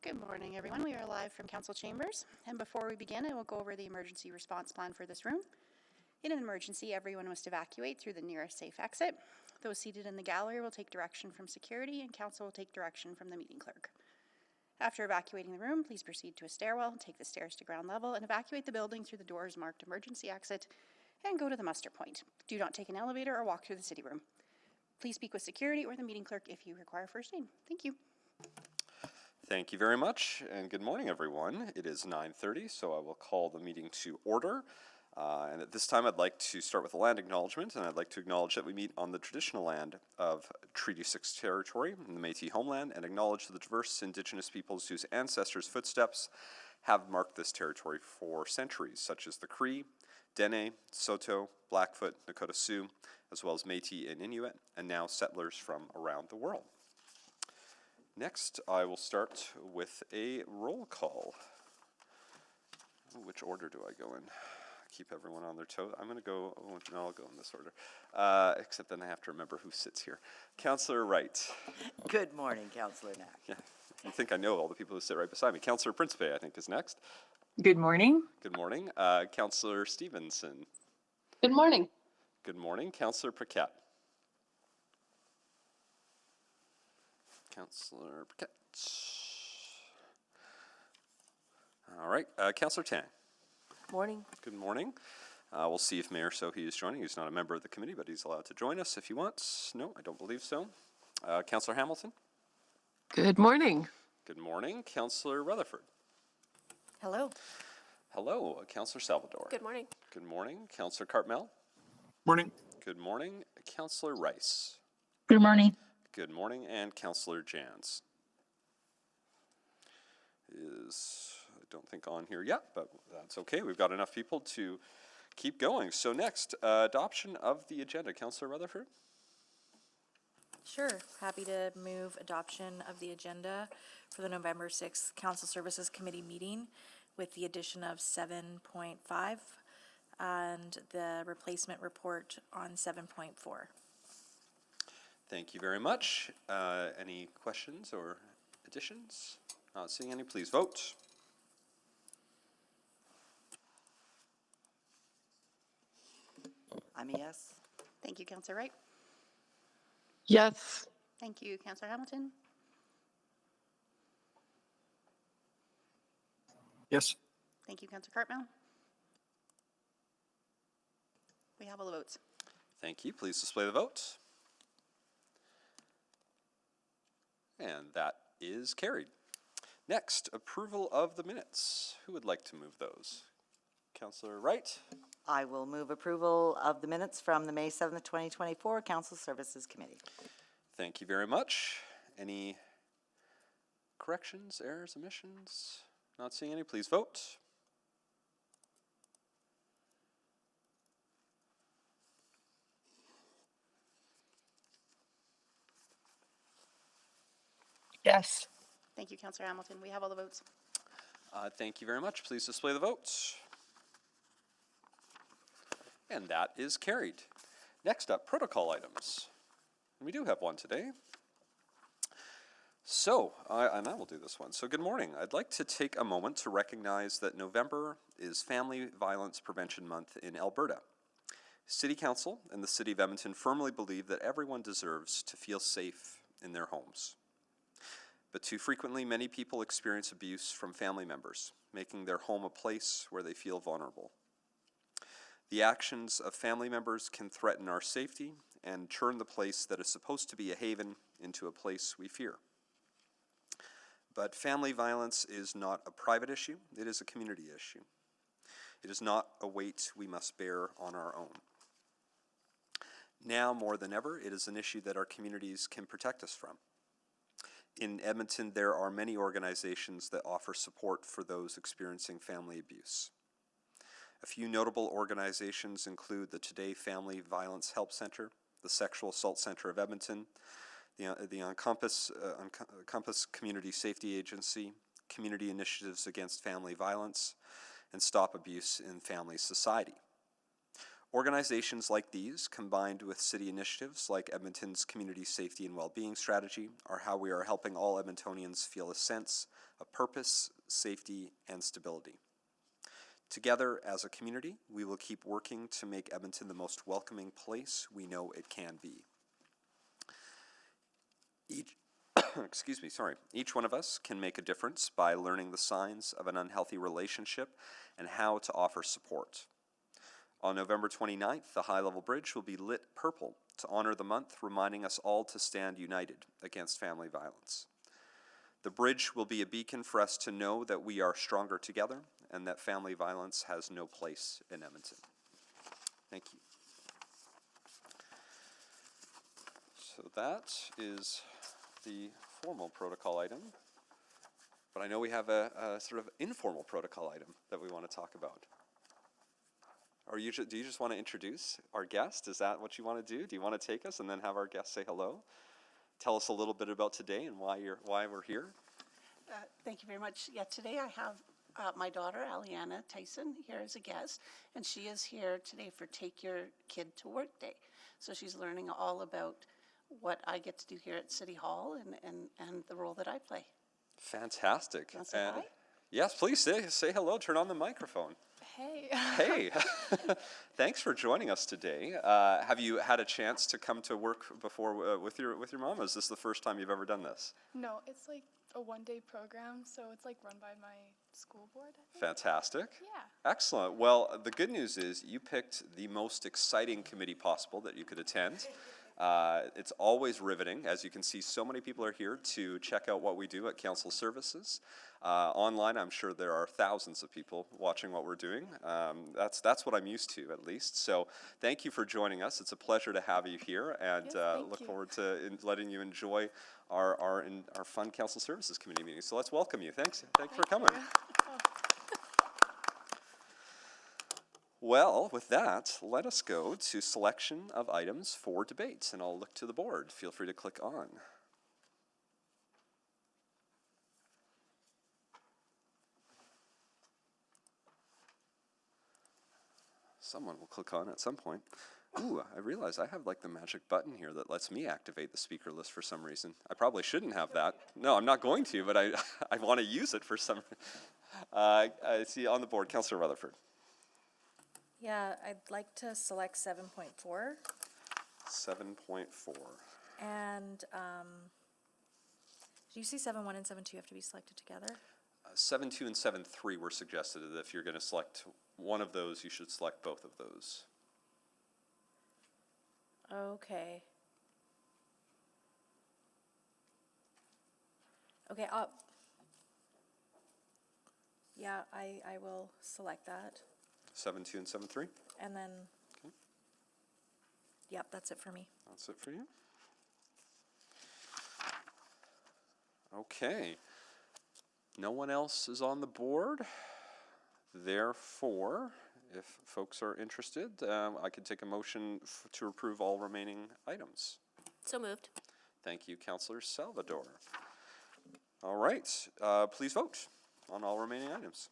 Good morning, everyone. We are live from Council Chambers. And before we begin, I will go over the emergency response plan for this room. In an emergency, everyone must evacuate through the nearest safe exit. Those seated in the gallery will take direction from security, and Council will take direction from the meeting clerk. After evacuating the room, please proceed to a stairwell, take the stairs to ground level, and evacuate the building through the doors marked emergency exit, and go to the muster point. Do not take an elevator or walk through the city room. Please speak with security or the meeting clerk if you require first aid. Thank you. Thank you very much, and good morning, everyone. It is 9:30, so I will call the meeting to order. And at this time, I'd like to start with a land acknowledgement, and I'd like to acknowledge that we meet on the traditional land of Treaty 6 territory in the Métis homeland, and acknowledge the diverse Indigenous peoples whose ancestors' footsteps have marked this territory for centuries, such as the Cree, Dene, Saulteaux, Blackfoot, Nakota Sioux, as well as Métis and Inuit, and now settlers from around the world. Next, I will start with a roll call. Which order do I go in? Keep everyone on their toes. I'm going to go, no, I'll go in this order. Except then I have to remember who sits here. Councillor Wright. Good morning, Councillor Knack. Yeah, you think I know all the people who sit right beside me. Councillor Principe, I think, is next. Good morning. Good morning. Councillor Stevenson. Good morning. Good morning. Councillor Paquette. Councillor Paquette. All right. Councillor Tang. Morning. Good morning. We'll see if Mayor Sohi is joining. He's not a member of the committee, but he's allowed to join us if he wants. No, I don't believe so. Councillor Hamilton. Good morning. Good morning. Councillor Rutherford. Hello. Hello. Councillor Salvador. Good morning. Good morning. Councillor Cartmel. Morning. Good morning. Councillor Rice. Good morning. Good morning. And Councillor Jans is, I don't think, on here yet, but that's okay. We've got enough people to keep going. So next, adoption of the agenda. Councillor Rutherford. Sure. Happy to move adoption of the agenda for the November 6th Council Services Committee meeting with the addition of 7.5 and the replacement report on 7.4. Thank you very much. Any questions or additions? Not seeing any. Please vote. I'm a yes. Thank you, Councillor Wright. Yes. Thank you, Councillor Hamilton. Yes. Thank you, Councillor Cartmel. We have all the votes. Thank you. Please display the vote. And that is carried. Next, approval of the minutes. Who would like to move those? Councillor Wright. I will move approval of the minutes from the May 7th, 2024 Council Services Committee. Thank you very much. Any corrections, errors, omissions? Not seeing any. Please vote. Yes. Thank you, Councillor Hamilton. We have all the votes. Thank you very much. Please display the votes. And that is carried. Next up, protocol items. We do have one today. So, and I will do this one. So good morning. I'd like to take a moment to recognize that November is Family Violence Prevention Month in Alberta. City Council and the City of Edmonton firmly believe that everyone deserves to feel safe in their homes. But too frequently, many people experience abuse from family members, making their home a place where they feel vulnerable. The actions of family members can threaten our safety and turn the place that is supposed to be a haven into a place we fear. But family violence is not a private issue, it is a community issue. It is not a weight we must bear on our own. Now more than ever, it is an issue that our communities can protect us from. In Edmonton, there are many organizations that offer support for those experiencing family abuse. A few notable organizations include the Today Family Violence Help Center, the Sexual Assault Center of Edmonton, the Encompass Community Safety Agency, Community Initiatives Against Family Violence, and Stop Abuse in Family Society. Organizations like these, combined with city initiatives like Edmonton's Community Safety and Wellbeing Strategy, are how we are helping all Edmontonians feel a sense of purpose, safety, and stability. Together as a community, we will keep working to make Edmonton the most welcoming place we know it can be. Each one of us can make a difference by learning the signs of an unhealthy relationship and how to offer support. On November 29th, the High Level Bridge will be lit purple to honor the month, reminding us all to stand united against family violence. The bridge will be a beacon for us to know that we are stronger together and that family violence has no place in Edmonton. Thank you. So that is the formal protocol item, but I know we have a sort of informal protocol item that we want to talk about. Or do you just want to introduce our guest? Is that what you want to do? Do you want to take us and then have our guest say hello? Tell us a little bit about today and why we're here. Thank you very much. Yeah, today I have my daughter, Aliana Tyson, here as a guest, and she is here today for Take Your Kid to Work Day. So she's learning all about what I get to do here at City Hall and the role that I play. Fantastic. Want to say hi? Yes, please say hello. Turn on the microphone. Hey. Hey, thanks for joining us today. Have you had a chance to come to work before with your mom? Or is this the first time you've ever done this? No, it's like a one-day program, so it's like run by my school board, I think. Fantastic. Yeah. Excellent. Well, the good news is you picked the most exciting committee possible that you could attend. It's always riveting. As you can see, so many people are here to check out what we do at Council Services. Online, I'm sure there are thousands of people watching what we're doing. That's what I'm used to, at least. So thank you for joining us. It's a pleasure to have you here, and Yes, look you. forward to letting you enjoy our fun Council Services Committee meeting. So let's welcome you. Thanks for coming. You. Oh. Well, with that, let us go to selection of items for debate, and I'll look to the board. Feel free to click on. Someone will click on at some point. Ooh, I realize I have like the magic button here that lets me activate the speaker list for some reason. I probably shouldn't have that. No, I'm not going to, but I want to use it for some. I see on the board, Councillor Rutherford. Yeah, I'd like to select 7.4. 7.4. And, do you see 7.1 and 7.2 have to be selected together? 7.2 and 7.3 were suggested that if you're going to select one of those, you should select both of those. Okay. Okay, yeah, I will select that. 7.2 and 7.3? And then, Okay. yep, that's it for me. That's it for you. Okay. No one else is on the board. Therefore, if folks are interested, I could take a motion to approve all remaining items. So moved. Thank you, Councillor Salvador. All right, please vote on all remaining items.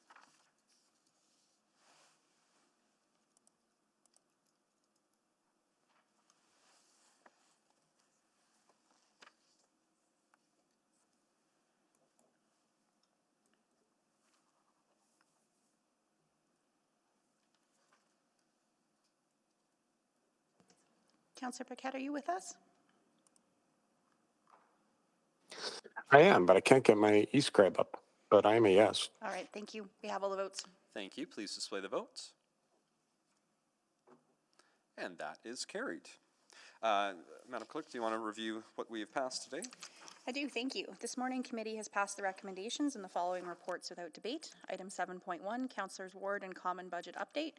Councillor Paquette, are you with us? I am, but I can't get my e-scribe up. But I am a yes. All right, thank you. We have all the votes. Thank you. Please display the votes. And that is carried. Madam Clerk, do you want to review what we have passed today? I do, thank you. This morning, committee has passed the recommendations in the following reports without debate. Item 7.1, Councillors Ward and Common Budget Update.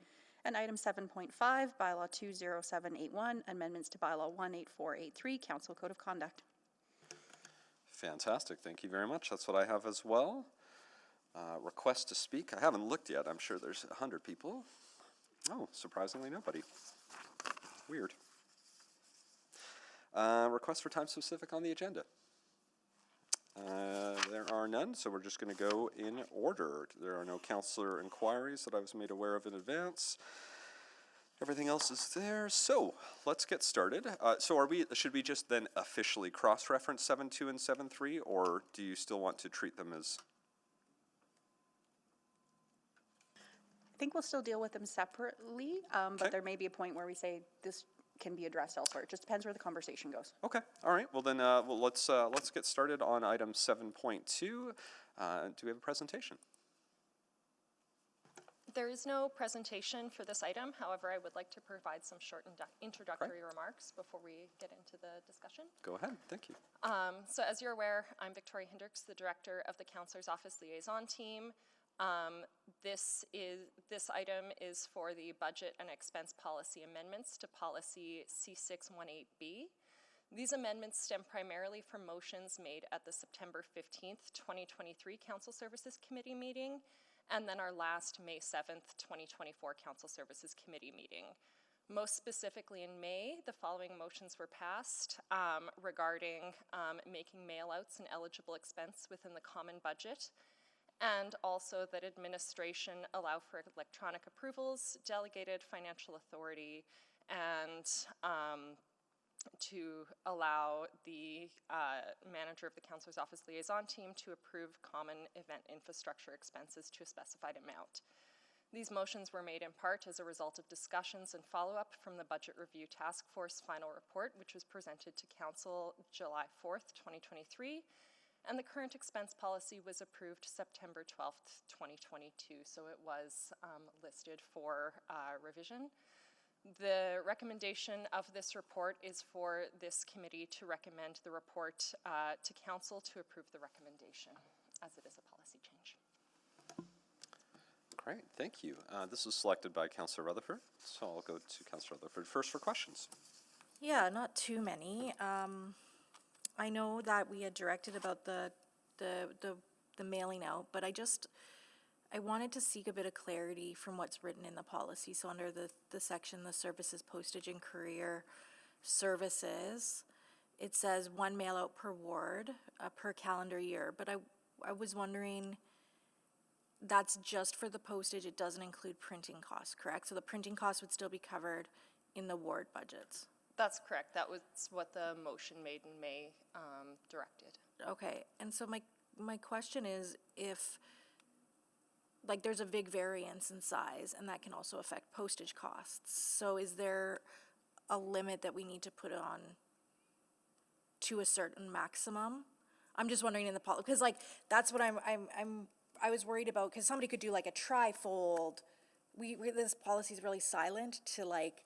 And item 7.5, Bylaw 20781, Amendments to Bylaw 18483, Council Code of Conduct. Fantastic. Thank you very much. That's what I have as well. Request to speak. I haven't looked yet. I'm sure there's 100 people. Oh, surprisingly nobody. Weird. Request for time specific on the agenda. There are none, so we're just going to go in order. There are no councillor inquiries that I was made aware of in advance. Everything else is there, so let's get started. Should we just then officially cross-reference 7.2 and 7.3, or do you still want to treat them as? I think we'll still deal with them separately, Okay. but there may be a point where we say this can be addressed elsewhere. It just depends where the conversation goes. Okay, all right, well then, let's get started on item 7.2. Do we have a presentation? There is no presentation for this item. However, I would like to provide some short introductory remarks before we get into the discussion. Go ahead, thank you. So as you're aware, I'm Victoria Hendricks, the Director of the Councillor's Office Liaison Team. This item is for the budget and expense policy amendments to policy C618B. These amendments stem primarily from motions made at the September 15th, 2023 Council Services Committee meeting, and then our last May 7th, 2024 Council Services Committee meeting. Most specifically in May, the following motions were passed regarding making mail-outs an eligible expense within the common budget, and also that administration allow for electronic approvals, delegated financial authority, and to allow the manager of the Councillor's Office Liaison Team to approve common event infrastructure expenses to a specified amount. These motions were made in part as a result of discussions and follow-up from the Budget Review Task Force final report, which was presented to Council July 4th, 2023, and the current expense policy was approved September 12th, 2022, so it was listed for revision. The recommendation of this report is for this committee to recommend the report to Council to approve the recommendation, as it is a policy change. Great, thank you. This was selected by Councillor Rutherford, so I'll go to Councillor Rutherford first for questions. Yeah, not too many. I know that we had directed about the mailing out, but I wanted to seek a bit of clarity from what's written in the policy. So under the section, the services, postage, and courier services, it says one mail out per ward per calendar year. But I was wondering, that's just for the postage, it doesn't include printing costs, correct? So the printing costs would still be covered in the ward budgets? That's correct. That was what the motion made in May directed. Okay, and so my question is, if, like, there's a big variance in size, and that can also affect postage costs. So is there a limit that we need to put on to a certain maximum? I'm just wondering in the policy, because like, that's what I was worried about, because somebody could do like a tri-fold. This policy is really silent to like,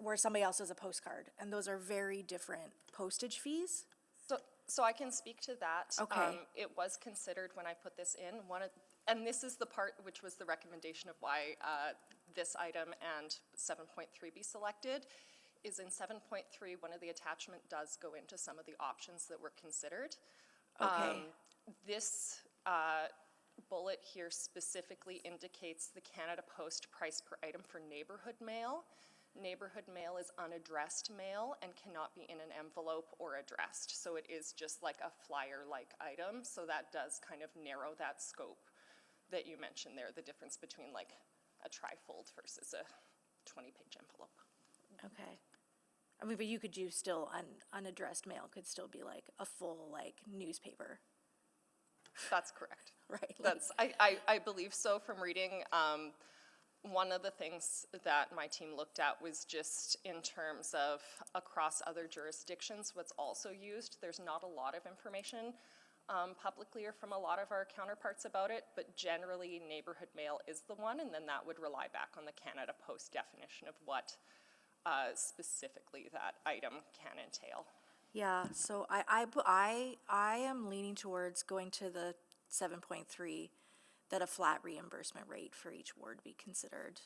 where somebody else does a postcard, and those are very different postage fees. So I can speak to that. Okay. It was considered when I put this in. And this is the part which was the recommendation of why this item and 7.3 be selected, is in 7.3, one of the attachment does go into some of the options that were considered. Okay. This bullet here specifically indicates the Canada Post price per item for neighborhood mail. Neighborhood mail is unaddressed mail and cannot be in an envelope or addressed. So it is just like a flyer-like item. So that does kind of narrow that scope that you mentioned there, the difference between like a tri-fold versus a 20-page envelope. Okay. I mean, but you could do still, unaddressed mail could still be like a full like newspaper. That's correct. Right. That's, I believe so from reading. One of the things that my team looked at was just in terms of across other jurisdictions, what's also used. There's not a lot of information publicly or from a lot of our counterparts about it, but generally neighborhood mail is the one, and then that would rely back on the Canada Post definition of what specifically that item can entail. Yeah, so I am leaning towards going to the 7.3, that a flat reimbursement rate for each ward be considered.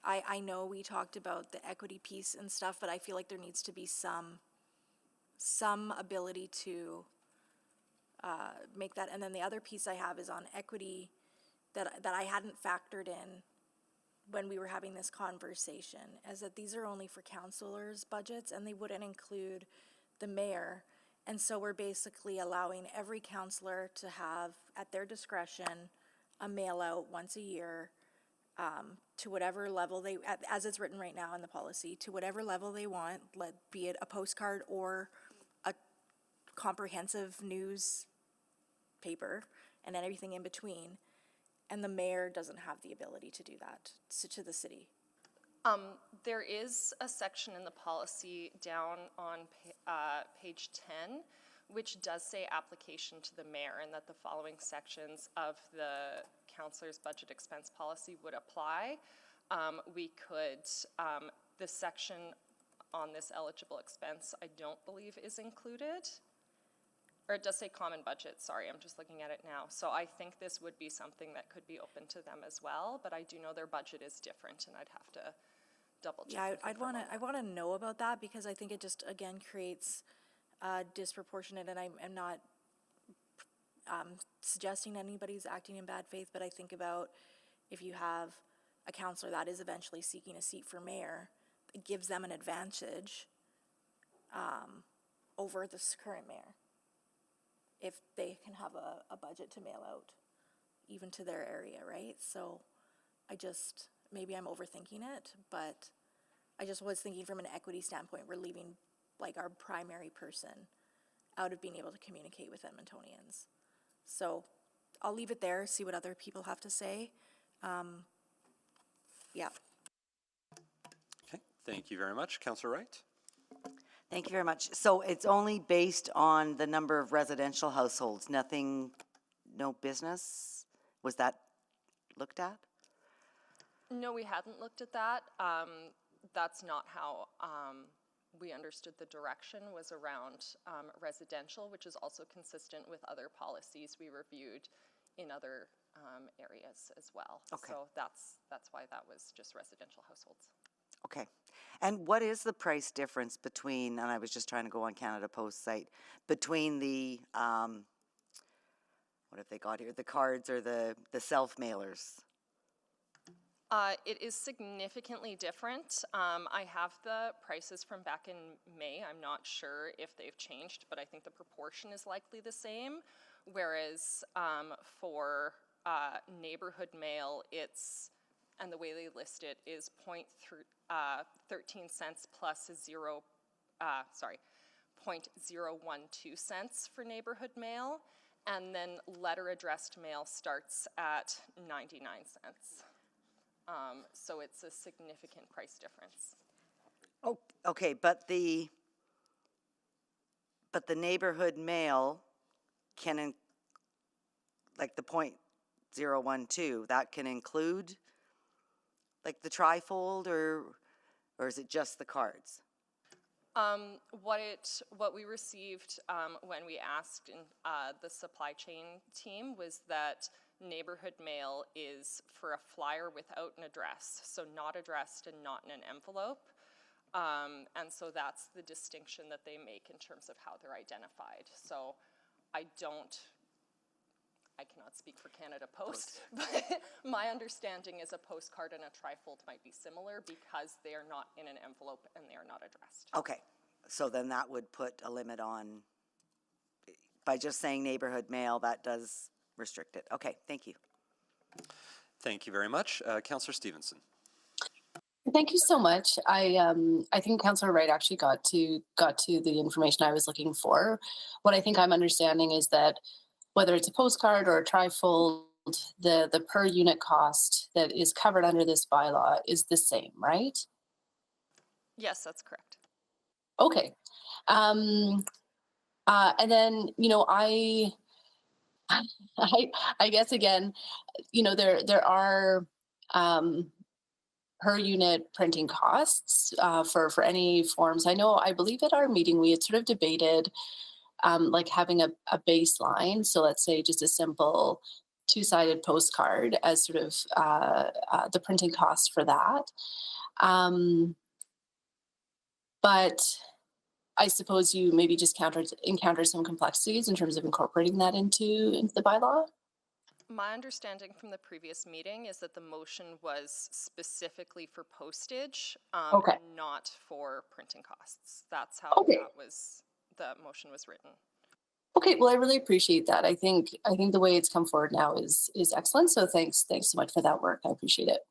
I know we talked about the equity piece and stuff, but I feel like there needs to be some ability to make that. And then the other piece I have is on equity that I hadn't factored in when we were having this conversation, is that these are only for councilors' budgets and they wouldn't include the mayor. And so we're basically allowing every councillor to have, at their discretion, a mail out once a year to whatever level they, as it's written right now in the policy, to whatever level they want, be it a postcard or a comprehensive news paper, and then everything in between. And the mayor doesn't have the ability to do that to the city. There is a section in the policy down on page 10, which does say application to the mayor, and that the following sections of the councilor's budget expense policy would apply. We could, the section on this eligible expense, I don't believe is included. Or it does say common budget, sorry, I'm just looking at it now. So I think this would be something that could be open to them as well, but I do know their budget is different, and I'd have to double check. Yeah, I want to know about that, because I think it just, again, creates disproportionate, and I'm not suggesting anybody's acting in bad faith, but I think about if you have a councillor that is eventually seeking a seat for mayor, it gives them an advantage over this current mayor, if they can have a budget to mail out even to their area, right? So maybe I'm overthinking it, but I just was thinking from an equity standpoint, we're leaving like our primary person out of being able to communicate with Edmontonians. So I'll leave it there, see what other people have to say. Yeah. Okay, thank you very much. Councillor Wright? Thank you very much. So it's only based on the number of residential households, nothing, no business? Was that looked at? No, we hadn't looked at that. That's not how we understood the direction, was around residential, which is also consistent with other policies we reviewed in other areas as well. Okay. So that's why that was just residential households. Okay. And what is the price difference between, and I was just trying to go on Canada Post site, between the, what have they got here, the cards or the self-mailers? It is significantly different. I have the prices from back in May. I'm not sure if they've changed, but I think the proportion is likely the same. Whereas for neighborhood mail, and the way they list it is 13 cents plus 0.012 cents for neighborhood mail, and then letter addressed mail starts at 99 cents. So it's a significant price difference. Oh, okay, but the neighborhood mail can, like the 0.012, that can include like the trifold, or is it just the cards? What we received when we asked the supply chain team was that neighborhood mail is for a flyer without an address, so not addressed and not in an envelope. And so that's the distinction that they make in terms of how they're identified. So I cannot speak for Canada Post, but my understanding is a postcard and a trifold might be similar because they are not in an envelope and they are not addressed. Okay, so then that would put a limit on, by just saying neighborhood mail, that does restrict it. Okay, thank you. Thank you very much. Councillor Stevenson. Thank you so much. I think Councillor Wright actually got to the information I was looking for. What I think I'm understanding is that whether it's a postcard or a trifold, the per unit cost that is covered under this bylaw is the same, right? Yes, that's correct. Okay. And then, I guess again, there are per unit printing costs for any forms. I believe at our meeting we had sort of debated like having a baseline. So let's say just a simple two-sided postcard as sort of the printing costs for that. But I suppose you maybe just encounter some complexities in terms of incorporating that into the bylaw? My understanding from the previous meeting is that the motion was specifically for postage, Okay. not for printing costs. That's how Okay. the motion was written. Okay, well, I really appreciate that. I think the way it's come forward now is excellent. So thanks so much for that work. I appreciate it.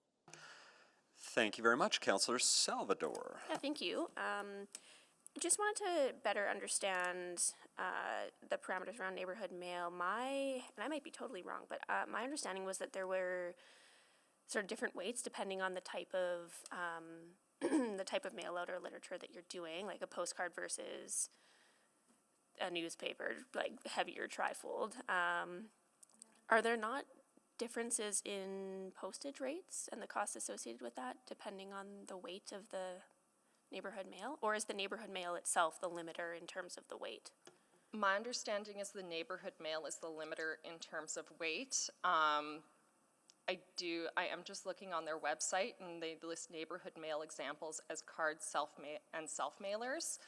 Thank you very much, Councillor Salvador. Yeah, thank you. Just wanted to better understand the parameters around neighborhood mail. And I might be totally wrong, but my understanding was that there were sort of different weights depending on the type of the type of mail out or literature that you're doing, like a postcard versus a newspaper, like heavier trifold. Are there not differences in postage rates and the costs associated with that depending on the weight of the neighborhood mail? Or is the neighborhood mail itself the limiter in terms of the weight? My understanding is the neighborhood mail is the limiter in terms of weight. I am just looking on their website, and they list neighborhood mail examples as cards, self-mailers.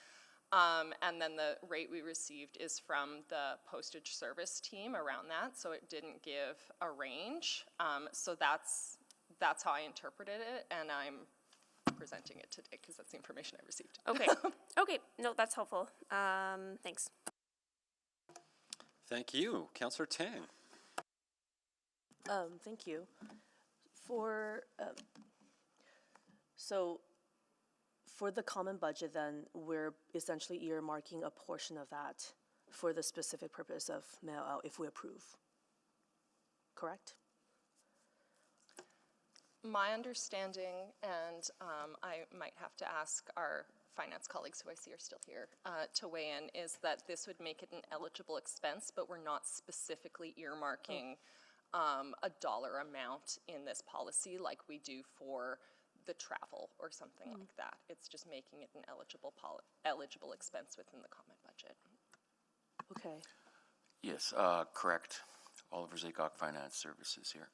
And then the rate we received is from the postage service team around that, so it didn't give a range. So that's how I interpreted it, and I'm presenting it today because that's the information I received. Okay. Okay. No, that's helpful. Thanks. Thank you. Councillor Tang. Thank you. So for the common budget, then, we're essentially earmarking a portion of that for the specific purpose of mail out if we approve. Correct? My understanding, and I might have to ask our finance colleagues who I see are still here to weigh in, is that this would make it an eligible expense, but we're not specifically earmarking a dollar amount in this policy like we do for the travel or something like that. It's just making it an eligible expense within the common budget. Okay. Yes, correct. Oliver Zaycock Finance Services here.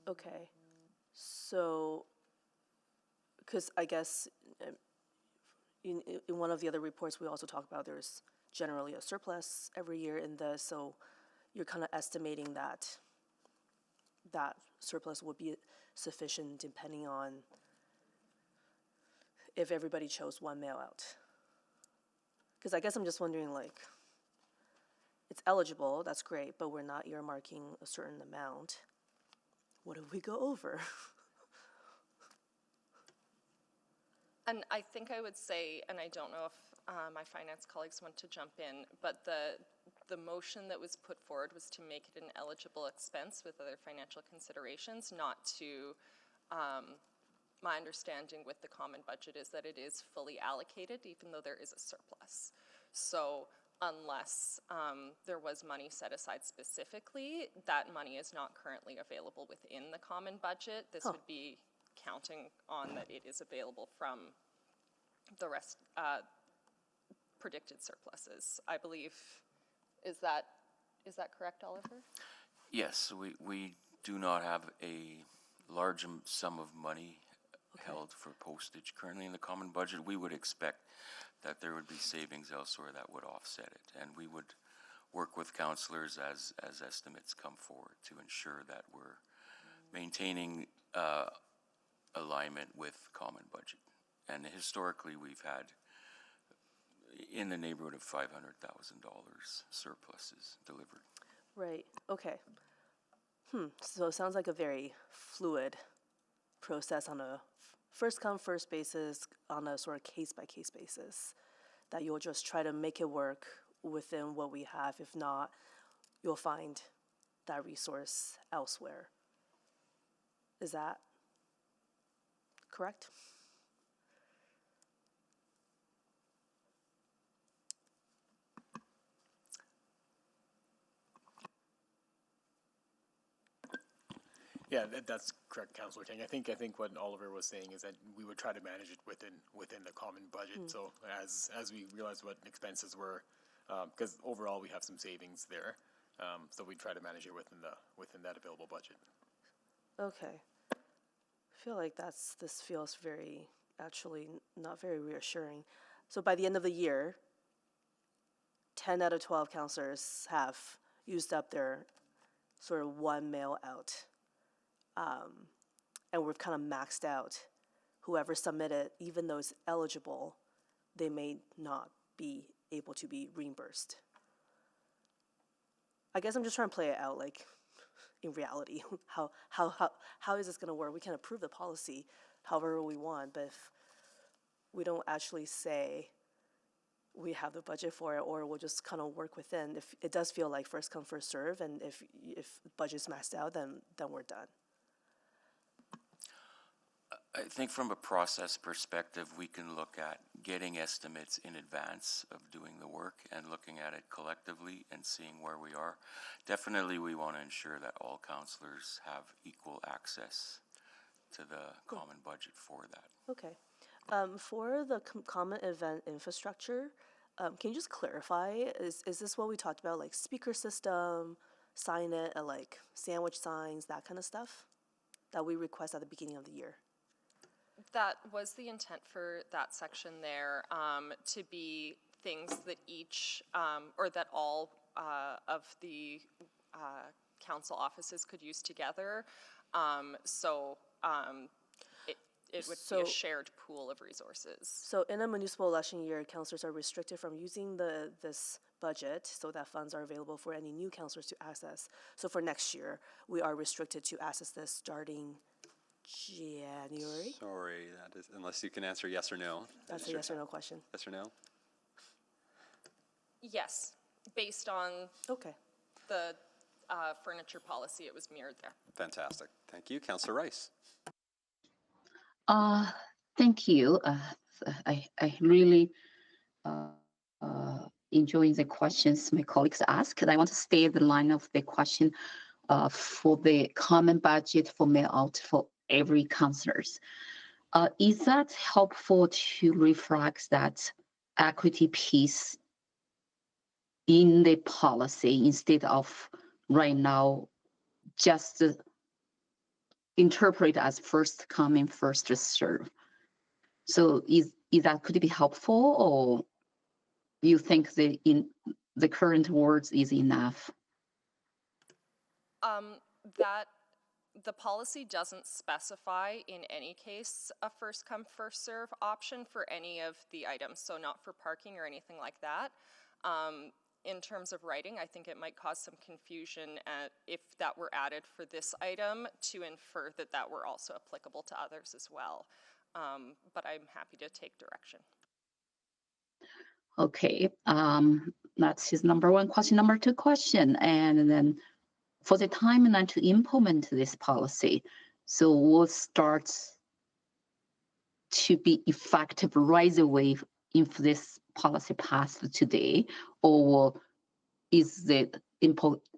Okay. So, because I guess in one of the other reports we also talk about there's generally a surplus every year in this, so you're kind of estimating that surplus would be sufficient depending on if everybody chose one mail out. Because I guess I'm just wondering, like, it's eligible, that's great, but we're not earmarking a certain amount. What if we go over? And I think I would say, and I don't know if my finance colleagues want to jump in, but the motion that was put forward was to make it an eligible expense with other financial considerations, not to, my understanding with the common budget is that it is fully allocated, even though there is a surplus. So unless there was money set aside specifically, that money is not currently available within the common budget. This would be counting on that it is available from the rest, predicted surpluses, I believe. Is that correct, Oliver? Yes, we do not have a large sum of money held for postage currently in the common budget. We would expect that there would be savings elsewhere that would offset it, and we would work with councillors as estimates come forward to ensure that we're maintaining alignment with common budget. And historically, we've had in the neighborhood of $500,000 surpluses delivered. Right, okay. So it sounds like a very fluid process on a first come, first basis, on a sort of case-by-case basis, that you'll just try to make it work within what we have. If not, you'll find that resource elsewhere. Is that correct? Yeah, that's correct, Councillor Tang. I think what Oliver was saying is that we would try to manage it within the common budget. So as we realized what expenses were, because overall we have some savings there, so we try to manage it within that available budget. Okay. I feel like this feels actually not very reassuring. So by the end of the year, 10 out of 12 councillors have used up their sort of one mail out. And we've kind of maxed out whoever submitted, even though it's eligible, they may not be able to be reimbursed. I guess I'm just trying to play it out, like, in reality. How is this going to work? We can approve the policy however we want, but if we don't actually say we have the budget for it, or we'll just kind of work within, if it does feel like first come, first serve, and if budget's maxed out, then we're done. I think from a process perspective, we can look at getting estimates in advance of doing the work and looking at it collectively and seeing where we are. Definitely, we want to ensure that all counselors have equal access to the common budget for that. Okay. For the common event infrastructure, can you just clarify, is this what we talked about, like speaker system, sign it, like sandwich signs, that kind of stuff that we request at the beginning of the year? That was the intent for that section there, to be things that each, or that all of the council offices could use together. It would be a shared pool of resources. So in a municipal election year, councillors are restricted from using this budget so that funds are available for any new councillors to access. So for next year, we are restricted to access this starting January? Sorry, that is, unless you can answer yes or no. That's a yes or no question. Yes or no? Yes, based on Okay. the furniture policy, it was mirrored there. Fantastic. Thank you. Councillor Rice. Thank you. I really enjoy the questions my colleagues ask. I want to stay in the line of the question for the common budget for mail out for every councillors. Is that helpful to reflect that equity piece in the policy instead of right now just interpret as first come and first serve? So is that could be helpful, or you think the current words is enough? That the policy doesn't specify in any case a first come first serve option for any of the items, so not for parking or anything like that. In terms of writing, I think it might cause some confusion if that were added for this item to infer that that were also applicable to others as well. But I'm happy to take direction. Okay, that's his number one question. Number two question, and then for the timeline to implement this policy, so what starts to be effective right away if this policy passed today, or is the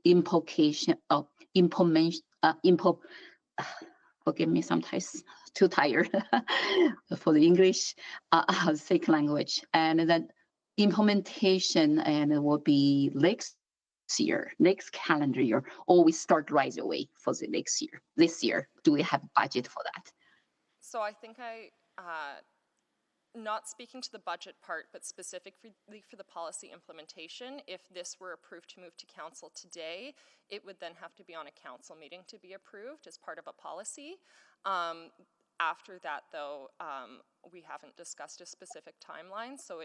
implication of implementation, forgive me, sometimes too tired for the English second language, and then implementation and it will be next year, next calendar year, or we start right away for the next year. This year, do we have budget for that? So I think not speaking to the budget part, but specifically for the policy implementation, if this were approved to move to council today, it would then have to be on a council meeting to be approved as part of a policy. After that, though, we haven't discussed a specific timeline, so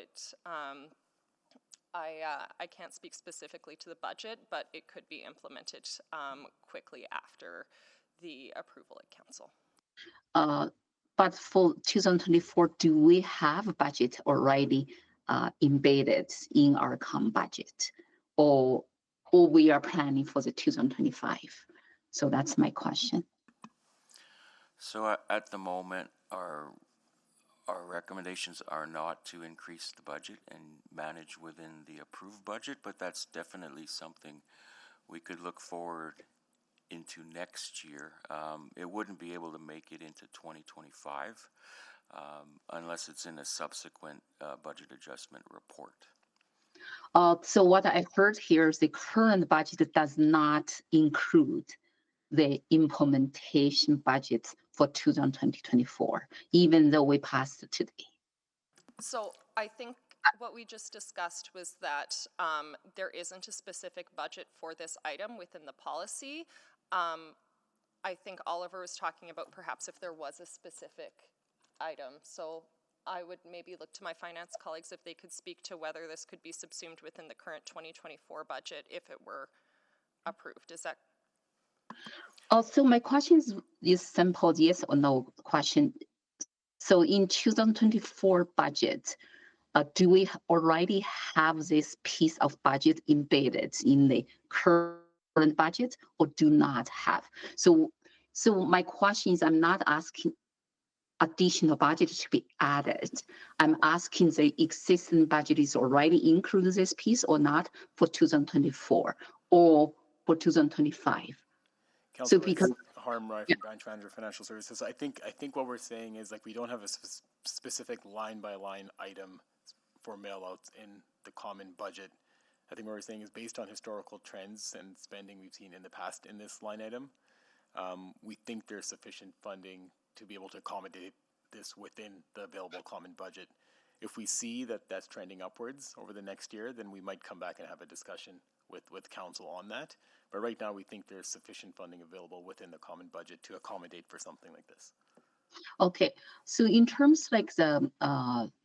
I can't speak specifically to the budget, but it could be implemented quickly after the approval at council. But for 2024, do we have a budget already embedded in our common budget, or we are planning for the 2025? So that's my question. So at the moment, our recommendations are not to increase the budget and manage within the approved budget, but that's definitely something we could look forward into next year. It wouldn't be able to make it into 2025 unless it's in a subsequent budget adjustment report. So what I heard here is the current budget does not include the implementation budget for 2024, even though we passed it today. So I think what we just discussed was that there isn't a specific budget for this item within the policy. I think Oliver was talking about perhaps if there was a specific item. So I would maybe look to my finance colleagues if they could speak to whether this could be subsumed within the current 2024 budget if it were approved. Is that So my question is simple, yes or no question. So in 2024 budget, do we already have this piece of budget embedded in the current budget or do not have? So my question is, I'm not asking additional budget to be added. I'm asking the existing budget is already included this piece or not for 2024 or for 2025. Councilor So because Harm Rai from Branch Manager Financial Services. I think what we're saying is like we don't have a specific line by line item for mailouts in the common budget. I think what we're saying is based on historical trends and spending we've seen in the past in this line item, we think there's sufficient funding to be able to accommodate this within the available common budget. If we see that that's trending upwards over the next year, then we might come back and have a discussion with council on that. But right now, we think there's sufficient funding available within the common budget to accommodate for something like this. Okay, so in terms like the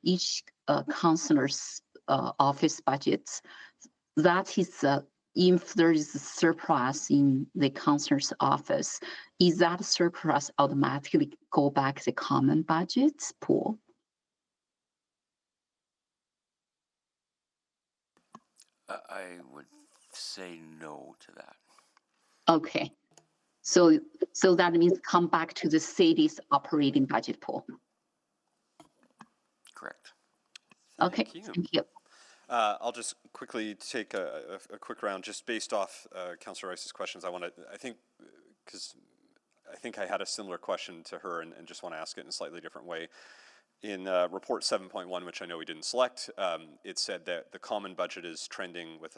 each councilor's office budgets, that is if there is a surplus in the councilor's office, is that surplus automatically go back the common budget pool? I would say no to that. Okay, so that means come back to the city's operating budget pool. Correct. Okay, Thank you. I'll just quickly take a quick round, just based off Councilor Rice's questions. I think I had a similar question to her and just want to ask it in a slightly different way. In report 7.1, which I know we didn't select, it said that the common budget is trending with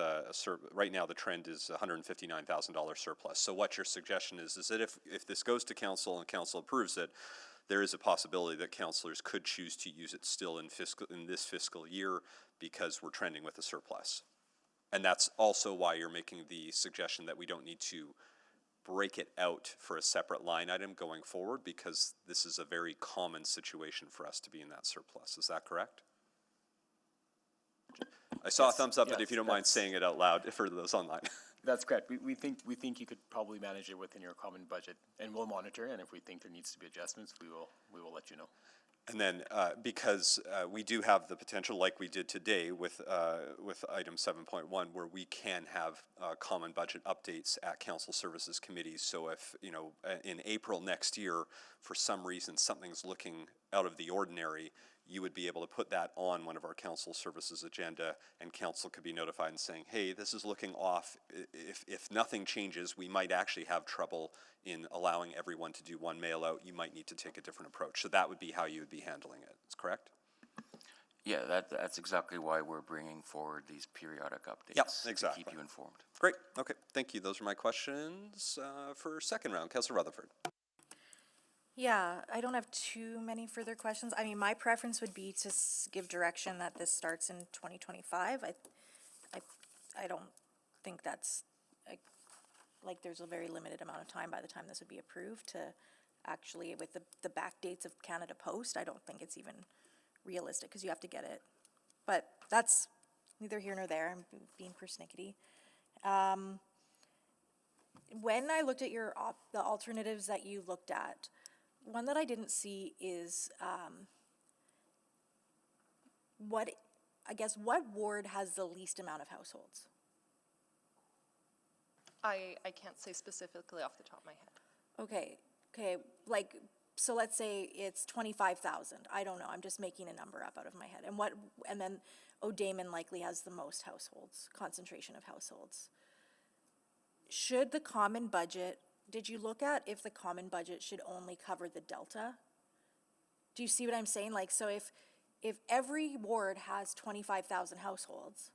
right now the trend is $159,000 surplus. So what your suggestion is that if this goes to council and council approves it, there is a possibility that councilors could choose to use it still in this fiscal year because we're trending with a surplus. And that's also why you're making the suggestion that we don't need to break it out for a separate line item going forward, because this is a very common situation for us to be in that surplus. Is that correct? I saw a thumbs up, but if you don't mind saying it out loud for those online. That's correct. We think you could probably manage it within your common budget, and we'll monitor. And if we think there needs to be adjustments, we will let you know. And then because we do have the potential, like we did today with item 7.1, where we can have common budget updates at council services committees. So if, in April next year, for some reason, something's looking out of the ordinary, you would be able to put that on one of our council services agenda, and council could be notified and saying, hey, this is looking off. If nothing changes, we might actually have trouble in allowing everyone to do one mail out. You might need to take a different approach. So that would be how you would be handling it. Is correct? Yeah, that's exactly why we're bringing forward these periodic updates. Yep, exactly. To keep you informed. Great. Okay. Thank you. Those are my questions for second round. Councilor Rutherford. Yeah, I don't have too many further questions. I mean, my preference would be to give direction that this starts in 2025. I don't think that's, like there's a very limited amount of time by the time this would be approved to actually, with the back dates of Canada Post, I don't think it's even realistic because you have to get it. But that's neither here nor there. I'm being persnickety. When I looked at the alternatives that you looked at, one that I didn't see is what ward has the least amount of households? I can't say specifically off the top of my head. Okay, like, so let's say it's 25,000. I don't know, I'm just making a number up out of my head. And then O'Damon likely has the most households, concentration of households. Should the common budget, did you look at if the common budget should only cover the delta? Do you see what I'm saying? Like, so if every ward has 25,000 households,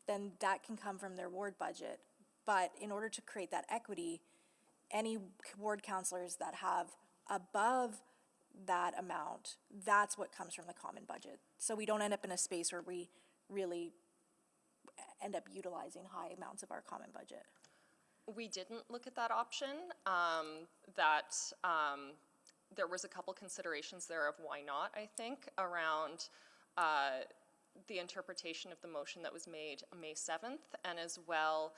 then that can come from their ward budget. But in order to create that equity, any ward councillors that have above that amount, that's what comes from the common budget. So we don't end up in a space where we really end up utilizing high amounts of our common budget. We didn't look at that option. There was a couple considerations there of why not, I think, around the interpretation of the motion that was made May 7th, and as well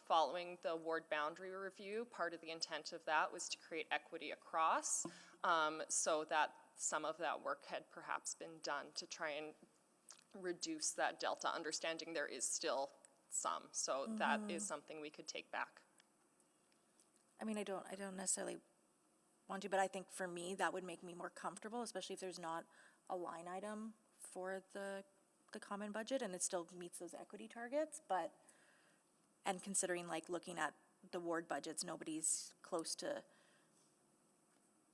Following the ward boundary review, part of the intent of that was to create equity across, so that some of that work had perhaps been done to try and reduce that delta, understanding there is still some. So that is something we could take back. I mean, I don't necessarily want to, but I think for me, that would make me more comfortable, especially if there's not a line item for the common budget and it still meets those equity targets, but, and considering like looking at the ward budgets, nobody's close to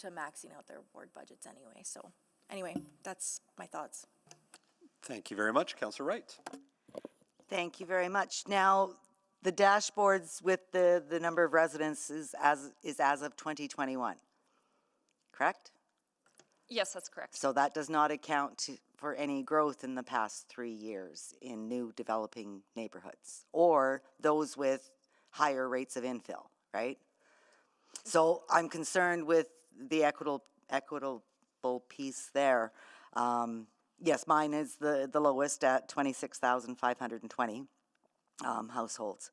maxing out their ward budgets anyway. So anyway, that's my thoughts. Thank you very much, Councillor Wright. Thank you very much. Now, the dashboards with the number of residents is as of 2021, correct? Yes, that's correct. So that does not account for any growth in the past 3 years in new developing neighborhoods or those with higher rates of infill, right? So I'm concerned with the equitable piece there. Yes, mine is the lowest at 26,520 households.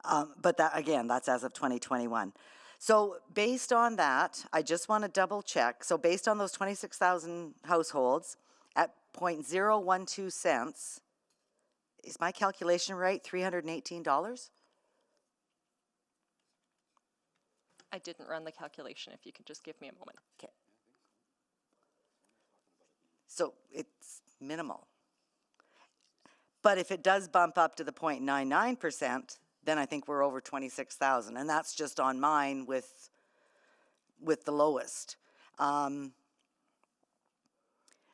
But that, again, that's as of 2021. So based on that, I just want to double check. So based on those 26,000 households at 0.012 cents, is my calculation right, $318? I didn't run the calculation, if you could just give me a moment. Okay. So it's minimal. But if it does bump up to the 0.99%, then I think we're over 26,000, and that's just on mine with the lowest.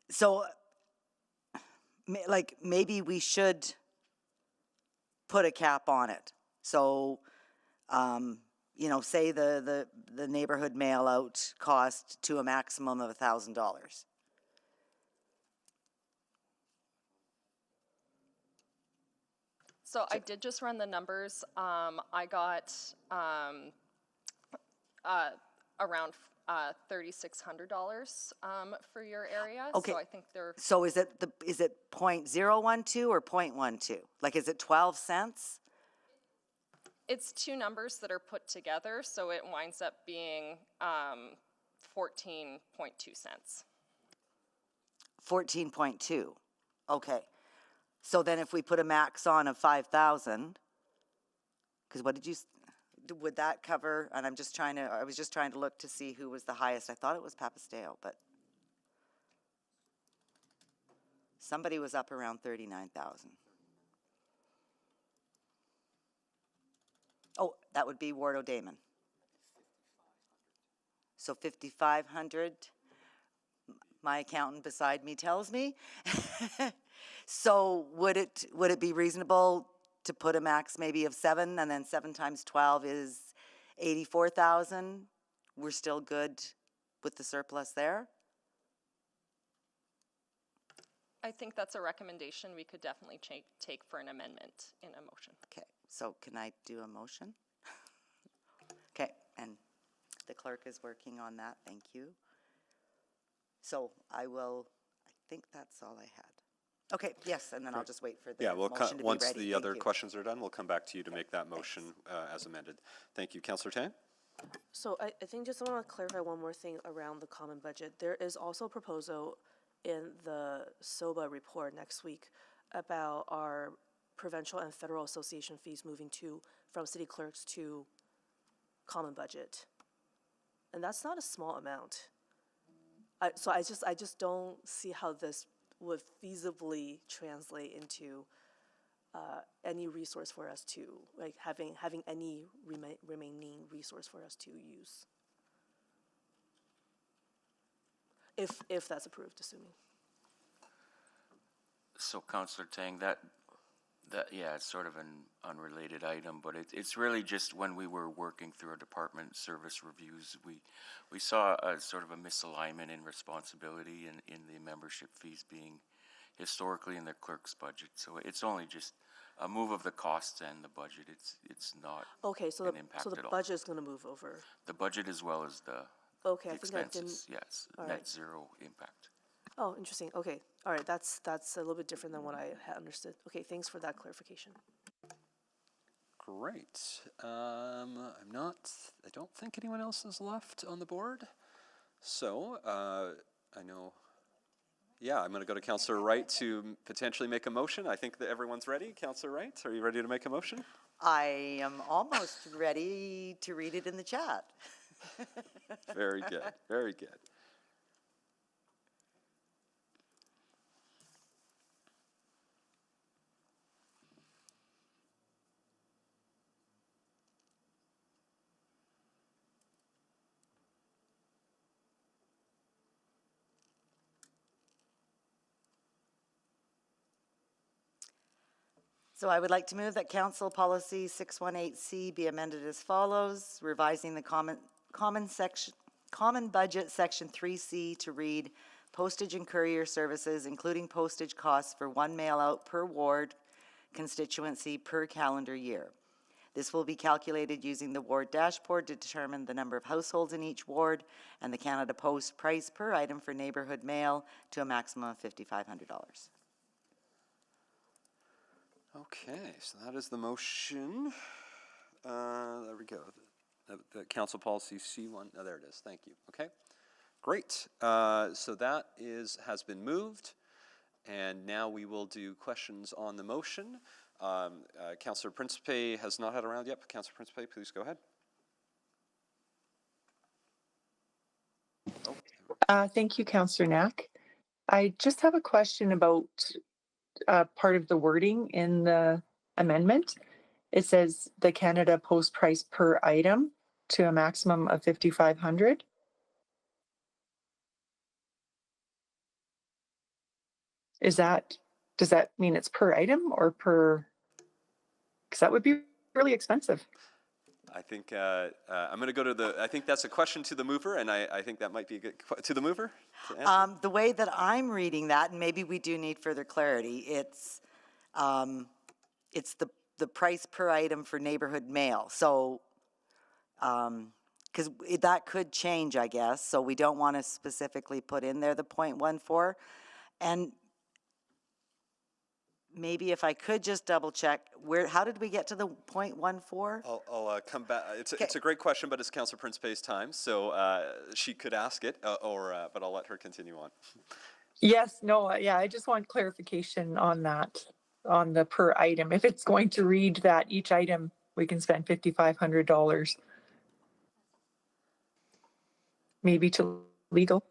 So, like, maybe we should put a cap on it. So, you know, say the neighborhood mail out cost to a maximum of $1,000. So I did just run the numbers. I got around $3,600 for your area. Okay. So I think they're. So is it 0.012 or 0.12? Like, is it 12 cents? It's two numbers that are put together, so it winds up being 14.2 cents. 14.2. Okay. So then if we put a max on of 5,000, because what did you, would that cover, and I was just trying to look to see who was the highest. I thought it was Papasdale, but somebody was up around 39,000. Oh, that would be Ward O'Damon. So 5,500, my accountant beside me tells me. So would it be reasonable to put a max maybe of 7, and then 7 times 12 is 84,000? We're still good with the surplus there? I think that's a recommendation we could definitely take for an amendment in a motion. Okay, so can I do a motion? Okay, and the clerk is working on that, thank you. So I think that's all I had. Okay, yes, and then I'll just wait for the motion to be ready. Once the Thank other you. questions are done, we'll come back to you to make that motion as amended. Thank you. Councillor Tang? So I think just want to clarify one more thing around the common budget. There is also a proposal in the SOBA report next week about our provincial and federal association fees moving from city clerks to common budget. And that's not a small amount. So I just don't see how this would feasibly translate into any resource for us to, like, having any remaining resource for us to use. If that's approved, assuming. So Councillor Tang, that yeah, it's sort of an unrelated item, but it's really just when we were working through our department service reviews, we saw a sort of a misalignment in responsibility in the membership fees being historically in the clerk's budget. So it's only just a move of the costs and the budget. It's not okay. So an impact so the at all. budget is going to move over. The budget as well as the okay. the I think I didn't. expenses. Yes, all net right. zero impact. Oh, interesting. Okay. All right. That's a little bit different than what I had understood. Okay. Thanks for that clarification. Great. I don't think anyone else is left on the board. So, I know, yeah, I'm going to go to Councillor Wright to potentially make a motion. I think that everyone's ready. Councillor Wright, are you ready to make a motion? I am almost ready to read it in the chat. Very good, very good. So I would like to move that Council Policy 618C be amended as follows, revising the common budget section 3C to read postage and courier services, including postage costs for one mail out per ward constituency per calendar year. This will be calculated using the ward dashboard to determine the number of households in each ward and the Canada Post price per item for neighborhood mail to a maximum of $5,500. Okay, so that is the motion. There we go. The Council Policy C1. Oh, there it is. Thank you. Okay, great. So that has been moved, and now we will do questions on the motion. Councillor Principe has not had a round yet, but Councillor Principe, please go ahead. Thank you, Councillor Knack. I just have a question about part of the wording in the amendment. It says the Canada Post price per item to a maximum of $5,500. Does that mean it's per item or per? Because that would be really expensive. I think I'm going to go to I think that's a question to the mover, and I think that might be a good to the mover. To the way that I'm reading that, and maybe we do need further clarity, it's the price per item for neighborhood mail. So, because that could change, I guess. So we don't want to specifically put in there the 0.14, and maybe if I could just double check, how did we get to the 0.14? I'll come back. It's a great question, but it's Councillor Principe's time, so she could ask it, but I'll let her continue on. Yes, no, yeah, I just want clarification on that, on the per item. If it's going to read that each item, we can spend $5,500, maybe to legal.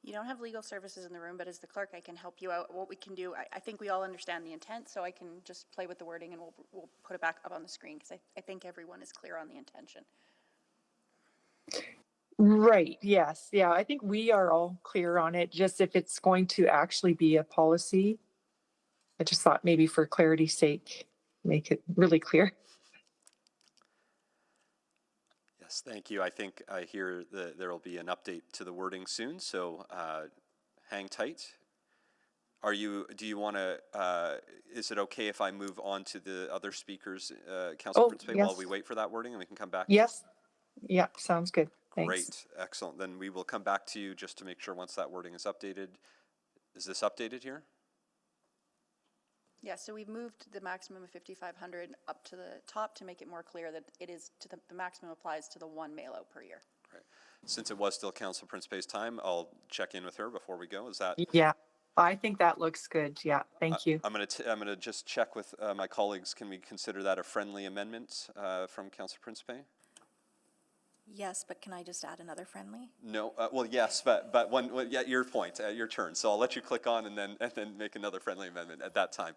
You don't have legal services in the room, but as the clerk, I can help you out. What we can do, I think we all understand the intent, so I can just play with the wording and we'll put it back up on the screen because I think everyone is clear on the intention. Right, yes, yeah, I think we are all clear on it. Just if it's going to actually be a policy, I just thought maybe for clarity's sake, make it really clear. Yes, thank you. I think I hear there will be an update to the wording soon, so hang tight. Do you want to, is it okay if I move on to the other speakers, Councillor Principe, yes. while we wait for that wording and we can come back? Yes, yeah, sounds good. Thanks. Great, excellent. Then we will come back to you just to make sure once that wording is updated. Is this updated here? Yeah, so we've moved the maximum of 5,500 up to the top to make it more clear that it is to the maximum applies to the one mail out per year. Right. Since it was still Councillor Principe's time, I'll check in with her before we go. Is that? Yeah, I think that looks good. Yeah, thank you. I'm gonna just check with my colleagues. Can we consider that a friendly amendment from Councillor Principe? Yes, but can I just add another friendly? No, well, yes, but yeah, your point, your turn. So I'll let you click on and then make another friendly amendment at that time.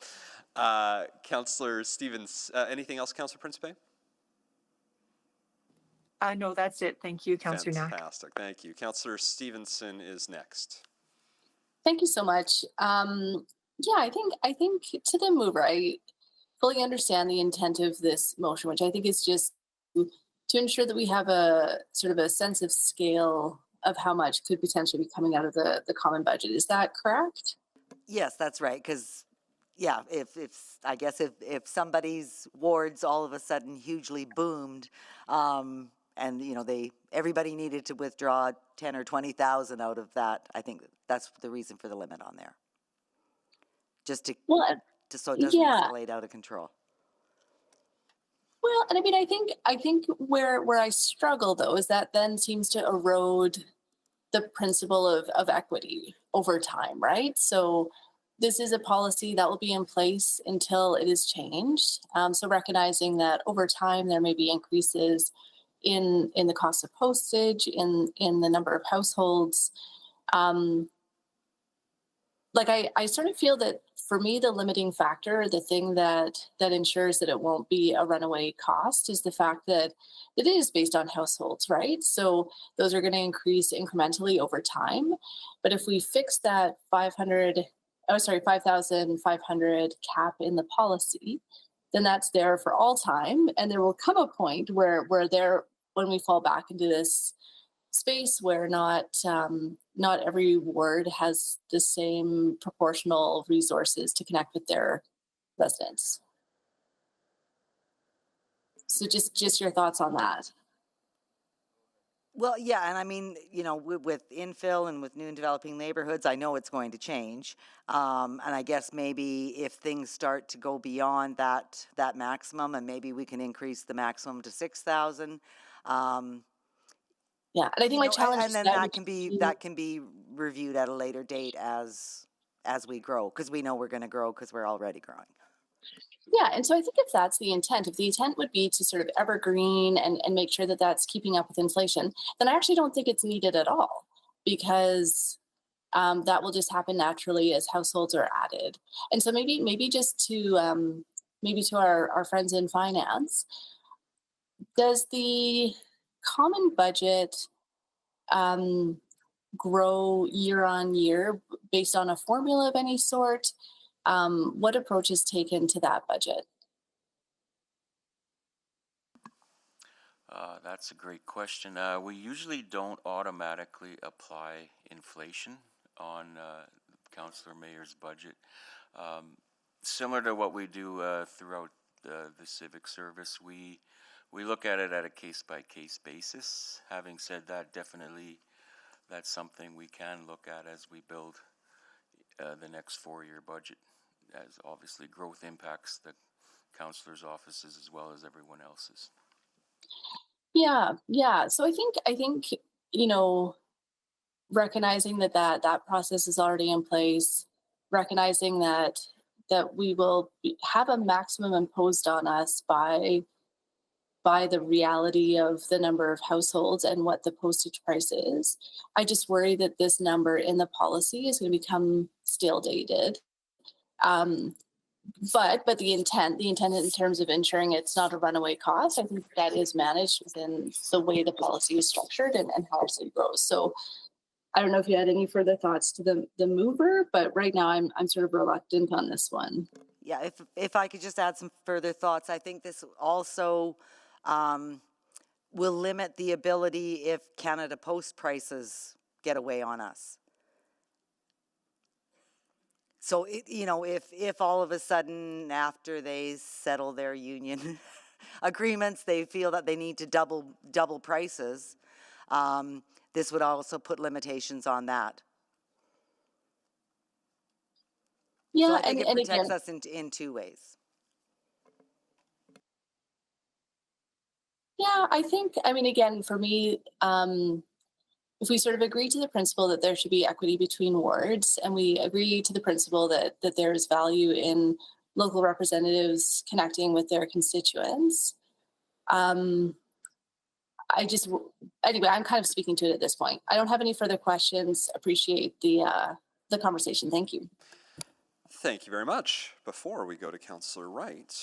Councillor Stevens, anything else, Councillor Principe? No, that's it. Thank you, Councillor Knack. Fantastic, thank you. Councillor Stevenson is next. Thank you so much. Yeah, I think to the mover, I fully understand the intent of this motion, which I think is just to ensure that we have a sort of a sense of scale of how much could potentially be coming out of the common budget. Is that correct? Yes, that's right. Because, yeah, I guess if somebody's wards all of a sudden hugely boomed, and everybody needed to withdraw 10 or 20,000 out of that, I think that's the reason for the limit on there. Just so it doesn't escalate out of control. Well, and I mean, I think where I struggle though is that then seems to erode the principle of equity over time, right? So this is a policy that will be in place until it is changed. So recognizing that over time there may be increases in the cost of postage, in the number of households. Like I sort of feel that for me, the limiting factor, the thing that ensures that it won't be a runaway cost is the fact that it is based on households, right? So those are going to increase incrementally over time. But if we fix that 5,500 cap in the policy, then that's there for all time. And there will come a point where when we fall back into this space where not every ward has the same proportional resources to connect with their residents. So just your thoughts on that. Well, yeah, and I mean, you know, with infill and with new and developing neighborhoods, I know it's going to change. And I guess maybe if things start to go beyond that maximum, and maybe we can increase the maximum to 6,000. Yeah, and I think my challenge and then that can be reviewed at a later date as we grow, because we know we're going to grow because we're already growing. Yeah, and so I think if that's the intent, if the intent would be to sort of evergreen and make sure that that's keeping up with inflation, then I actually don't think it's needed at all, because that will just happen naturally as households are added. And so maybe just to maybe to our friends in finance, does the common budget grow year on year based on a formula of any sort? What approach is taken to that budget? That's a great question. We usually don't automatically apply inflation on Councillor Mayor's budget. Similar to what we do throughout the civic service, we look at it at a case-by-case basis. Having said that, definitely that's something we can look at as we build the next 4-year budget, as obviously growth impacts the councillors' offices as well as everyone else's. Yeah. So I think you know, recognizing that process is already in place, recognizing that we will have a maximum imposed on us by the reality of the number of households and what the postage price is. I just worry that this number in the policy is going to become stale dated. But the intent in terms of ensuring it's not a runaway cost, I think that is managed within the way the policy is structured and how our city grows. So I don't know if you had any further thoughts to the mover, but right now I'm sort of reluctant on this one. Yeah, if I could just add some further thoughts, I think this also will limit the ability if Canada Post prices get away on us. So, if all of a sudden after they settle their union agreements, they feel that they need to double prices, this would also put limitations on that. Yeah, so I think and it protects again, us in two ways. Yeah, I mean, again, for me, if we sort of agree to the principle that there should be equity between wards, and we agree to the principle that there's value in local representatives connecting with their constituents, anyway, I'm kind of speaking to it at this point. I don't have any further questions. Appreciate the conversation. Thank you. Thank you very much. Before we go to Councillor Wright,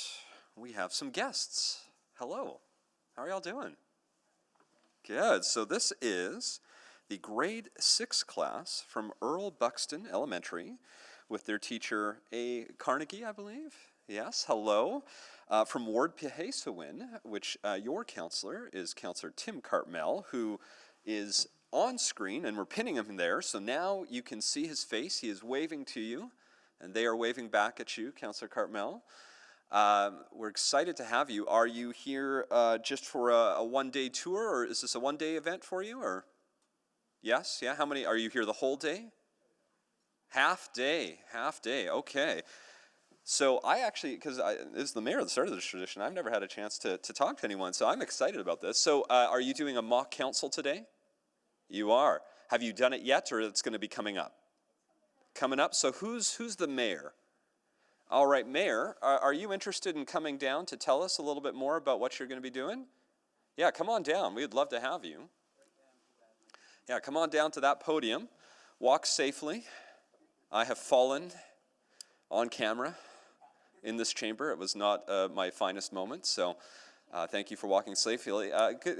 we have some guests. Hello. How are y'all doing? Good. So this is the grade 6 class from Earl Buxton Elementary with their teacher A. Carnegie, I believe. Yes, hello. From Ward Pihesawin, which your counselor is Councillor Tim Cartmel, who is on screen, and we're pinning him there, so now you can see his face. He is waving to you, and they are waving back at you, Councillor Cartmel. We're excited to have you. Are you here just for a one-day tour, or is this a one-day event for you, or? Yes, yeah, how many, are you here the whole day? Half day, okay. So I actually, because as the mayor that started this tradition, I've never had a chance to talk to anyone, so I'm excited about this. So are you doing a mock council today? You are. Have you done it yet, or it's going to be coming up? Coming up. So who's the mayor? All right, Mayor, are you interested in coming down to tell us a little bit more about what you're going to be doing? Yeah, come on down. We'd love to have you. Yeah, come on down to that podium. Walk safely. I have fallen on camera in this chamber. It was not my finest moment, so thank you for walking safely.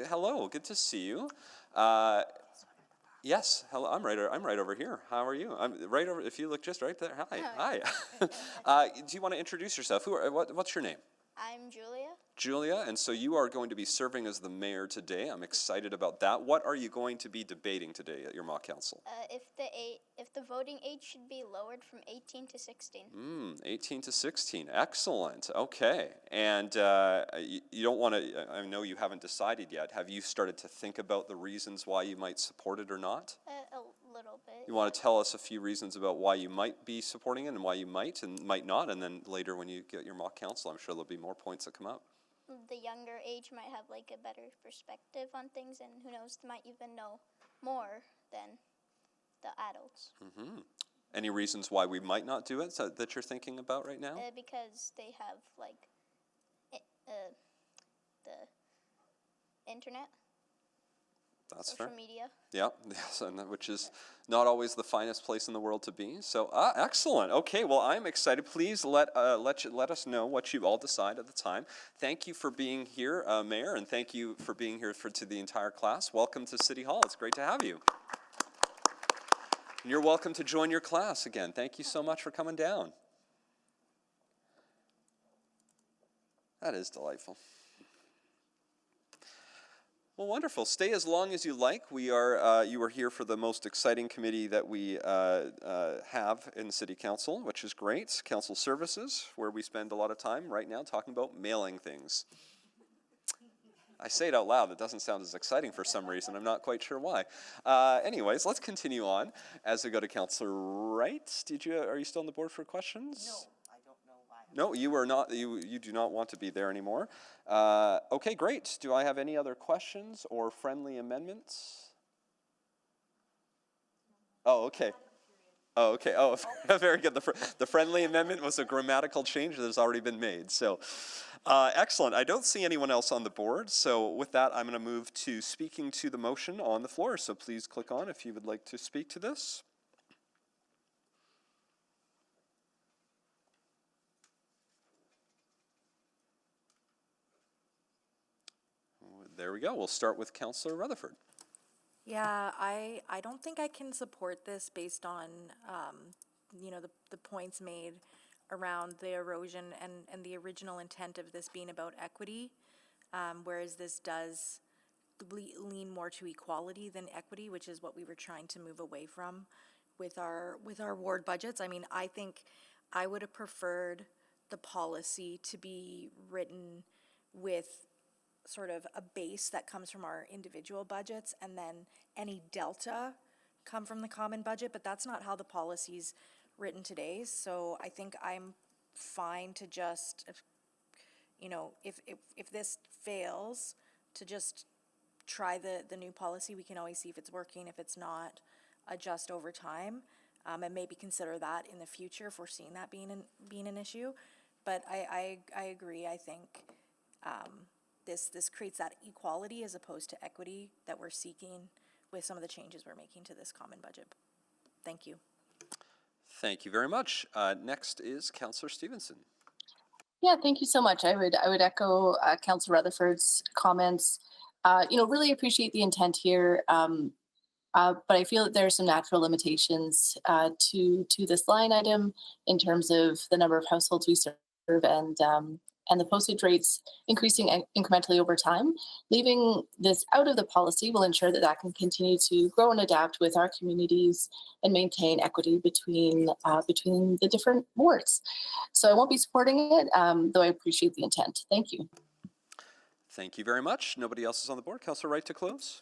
Hello, good to see you. Yes, hello. I'm right over here. How are you? I'm right over. If you look just right there. Hi. Do you want to introduce yourself? What's your name? I'm Julia. Julia, and so you are going to be serving as the mayor today. I'm excited about that. What are you going to be debating today at your mock council? If the voting age should be lowered from 18 to 16. 18 to 16. Excellent. Okay. And you don't want to, I know you haven't decided yet. Have you started to think about the reasons why you might support it or not? A little bit. You want to tell us a few reasons about why you might be supporting it and why you might and might not, and then later when you get your mock council, I'm sure there'll be more points that come up. The younger age might have like a better perspective on things, and who knows, might even know more than the adults. Any reasons why we might not do it that you're thinking about right now? Because they have like the internet. That's social fair. media. Yeah, yes, and which is not always the finest place in the world to be. So, excellent. Okay, well, I'm excited. Please let us know what you all decide at the time. Thank you for being here, Mayor, and thank you for being here to the entire class. Welcome to City Hall. It's great to have you. And you're welcome to join your class again. Thank you so much for coming down. That is delightful. Well, wonderful. Stay as long as you like. You are here for the most exciting committee that we have in City Council, which is great. Council Services, where we spend a lot of time right now talking about mailing things. I say it out loud. It doesn't sound as exciting for some reason. I'm not quite sure why. Anyways, let's continue on as we go to Councillor Wright. Are you still on the board for questions? No. No, you are not. You do not want to be there anymore. Okay, great. Do I have any other questions or friendly amendments? Oh, okay. Oh, okay. Oh, very good. The friendly amendment was a grammatical change that has already been made. So, excellent. I don't see anyone else on the board. So, with that, I'm going to move to speaking to the motion on the floor. So, please click on if you would like to speak to this. There we go. We'll start with Councillor Rutherford. Yeah, I don't think I can support this based on, the points made around the erosion and the original intent of this being about equity, whereas this does lean more to equality than equity, which is what we were trying to move away from with our ward budgets. I mean, I think I would have preferred the policy to be written with sort of a base that comes from our individual budgets and then any delta come from the common budget, but that's not how the policy's written today. So I think I'm fine to just, if this fails, to just try the new policy. We can always see if it's working. If it's not, adjust over time, and maybe consider that in the future if we're seeing that being an issue. But I agree. I think this creates that equality as opposed to equity that we're seeking with some of the changes we're making to this common budget. Thank you. Thank you very much. Next is Councillor Stevenson. Yeah, thank you so much. I would echo Councillor Rutherford's comments. Really appreciate the intent here, but I feel that there are some natural limitations to this line item in terms of the number of households we serve and the postage rates increasing incrementally over time. Leaving this out of the policy will ensure that can continue to grow and adapt with our communities and maintain equity between the different wards. So I won't be supporting it, though I appreciate the intent. Thank you. Thank you very much. Nobody else is on the board. Councillor Wright to close.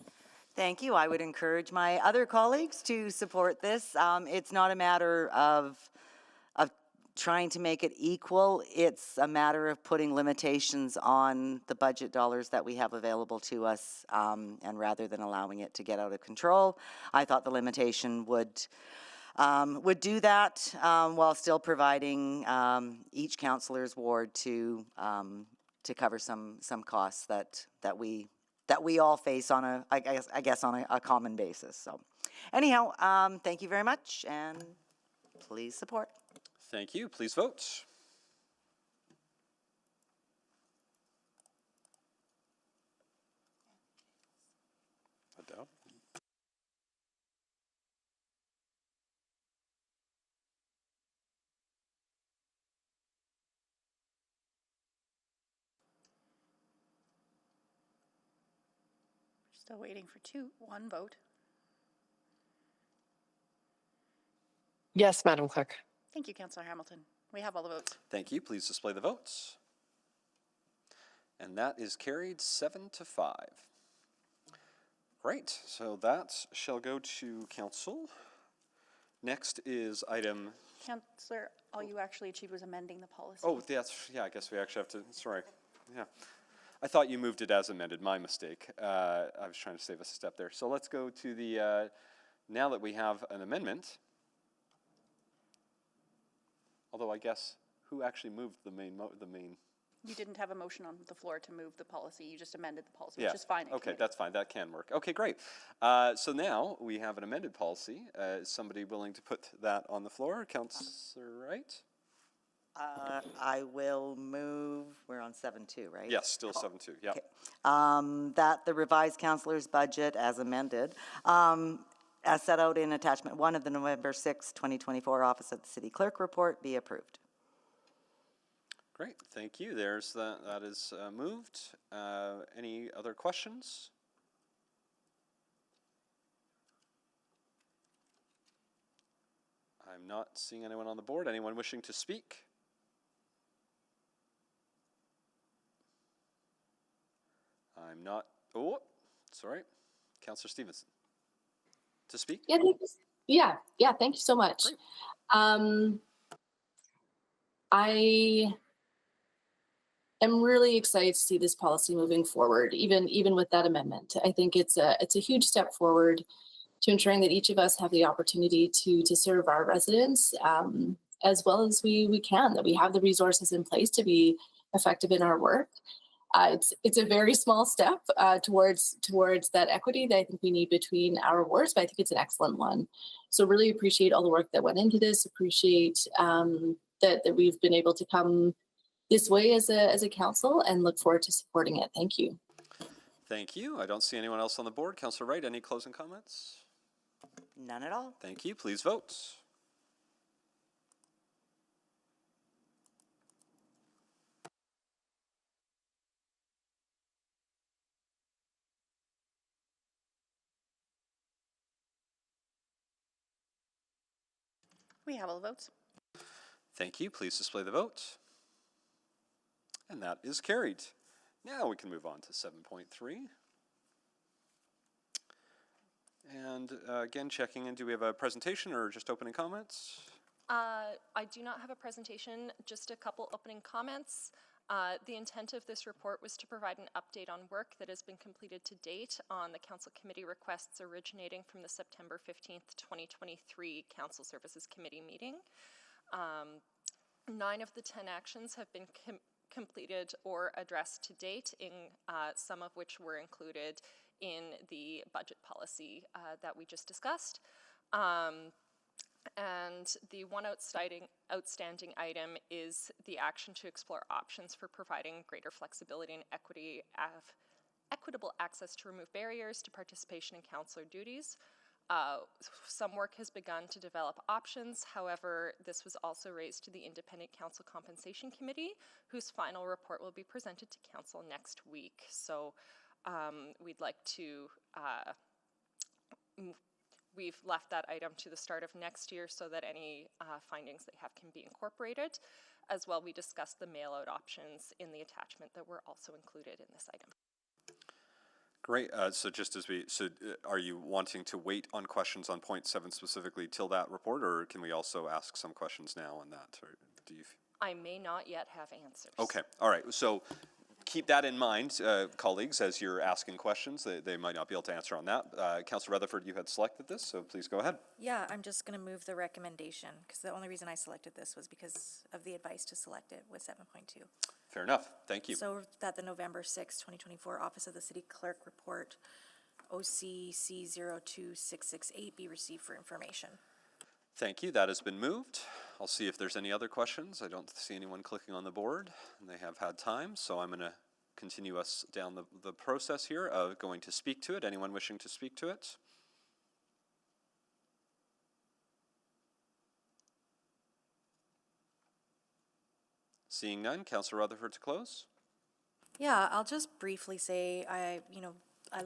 Thank you. I would encourage my other colleagues to support this. It's not a matter of trying to make it equal. It's a matter of putting limitations on the budget dollars that we have available to us, and rather than allowing it to get out of control, I thought the limitation would do that, while still providing each councillor's ward to cover some costs that we all face on I guess on a common basis. So anyhow, thank you very much, and please support. Thank you. Please vote. Adopt. Still waiting for one vote. Yes, Madam Clerk. Thank you, Councillor Hamilton. We have all the votes. Thank you. Please display the votes. And that is carried 7-5. Great. So that shall go to council. Next is item. Councillor, all you actually achieved was amending the policy. Oh, yeah, I guess we actually have to, sorry. Yeah. I thought you moved it as amended. My mistake. I was trying to save us a step there. So let's go to the, now that we have an amendment, although I guess who actually moved the main? You didn't have a motion on the floor to move the policy. You just amended the policy, Yeah. which is fine. Okay, that's fine. That can work. Okay, great. So now we have an amended policy. Is somebody willing to put that on the floor? Councillor Wright? I will move, we're on 7-2, right? Yes, still 7-2, yeah. Okay. That the revised councillor's budget as amended, as set out in attachment 1 of the November 6, 2024 Office of the City Clerk report be approved. Great, thank you. There's that is moved. Any other questions? I'm not seeing anyone on the board. Anyone wishing to speak? I'm not, oh, sorry. Councillor Stevenson. To speak? Yeah, thank you so much. Great. I am really excited to see this policy moving forward, even with that amendment. I think it's a huge step forward to ensuring that each of us have the opportunity to serve our residents as well as we can, that we have the resources in place to be effective in our work. It's a very small step towards that equity that I think we need between our wards, but I think it's an excellent one. So really appreciate all the work that went into this. Appreciate that we've been able to come this way as a council, and look forward to supporting it. Thank you. Thank you. I don't see anyone else on the board. Councillor Wright, any closing comments? None at all. Thank you. Please vote. We have all the votes. Thank you. Please display the vote. And that is carried. Now we can move on to 7.3. And again, checking in, do we have a presentation or just opening comments? I do not have a presentation, just a couple opening comments. The intent of this report was to provide an update on work that has been completed to date on the Council Committee requests originating from the September 15th, 2023 Council Services Committee meeting. 9 of the 10 actions have been completed or addressed to date, in some of which were included in the budget policy that we just discussed. And the one outstanding item is the action to explore options for providing greater flexibility and equitable access to remove barriers to participation in councillor duties. Some work has begun to develop options. However, this was also raised to the Independent Council Compensation Committee, whose final report will be presented to council next week. So we'd like to we've left that item to the start of next year so that any findings they have can be incorporated. As well, we discussed the mail-out options in the attachment that were also included in this item. Great. So just as are you wanting to wait on questions on point 7 specifically till that report, or can we also ask some questions now on that? Or? Do you? I may not yet have answers. Okay, all right. So keep that in mind, colleagues, as you're asking questions. They might not be able to answer on that. Councillor Rutherford, you had selected this, so please go ahead. Yeah, I'm just going to move the recommendation, because the only reason I selected this was because of the advice to select it with 7.2. Fair enough. Thank you. So that the November 6, 2024 Office of the City Clerk Report OCC 02668 be received for information. Thank you. That has been moved. I'll see if there's any other questions. I don't see anyone clicking on the board, and they have had time, so I'm going to continue us down the process here of going to speak to it. Anyone wishing to speak to it? Seeing none, Councillor Rutherford to close. Yeah, I'll just briefly say, I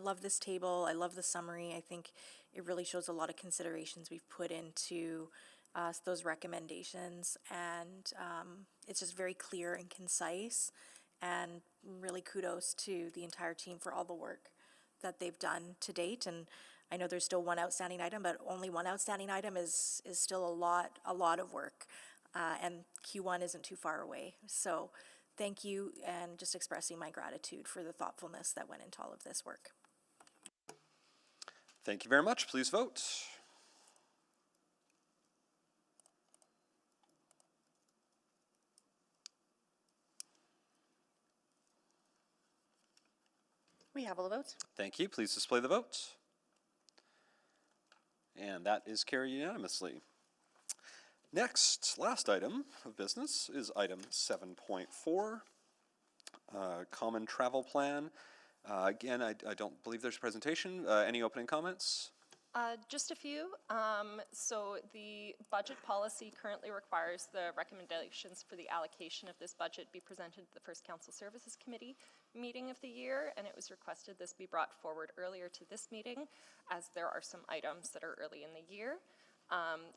love this table. I love the summary. I think it really shows a lot of considerations we've put into those recommendations, and it's just very clear and concise, and really kudos to the entire team for all the work that they've done to date. And I know there's still one outstanding item, but only one outstanding item is still a lot of work, and Q1 isn't too far away. So thank you, and just expressing my gratitude for the thoughtfulness that went into all of this work. Thank you very much. Please vote. We have all the votes. Thank you. Please display the vote. And that is carried unanimously. Next, last item of business is item 7.4, Common Travel Plan. Again, I don't believe there's a presentation. Any opening comments? Just a few. So the budget policy currently requires the recommendations for the allocation of this budget be presented at the first Council Services Committee meeting of the year, and it was requested this be brought forward earlier to this meeting, as there are some items that are early in the year.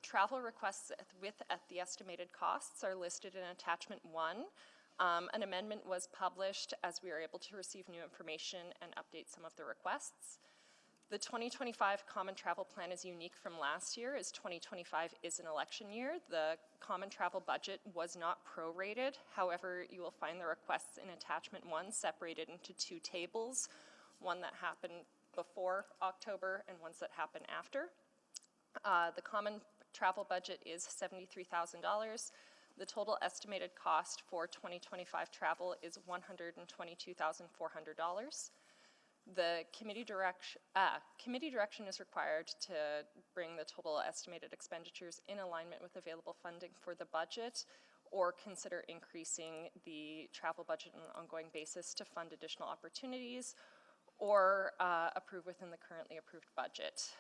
Travel requests at the estimated costs are listed in Attachment 1. An amendment was published as we were able to receive new information and update some of the requests. The 2025 Common Travel Plan is unique from last year, as 2025 is an election year. The Common Travel budget was not prorated. However, you will find the requests in Attachment 1 separated into two tables, one that happened before October and ones that happen after. The Common Travel budget is $73,000. The total estimated cost for 2025 travel is $122,400. The committee direction is required to bring the total estimated expenditures in alignment with available funding for the budget, or consider increasing the travel budget on an ongoing basis to fund additional opportunities, or approve within the currently approved budget.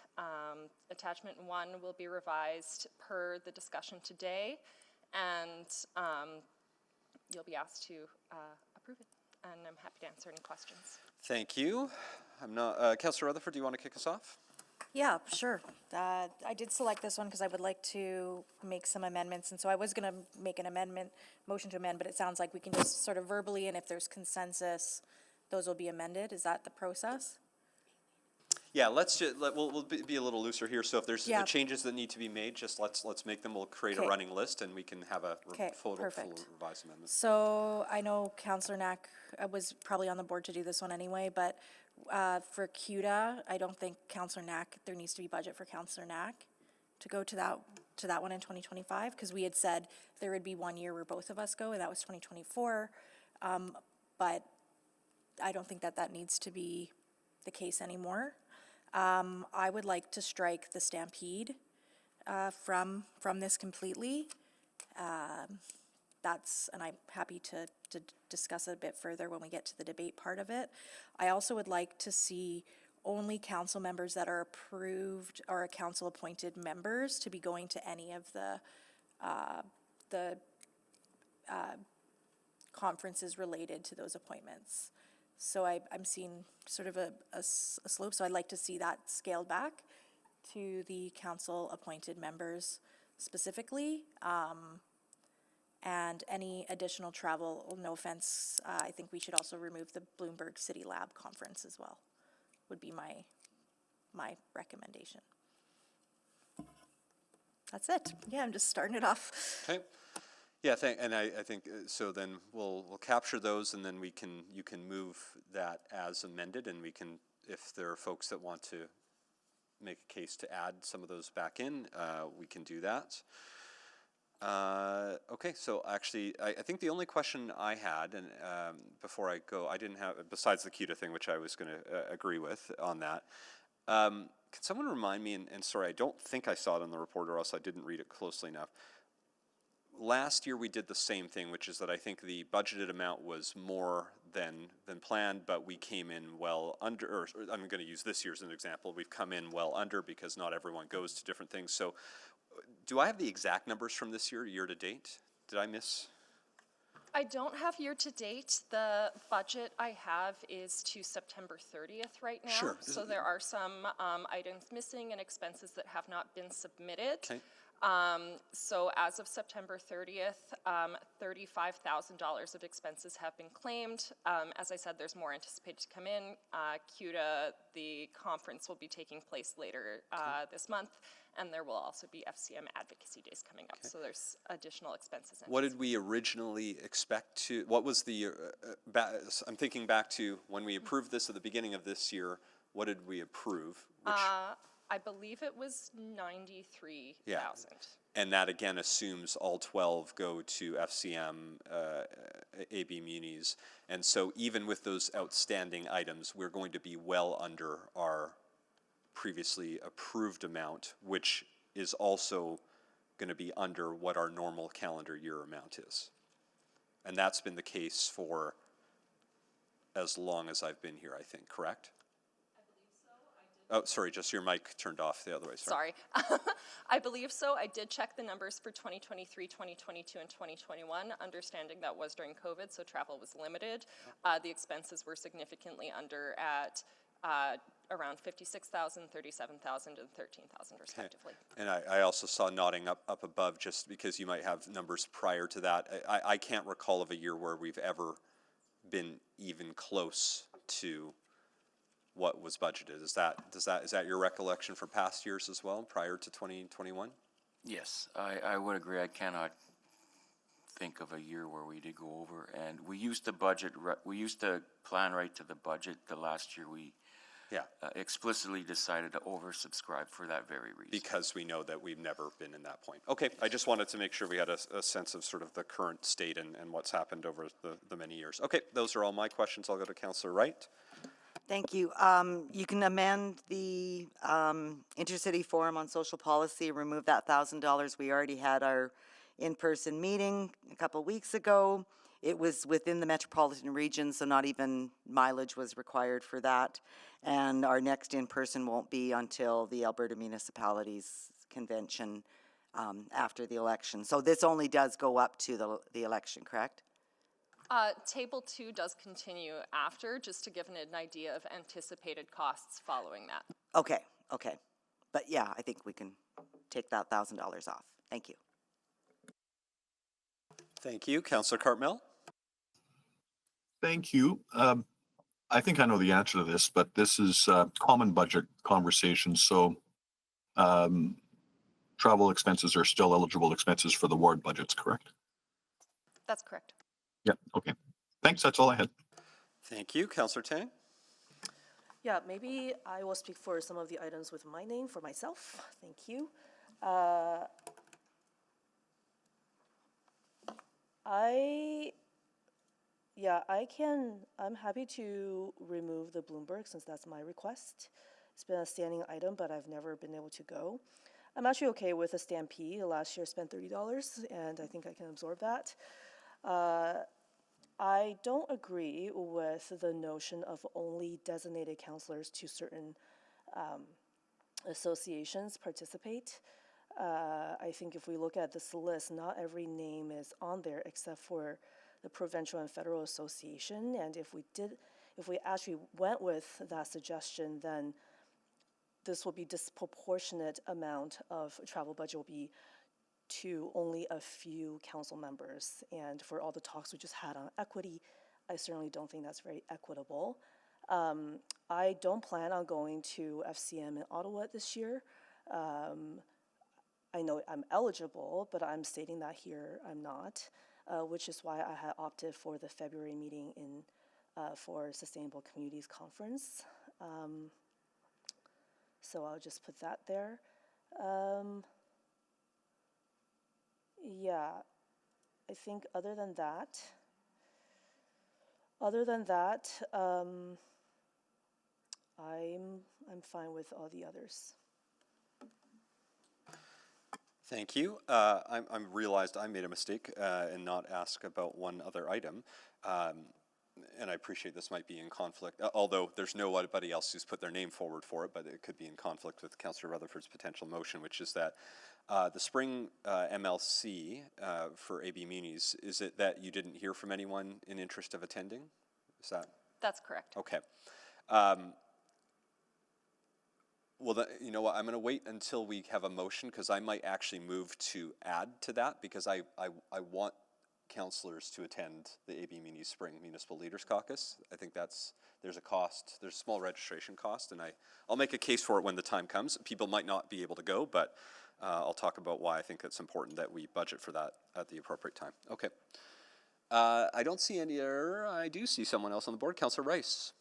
Attachment 1 will be revised per the discussion today, and you'll be asked to approve it. And I'm happy to answer any questions. Thank you. Councillor Rutherford, do you want to kick us off? Yeah, sure. I did select this one because I would like to make some amendments, and so I was going to make an motion to amend, but it sounds like we can just sort of verbally, and if there's consensus, those will be amended. Is that the process? Yeah, we'll be a little looser here. So if there's changes that need to be made, just let's make them. We'll create a running list, and we can have a full revised amendment. So I know Councillor Knack was probably on the board to do this one anyway, but for CUDA, I don't think Councillor Knack, there needs to be budget for Councillor Knack to go to that one in 2025, because we had said there would be 1 year where both of us go, and that was 2024. But I don't think that needs to be the case anymore. I would like to strike the Stampede from this completely. And I'm happy to discuss it a bit further when we get to the debate part of it. I also would like to see only council members that are approved or council appointed members to be going to any of the conferences related to those appointments. So I'm seeing sort of a slope, so I'd like to see that scaled back to the council appointed members specifically. And any additional travel, no offense, I think we should also remove the Bloomberg City Lab conference as well, would be my recommendation. That's it. Yeah, I'm just starting it off. Okay. Yeah, and I think, so then we'll capture those, and then you can move that as amended, and we can, if there are folks that want to make a case to add some of those back in, we can do that. Okay, so actually, I think the only question I had, and before I go, I didn't have, besides the CUTA thing, which I was going to agree with on that, can someone remind me, and sorry, I don't think I saw it in the report, or else I didn't read it closely enough. Last year we did the same thing, which is that I think the budgeted amount was more than planned, but we came in well under, or I'm going to use this year as an example. We've come in well under because not everyone goes to different things. So do I have the exact numbers from this year to date? Did I miss? I don't have year to date. The budget I have is to September 30th right now. Sure. So there are some items missing and expenses that have not been submitted. Okay. So as of September 30th, $35,000 of expenses have been claimed. As I said, there's more anticipated to come in. CUTA, the conference will be taking place later this month, and there will also be FCM advocacy days coming up. So there's additional expenses. What did we originally expect to, what was the, I'm thinking back to when we approved this at the beginning of this year, what did we approve? Which, I believe it was 93,000. yeah. And that again assumes all 12 go to FCM, AB Munis. And so even with those outstanding items, we're going to be well under our previously approved amount, which is also going to be under what our normal calendar year amount is. And that's been the case for as long as I've been here, I think, correct? Oh, sorry, just your mic turned off the other way. Sorry. I believe so. I did check the numbers for 2023, 2022, and 2021, understanding that was during COVID, so travel was limited. The expenses were significantly under at around 56,000, 37,000, and 13,000 respectively. Okay. And I also saw nodding up above, just because you might have numbers prior to that. I can't recall of a year where we've ever been even close to what was budgeted. Is that your recollection for past years as well, prior to 2021? Yes, I would agree. I cannot think of a year where we did go over, and we used to budget. We used to plan right to the budget. The last year we explicitly decided to oversubscribe for that very reason. Because we know that we've never been in that point. Okay, I just wanted to make sure we had a sense of sort of the current state and what's happened over the many years. Okay, those are all my questions. I'll go to Councillor Wright. Thank you. You can amend the Intercity Forum on Social Policy, remove that $1,000. We already had our in-person meeting a couple weeks ago. It was within the metropolitan region, so not even mileage was required for that. And our next in-person won't be until the Alberta Municipalities Convention after the election. So this only does go up to the election, correct? Table 2 does continue after, just to give an idea of anticipated costs following that. Okay. But yeah, I think we can take that $1,000 off. Thank you. Thank you. Councillor Cartmell. Thank you. I think I know the answer to this, but this is common budget conversation. So travel expenses are still eligible expenses for the ward budgets, correct? That's correct. Yeah, okay. Thanks, that's all I had. Thank you. Councillor Tang. Yeah, maybe I will speak for some of the items with my name for myself. Thank you. I'm happy to remove the Bloomberg since that's my request. It's been a standing item, but I've never been able to go. I'm actually okay with a Stampede. Last year I spent $30, and I think I can absorb that. I don't agree with the notion of only designated counselors to certain associations participate. I think if we look at this list, not every name is on there except for the provincial and federal association. And if we actually went with that suggestion, then this will be disproportionate amount of travel budget will be to only a few council members. And for all the talks we just had on equity, I certainly don't think that's very equitable. I don't plan on going to FCM in Ottawa this year. I know I'm eligible, but I'm stating that here I'm not, which is why I had opted for the February meeting for Sustainable Communities Conference. So I'll just put that there. Yeah, I think other than that, I'm fine with all the others. Thank you. I'm realized I made a mistake and not ask about one other item. And I appreciate this might be in conflict, although there's nobody else who's put their name forward for it, but it could be in conflict with Councillor Rutherford's potential motion, which is that the spring MLC for AB Munis, is it that you didn't hear from anyone in interest of attending? Is that? That's correct. Okay. Well, you know what, I'm going to wait until we have a motion, because I might actually move to add to that, because I want councillors to attend the AB Muni Spring Municipal Leaders Caucus. I think there's a cost, there's a small registration cost, and I'll make a case for it when the time comes. People might not be able to go, but I'll talk about why I think it's important that we budget for that at the appropriate time. Okay. I don't see any error. I do see someone else on the board, Councillor Rice.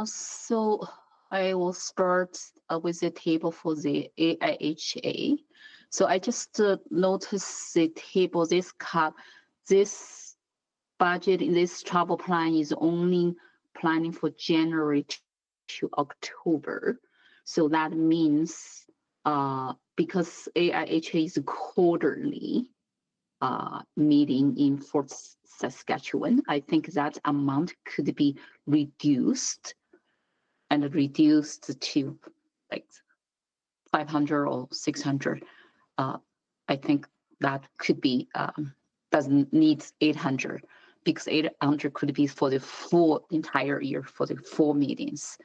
So I will start with the table for the AIHA. So I just noticed the table, this budget in this travel plan is only planning for January to October. So that means because AIHA is quarterly meeting in Fort Saskatchewan, I think that amount could be reduced to like 500 or 600. I think that could be, doesn't need 800, because 800 could be for the full entire year for the 4 meetings.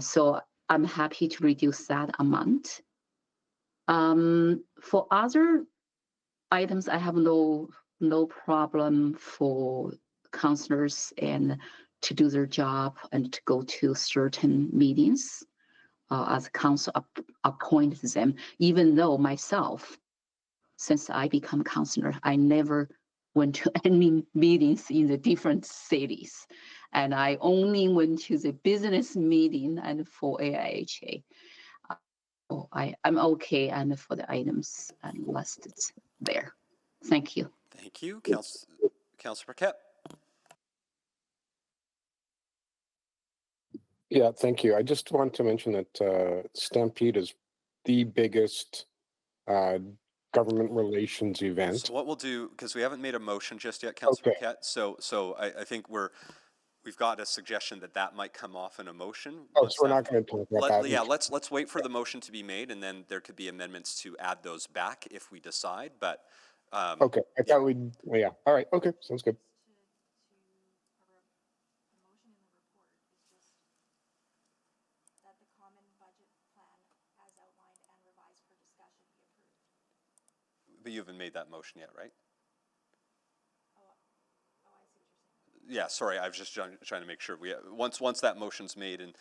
So I'm happy to reduce that amount. For other items, I have no problem for councillors and to do their job and to go to certain meetings as council appoints them, even though myself, since I become councillor, I never went to any meetings in the different cities. And I only went to the business meeting and for AIHA. I'm okay and for the items and listed there. Thank you. Thank you. Councillor Paquette. Yeah, thank you. I just want to mention that Stampede is the biggest government relations event. So what we'll do, because we haven't made a motion just yet, Councillor Okay. Paquette, so I think we've got a suggestion that might come off in a motion. Oh, so we're not going to talk about that. Yeah, let's wait for the motion to be made, and then there could be amendments to add those back if we decide, but. Okay, I thought we'd, well, yeah, all right, okay, sounds good. But you haven't made that motion yet, right? Yeah, sorry, I was just trying to make sure once that motion's made, and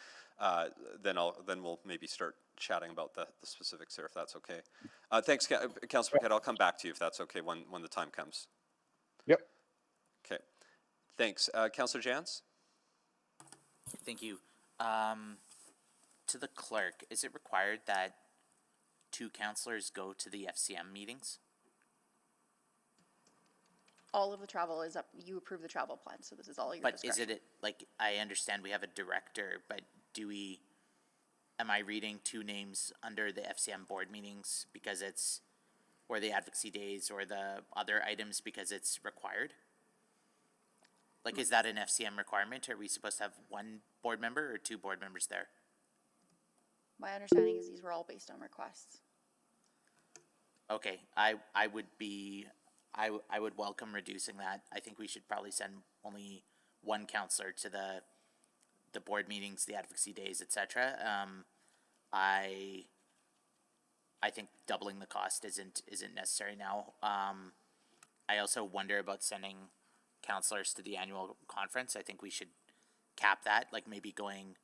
then we'll maybe start chatting about the specifics there, if that's okay. Thanks, Councillor Paquette. I'll come back to you if that's okay when the time comes. Yep. Okay. Thanks, Councillor Jans. Thank you. To the clerk, is it required that 2 councillors go to the FCM meetings? All of the travel is up, you approve the travel plan, so this is all your discretion. But is it, like, I understand we have a director, but am I reading 2 names under the FCM board meetings because it's, or the advocacy days or the other items because it's required? Like, is that an FCM requirement? Are we supposed to have 1 board member or 2 board members there? My understanding is these were all based on requests. Okay, I would welcome reducing that. I think we should probably send only 1 counselor to the board meetings, the advocacy days, etc. I think doubling the cost isn't necessary now. I also wonder about sending counselors to the annual conference. I think we should cap that, like maybe going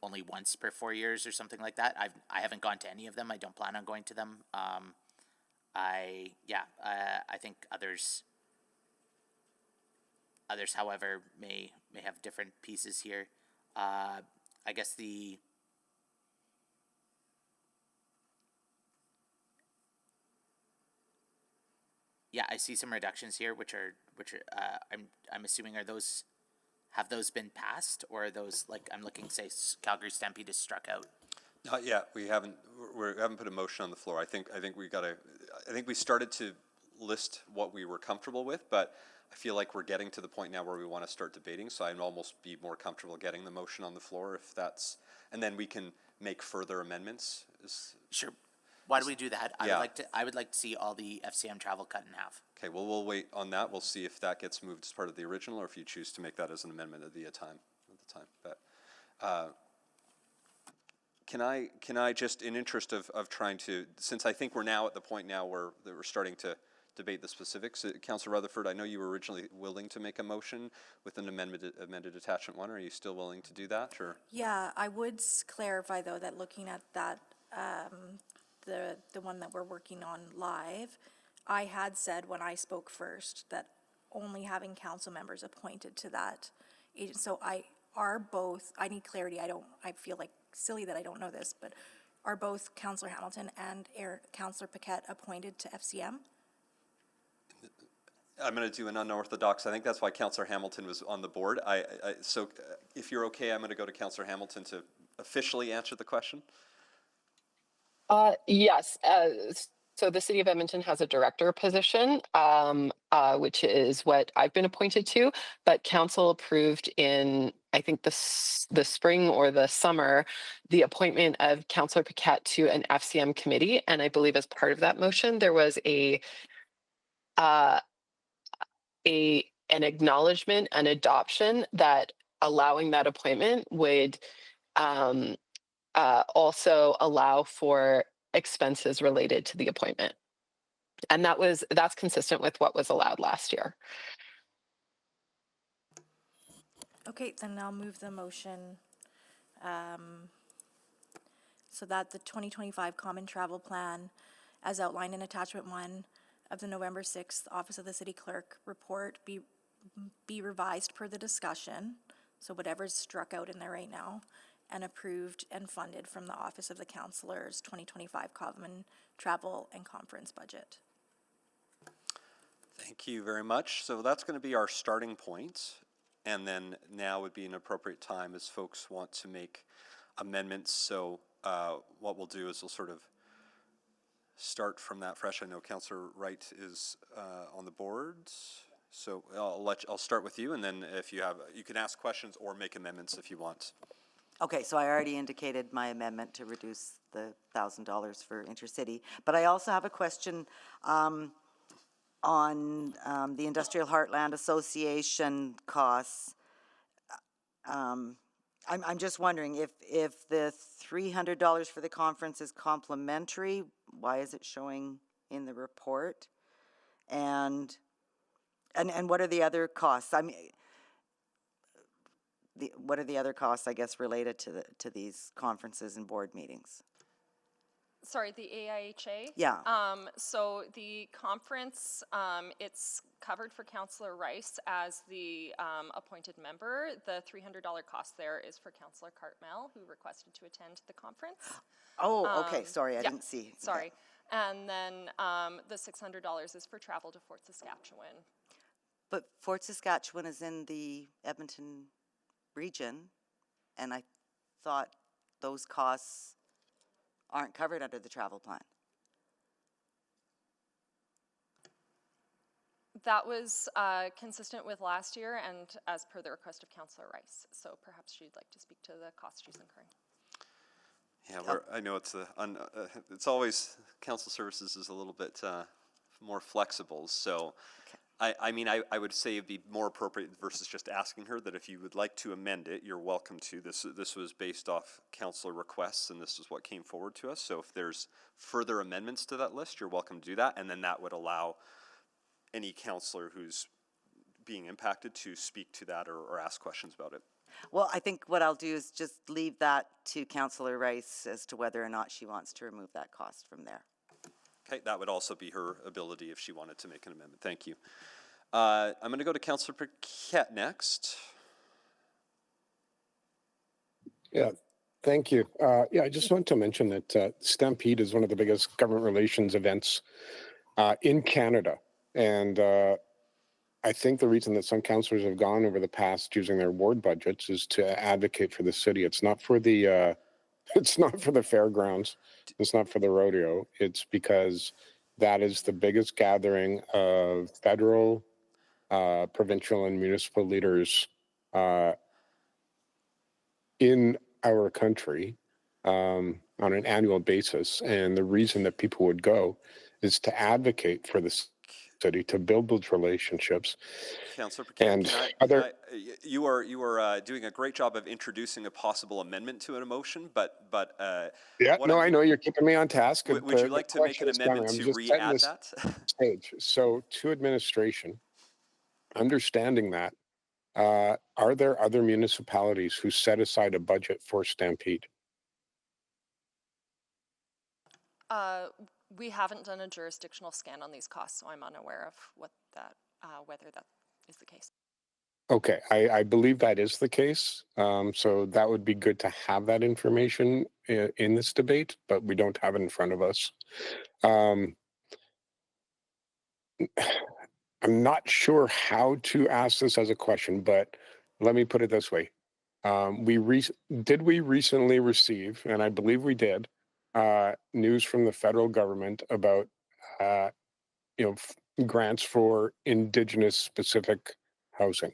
only once per 4 years or something like that. I haven't gone to any of them. I don't plan on going to them. I think others, however, may have different pieces here. I guess I see some reductions here, which are I'm assuming have those been passed, or are those, like, I'm looking, say, Calgary Stampede is struck out? Not yet. We haven't put a motion on the floor. I think we started to list what we were comfortable with, but I feel like we're getting to the point now where we want to start debating. So I'd almost be more comfortable getting the motion on the floor if that's, and then we can make further amendments. Sure. Why do we do that? Yeah. I would like to see all the FCM travel cut in half. Okay, well, we'll wait on that. We'll see if that gets moved as part of the original, or if you choose to make that as an amendment at the time. But can I just, in interest of trying to, since I think we're now at the point now where we're starting to debate the specifics, Councillor Rutherford, I know you were originally willing to make a motion with an amended attachment 1. Are you still willing to do that, or? Yeah, I would clarify though that looking at that, the one that we're working on live, I had said when I spoke first that only having council members appointed to that agent. So I need clarity. I feel like silly that I don't know this, but are both Councillor Hamilton and Councillor Paquette appointed to FCM? I'm going to do an unorthodox. I think that's why Councillor Hamilton was on the board. So if you're okay, I'm going to go to Councillor Hamilton to officially answer the question. Yes. So the City of Edmonton has a director position, which is what I've been appointed to, but council approved in, I think, the spring or the summer, the appointment of Councillor Paquette to an FCM committee. And I believe as part of that motion, there was an acknowledgement, an adoption that allowing that appointment would also allow for expenses related to the appointment. And that's consistent with what was allowed last year. Okay, then I'll move the motion so that the 2025 Common Travel Plan, as outlined in Attachment 1 of the November 6th Office of the City Clerk report, be revised per the discussion, so whatever's struck out in there right now, and approved and funded from the Office of the Councillor's 2025 Common Travel and Conference budget. Thank you very much. So that's going to be our starting point. And then now would be an appropriate time as folks want to make amendments. So what we'll do is we'll sort of start from that fresh. I know Councillor Wright is on the board. So I'll start with you, and then if you can ask questions or make amendments if you want. Okay, so I already indicated my amendment to reduce the $1,000 for intercity, but I also have a question on the Industrial Heartland Association costs. I'm just wondering if the $300 for the conference is complimentary, why is it showing in the report? And what are the other costs? I mean, what are the other costs, I guess, related to these conferences and board meetings? Sorry, the AIHA? Yeah. So the conference, it's covered for Councillor Rice as the appointed member. The $300 cost there is for Councillor Cartmel, who requested to attend the conference. Oh, okay, sorry, I didn't see. Sorry. Okay. And then the $600 is for travel to Fort Saskatchewan. But Fort Saskatchewan is in the Edmonton region, and I thought those costs aren't covered under the travel plan. That was consistent with last year and as per the request of Councillor Rice. So perhaps she'd like to speak to the cost she's incurring. Yeah, I know it's always, council services is a little bit more flexible. So I mean, I would say it'd be more appropriate versus just asking her that if you would like to amend it, you're welcome to. This was based off councilor requests, and this is what came forward to us. So if there's further amendments to that list, you're welcome to do that, and then that would allow any councilor who's being impacted to speak to that or ask questions about it. Well, I think what I'll do is just leave that to Councillor Rice as to whether or not she wants to remove that cost from there. Okay, that would also be her ability if she wanted to make an amendment. Thank you. I'm going to go to Councillor Paquette next. Yeah, thank you. Yeah, I just want to mention that Stampede is one of the biggest government relations events in Canada. And I think the reason that some councillors have gone over the past using their ward budgets is to advocate for the city. It's not for the it's not for the fairgrounds. It's not for the rodeo. It's because that is the biggest gathering of federal, provincial, and municipal leaders in our country on an annual basis. And the reason that people would go is to advocate for the city, to build those relationships. Councillor Paquette, And you are doing a great job of introducing a possible amendment to an motion, but yeah, no, I know you're keeping me on task. Would you like to make an amendment to re-add that? Stage. So to administration, understanding that, are there other municipalities who set aside a budget for Stampede? We haven't done a jurisdictional scan on these costs, so I'm unaware of what that, whether that is the case. Okay, I believe that is the case. So that would be good to have that information in this debate, but we don't have it in front of us. I'm not sure how to ask this as a question, but let me put it this way. Did we recently receive, and I believe we did, news from the federal government about grants for Indigenous specific housing?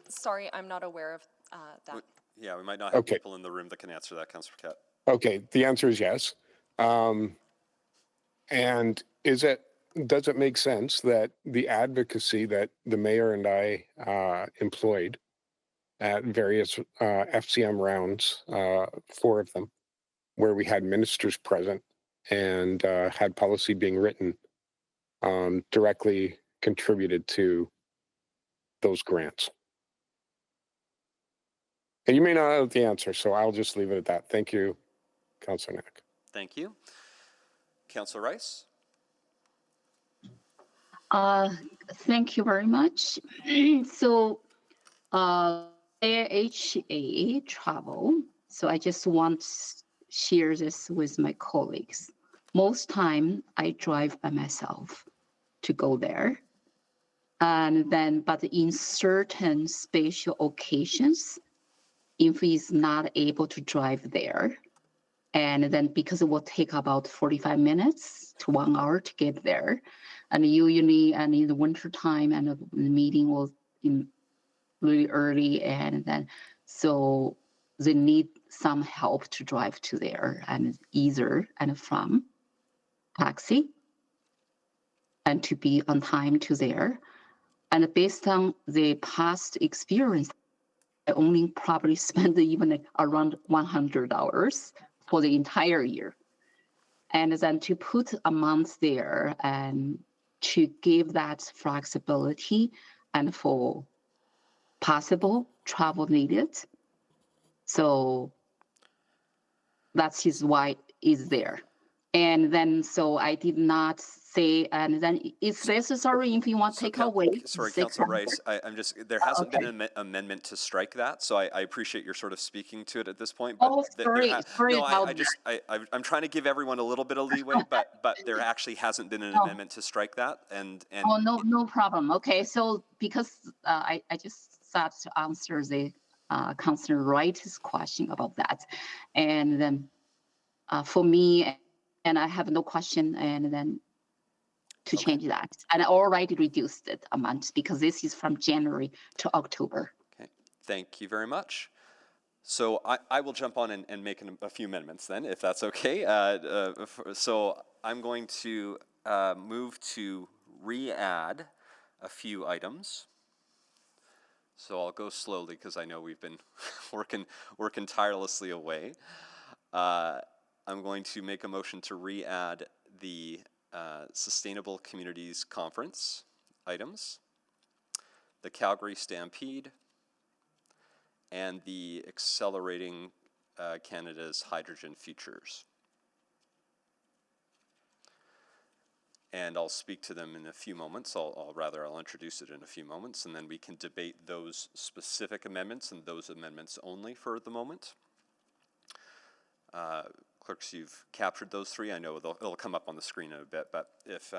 Sorry, I'm not aware of that. Yeah, we might not have people in the room that can answer that, Councillor Paquette. Okay, the answer is yes. And does it make sense that the advocacy that the mayor and I employed at various FCM rounds, 4 of them, where we had ministers present and had policy being written, directly contributed to those grants? And you may not know the answer, so I'll just leave it at that. Thank you, Councillor Knack. Thank you. Councillor Rice? Thank you very much. So, AHA travel. So I just want to share this with my colleagues. Most time I drive by myself to go there. And then, but in certain special occasions, if he's not able to drive there, and then because it will take about 45 minutes to 1 hour to get there, and usually, and in the winter time, and the meeting will be really early, and then so they need some help to drive to there, and either and from taxi, and to be on time to there. And based on the past experience, I only probably spend even around $100 for the entire year. And then to put a month there and to give that flexibility and for possible travel needed. So that's why it's there. And then, so I did not say, and then it's necessary if you want to take away. Sorry, Councillor Rice, I'm just, there hasn't been an amendment to strike that, so I appreciate your sort of speaking to it at this point. But sorry I'm trying to give everyone a little bit of leeway, but there actually hasn't been an amendment to strike that. And oh, no problem. Okay, so because I just thought to answer the Councillor Wright's question about that. And then for me, and I have no question, and then to change that. And I already reduced it a month because this is from January to October. Okay, thank you very much. So I will jump on and make a few amendments then, if that's okay. So I'm going to move to re-add a few items. So I'll go slowly because I know we've been working tirelessly away. I'm going to make a motion to re-add the Sustainable Communities Conference items, the Calgary Stampede, and the Accelerating Canada's Hydrogen Futures. And I'll speak to them in a few moments. I'll introduce it in a few moments, and then we can debate those specific amendments and those amendments only for the moment. Clerks, you've captured those three. I know it'll come up on the screen in a bit, but if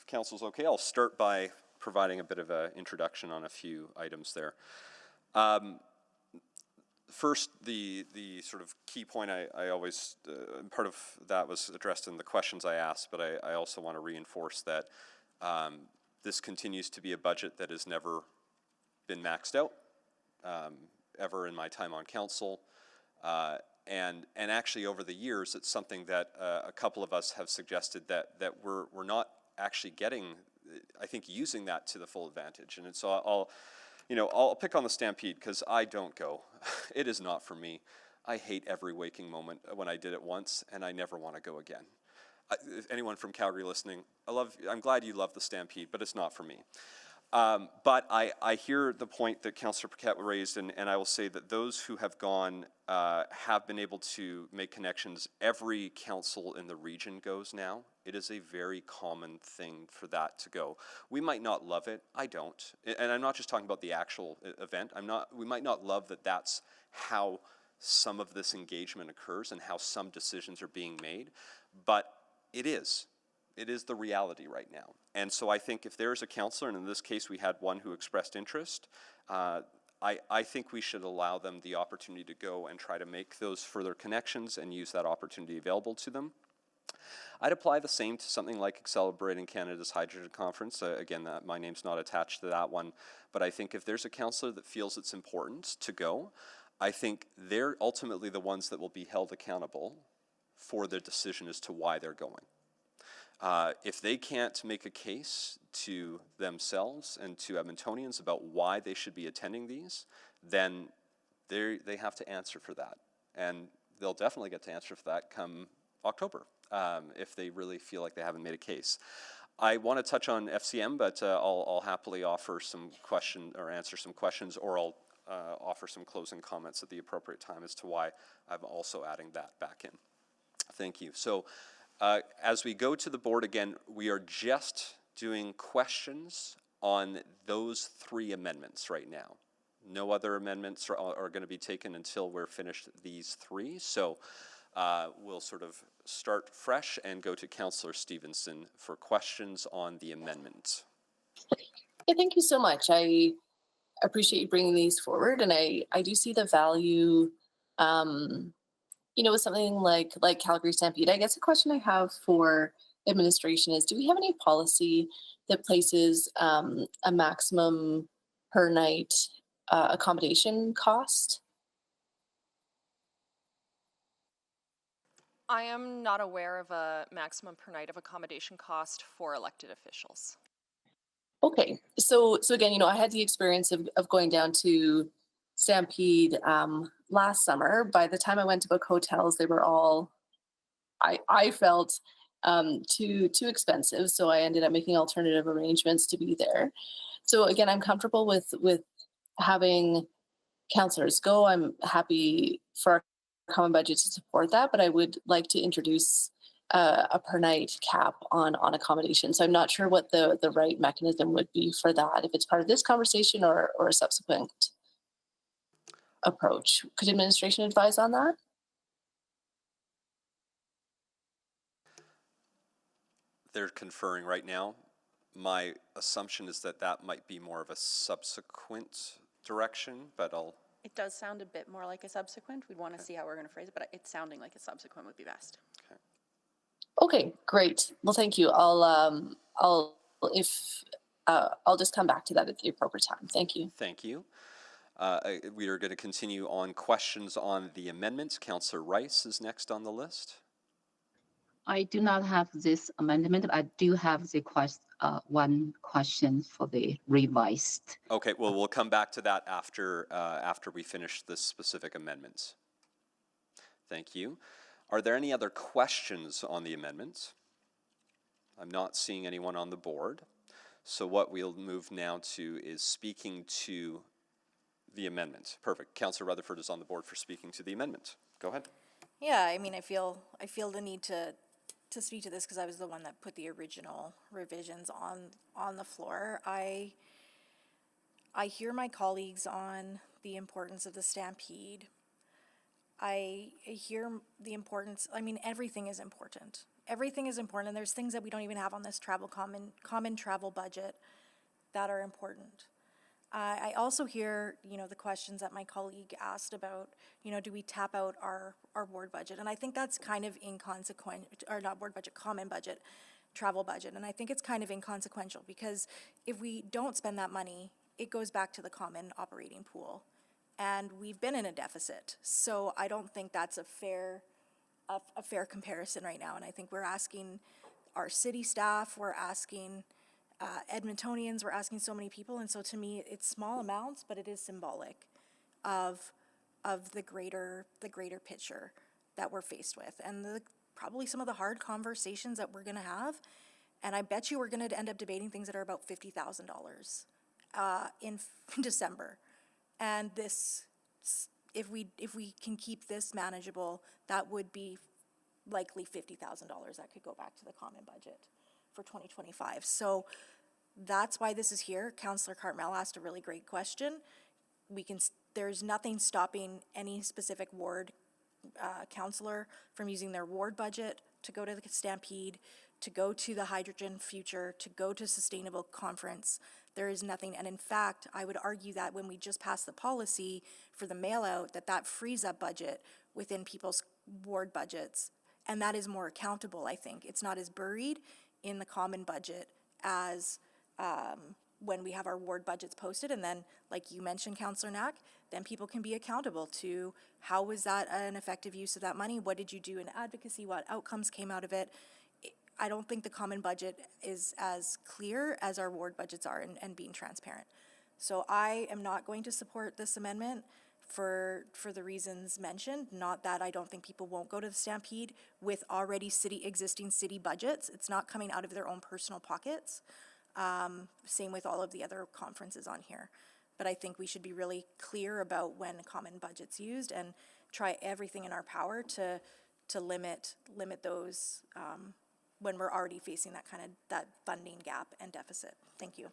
council's okay, I'll start by providing a bit of an introduction on a few items there. First, the sort of key point I always, part of that was addressed in the questions I asked, but I also want to reinforce that this continues to be a budget that has never been maxed out, ever in my time on council. And actually over the years, it's something that a couple of us have suggested that we're not actually getting, I think, using that to the full advantage. And it's I'll pick on the Stampede because I don't go. It is not for me. I hate every waking moment when I did it once, and I never want to go again. If anyone from Calgary listening, I'm glad you love the Stampede, but it's not for me. But I hear the point that Councillor Paquette raised, and I will say that those who have gone have been able to make connections. Every council in the region goes now. It is a very common thing for that to go. We might not love it. I don't. And I'm not just talking about the actual event. We might not love that that's how some of this engagement occurs and how some decisions are being made, but it is. It is the reality right now. And so I think if there's a councillor, and in this case we had one who expressed interest, I think we should allow them the opportunity to go and try to make those further connections and use that opportunity available to them. I'd apply the same to something like Accelerating Canada's Hydrogen Conference. Again, my name's not attached to that one, but I think if there's a councillor that feels it's important to go, I think they're ultimately the ones that will be held accountable for their decision as to why they're going. If they can't make a case to themselves and to Edmontonians about why they should be attending these, then they have to answer for that. And they'll definitely get to answer for that come October, if they really feel like they haven't made a case. I want to touch on FCM, but I'll happily offer some answer some questions, or I'll offer some closing comments at the appropriate time as to why I'm also adding that back in. Thank you. So as we go to the board again, we are just doing questions on those three amendments right now. No other amendments are going to be taken until we're finished these three. So we'll sort of start fresh and go to Councillor Stevenson for questions on the amendment. Yeah, thank you so much. I appreciate you bringing these forward, and I do see the value, with something like Calgary Stampede. I guess a question I have for administration is, do we have any policy that places a maximum per night accommodation cost? I am not aware of a maximum per night of accommodation cost for elected officials. Okay, so again, I had the experience of going down to Stampede last summer. By the time I went to book hotels, they were all, I felt, too expensive. So I ended up making alternative arrangements to be there. So again, I'm comfortable with having councillors go. I'm happy for our common budget to support that, but I would like to introduce a per night cap on accommodation. So I'm not sure what the right mechanism would be for that, if it's part of this conversation or a subsequent approach. Could administration advise on that? They're conferring right now. My assumption is that might be more of a subsequent direction, but It does sound a bit more like a subsequent. We'd want to see how we're going to phrase it, but it's sounding like a subsequent would be best. Okay. Okay, great. Well, thank you. I'll just come back to that at the appropriate time. Thank you. Thank you. We are going to continue on questions on the amendments. Councillor Rice is next on the list. I do not have this amendment. I do have the one question for the revised. Okay, well, we'll come back to that after we finish this specific amendments. Thank you. Are there any other questions on the amendment? I'm not seeing anyone on the board. So what we'll move now to is speaking to the amendment. Perfect. Councillor Rutherford is on the board for speaking to the amendment. Go ahead. Yeah, I mean, I feel the need to speak to this because I was the one that put the original revisions on the floor. I hear my colleagues on the importance of the stampede. I hear the importance, I mean, everything is important. Everything is important, and there's things that we don't even have on this common travel budget that are important. I also hear, the questions that my colleague asked about, do we tap out our board budget? And I think that's kind of inconsequential, or not board budget, common budget, travel budget. And I think it's kind of inconsequential because if we don't spend that money, it goes back to the common operating pool. And we've been in a deficit. So I don't think that's a fair comparison right now. And I think we're asking our city staff, we're asking Edmontonians, we're asking so many people, and so to me, it's small amounts, but it is symbolic of the greater picture that we're faced with, and probably some of the hard conversations that we're going to have. And I bet you we're going to end up debating things that are about $50,000 in December. And this, if we can keep this manageable, that would be likely $50,000 that could go back to the common budget for 2025. So that's why this is here. Councillor Cartmel asked a really great question. There's nothing stopping any specific ward councillor from using their ward budget to go to the Stampede, to go to the Hydrogen Future, to go to Sustainable Conference. There is nothing, and in fact, I would argue that when we just passed the policy for the mail-out, that frees up budget within people's ward budgets, and that is more accountable, I think. It's not as buried in the common budget as when we have our ward budgets posted, and then, like you mentioned, Councillor Knack, then people can be accountable to how was that an effective use of that money? What did you do in advocacy? What outcomes came out of it? I don't think the common budget is as clear as our ward budgets are and being transparent. So I am not going to support this amendment for the reasons mentioned. Not that I don't think people won't go to the Stampede with already existing city budgets. It's not coming out of their own personal pockets. Same with all of the other conferences on here. But I think we should be really clear about when common budget's used and try everything in our power to limit those when we're already facing that funding gap and deficit. Thank you.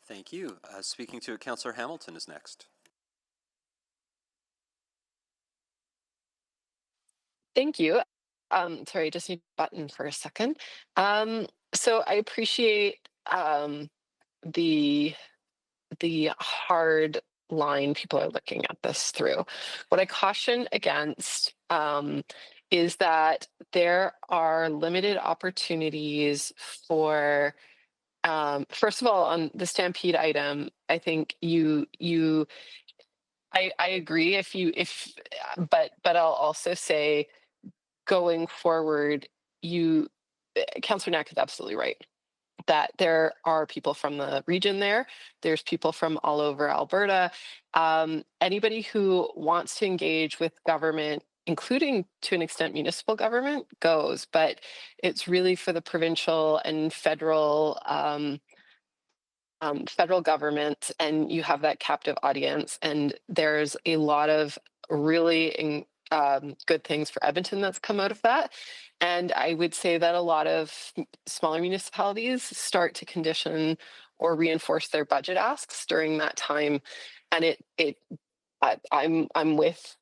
Thank you. Speaking to it, Councillor Hamilton is next. Thank you. Sorry, I just need a button for a second. So I appreciate the hard line people are looking at this through. What I caution against is that there are limited opportunities for, first of all, on the Stampede item, I think I agree but I'll also say going forward, Councillor Knack is absolutely right that there are people from the region there. There's people from all over Alberta. Anybody who wants to engage with government, including to an extent municipal government, goes, but it's really for the provincial and federal government, and you have that captive audience, and there's a lot of really good things for Edmonton that's come out of that. And I would say that a lot of smaller municipalities start to condition or reinforce their budget asks during that time. And I'm with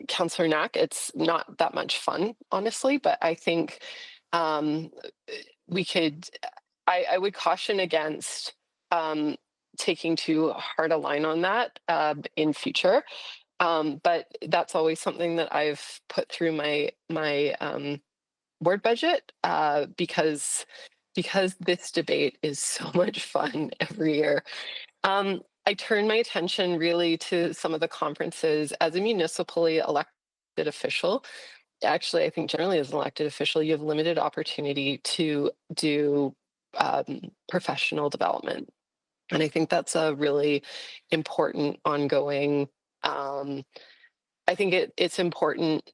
Councillor Knack. It's not that much fun, honestly, but I think we could, I would caution against taking too hard a line on that in future. But that's always something that I've put through my board budget because this debate is so much fun every year. I turn my attention really to some of the conferences as a municipally elected official. Actually, I think generally as an elected official, you have limited opportunity to do professional development. And I think that's a really important ongoing, I think it's important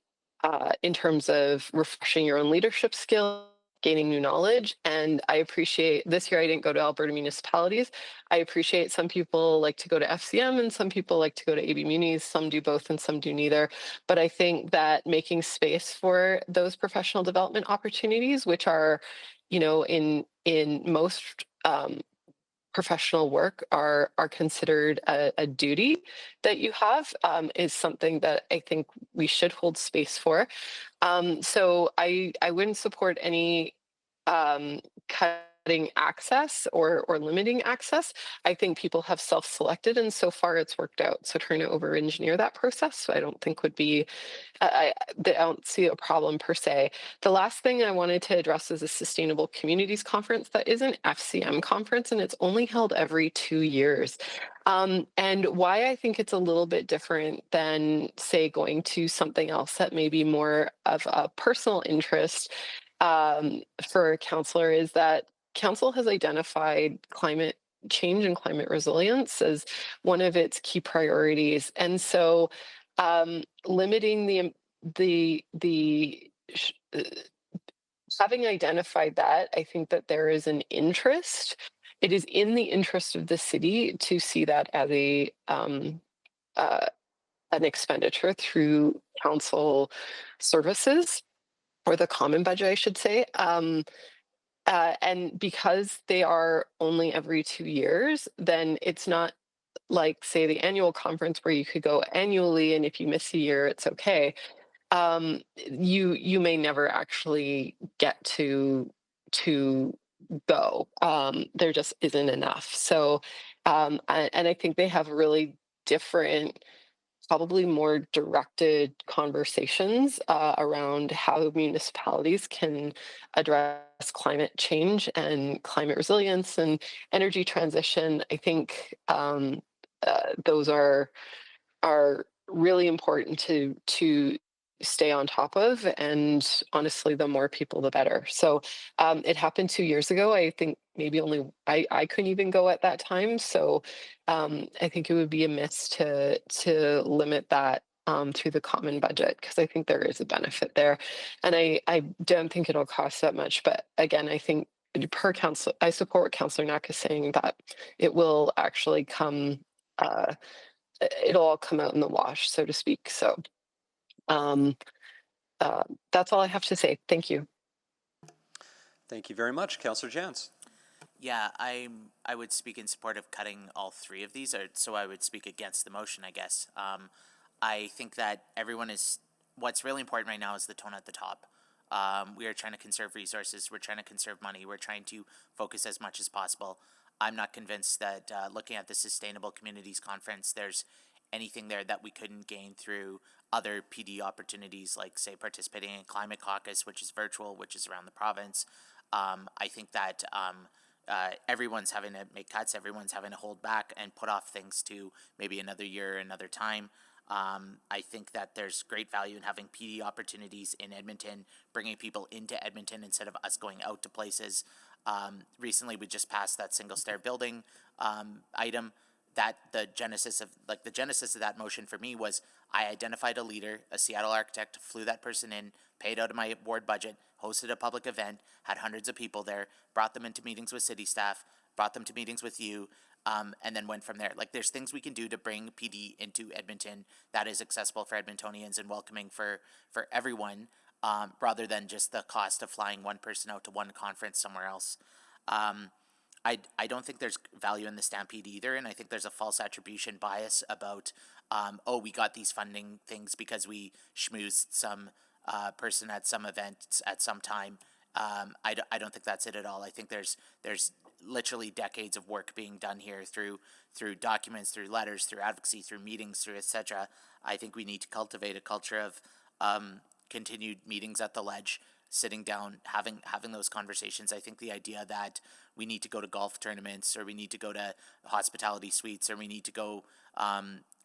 in terms of refreshing your own leadership skills, gaining new knowledge. And I appreciate this year I didn't go to Alberta municipalities. I appreciate some people like to go to FCM and some people like to go to AB Munis. Some do both and some do neither. But I think that making space for those professional development opportunities, which are, you know, in most professional work are considered a duty that you have, is something that I think we should hold space for. So I wouldn't support any cutting access or limiting access. I think people have self-selected, and so far it's worked out. So trying to over-engineer that process, I don't think would be. I don't see a problem per se. The last thing I wanted to address is a Sustainable Communities Conference. That is an FCM conference, and it's only held every 2 years. And why I think it's a little bit different than, say, going to something else that may be more of a personal interest for a councillor is that council has identified climate change and climate resilience as one of its key priorities. And so limiting having identified that, I think that there is an interest. It is in the interest of the city to see that as an expenditure through council services, or the common budget, I should say. And because they are only every 2 years, then it's not like, say, the annual conference where you could go annually, and if you miss a year, it's okay. You may never actually get to go. There just isn't enough. So, and I think they have really different, probably more directed conversations around how municipalities can address climate change and climate resilience and energy transition. I think those are really important to stay on top of, and honestly, the more people the better. So it happened 2 years ago. I think maybe only I couldn't even go at that time, so I think it would be amiss to limit that through the common budget, because I think there is a benefit there, and I don't think it'll cost that much. But again, I think per council, I support what Councillor Knack is saying, that it will actually come it'll all come out in the wash, so to speak. So that's all I have to say. Thank you. Thank you very much. Councillor Jans. Yeah, I would speak in support of cutting all three of these, or so I would speak against the motion, I guess. I think that what's really important right now is the tone at the top. We are trying to conserve resources, we're trying to conserve money, we're trying to focus as much as possible. I'm not convinced that looking at the Sustainable Communities Conference, there's anything there that we couldn't gain through other PD opportunities, like, say, participating in Climate Caucus, which is virtual, which is around the province. I think that everyone's having to make cuts, everyone's having to hold back and put off things to maybe another year, another time. I think that there's great value in having PD opportunities in Edmonton, bringing people into Edmonton instead of us going out to places. Recently, we just passed that single stair building item. That the genesis of that motion for me was I identified a leader, a Seattle architect, flew that person in, paid out of my ward budget, hosted a public event, had hundreds of people there, brought them into meetings with city staff, brought them to meetings with you, and then went from there. Like, there's things we can do to bring PD into Edmonton that is accessible for Edmontonians and welcoming for everyone, rather than just the cost of flying one person out to one conference somewhere else. I don't think there's value in the Stampede either, and I think there's a false attribution bias about, we got these funding things because we schmoozed some person at some event at some time. I don't think that's it at all. I think there's literally decades of work being done here through documents, through letters, through advocacy, through meetings, through etc. I think we need to cultivate a culture of continued meetings at the Ledge, sitting down, having those conversations. I think the idea that we need to go to golf tournaments, or we need to go to hospitality suites, or we need to go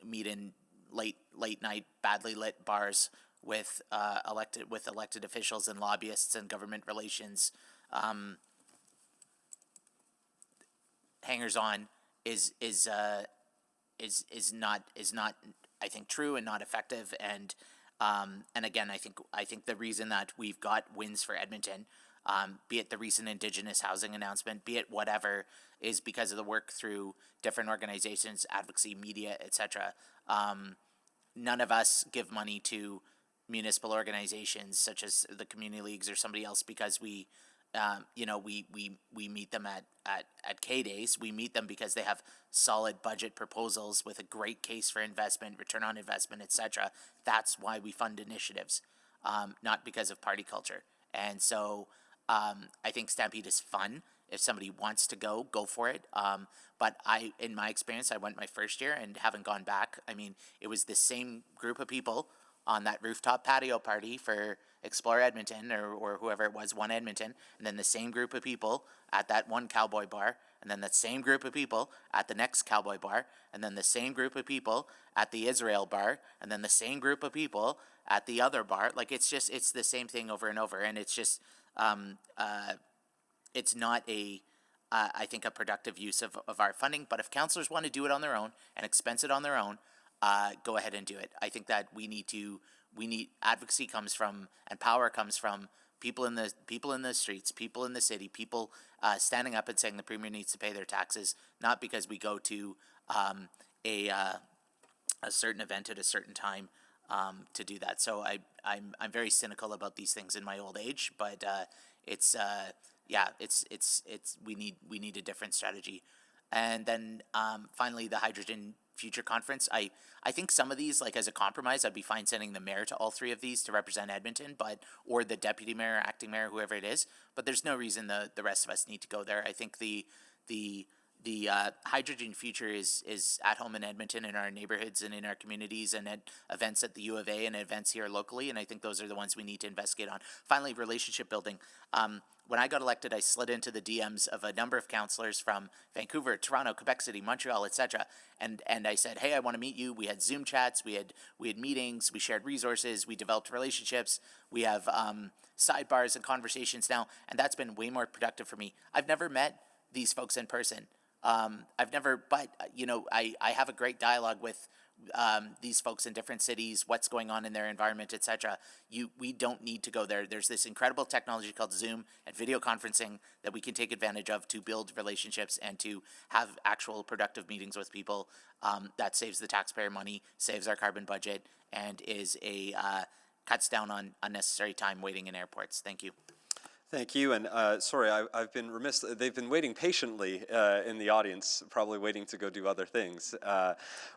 meet in late night badly lit bars with elected officials and lobbyists and government relations hangers on is not I think true and not effective, and And again, I think the reason that we've got wins for Edmonton, be it the recent Indigenous housing announcement, be it whatever, is because of the work through different organizations, advocacy, media, etc. None of us give money to municipal organizations such as the community leagues or somebody else because we meet them at K-Days. We meet them because they have solid budget proposals with a great case for investment, return on investment, etc. That's why we fund initiatives, not because of party culture. And so I think Stampede is fun. If somebody wants to go for it. But in my experience, I went my first year and haven't gone back. I mean, it was the same group of people on that rooftop patio party for Explore Edmonton or whoever it was, One Edmonton, and then the same group of people at that one cowboy bar, and then the same group of people at the next cowboy bar, and then the same group of people at the Israel bar, and then the same group of people at the other bar. Like, it's the same thing over and over, and it's just, it's not I think a productive use of our funding. But if councillors want to do it on their own and expense it on their own, go ahead and do it. I think that we need advocacy comes from, and power comes from people in the streets, people in the city, people standing up and saying the premier needs to pay their taxes, not because we go to a certain event at a certain time to do that. So I'm very cynical about these things in my old age, but we need a different strategy. And then finally, the Hydrogen Future Conference. I think some of these, like as a compromise, I'd be fine sending the mayor to all three of these to represent Edmonton, or the deputy mayor, acting mayor, whoever it is. But there's no reason the rest of us need to go there. I think the Hydrogen Future is at home in Edmonton, in our neighborhoods and in our communities, and at events at the U of A and events here locally, and I think those are the ones we need to investigate on. Finally, relationship building. When I got elected, I slid into the DMs of a number of councillors from Vancouver, Toronto, Quebec City, Montreal, etc. And I said, hey, I want to meet you. We had Zoom chats, we had meetings, we shared resources, we developed relationships, we have sidebars and conversations now, and that's been way more productive for me. I've never met these folks in person. But I have a great dialogue with these folks in different cities, what's going on in their environment, etc. We don't need to go there. There's this incredible technology called Zoom and video conferencing that we can take advantage of to build relationships and to have actual productive meetings with people. That saves the taxpayer money, saves our carbon budget, and is cuts down on unnecessary time waiting in airports. Thank you. Thank you, and sorry, I've been remiss. They've been waiting patiently in the audience, probably waiting to go do other things.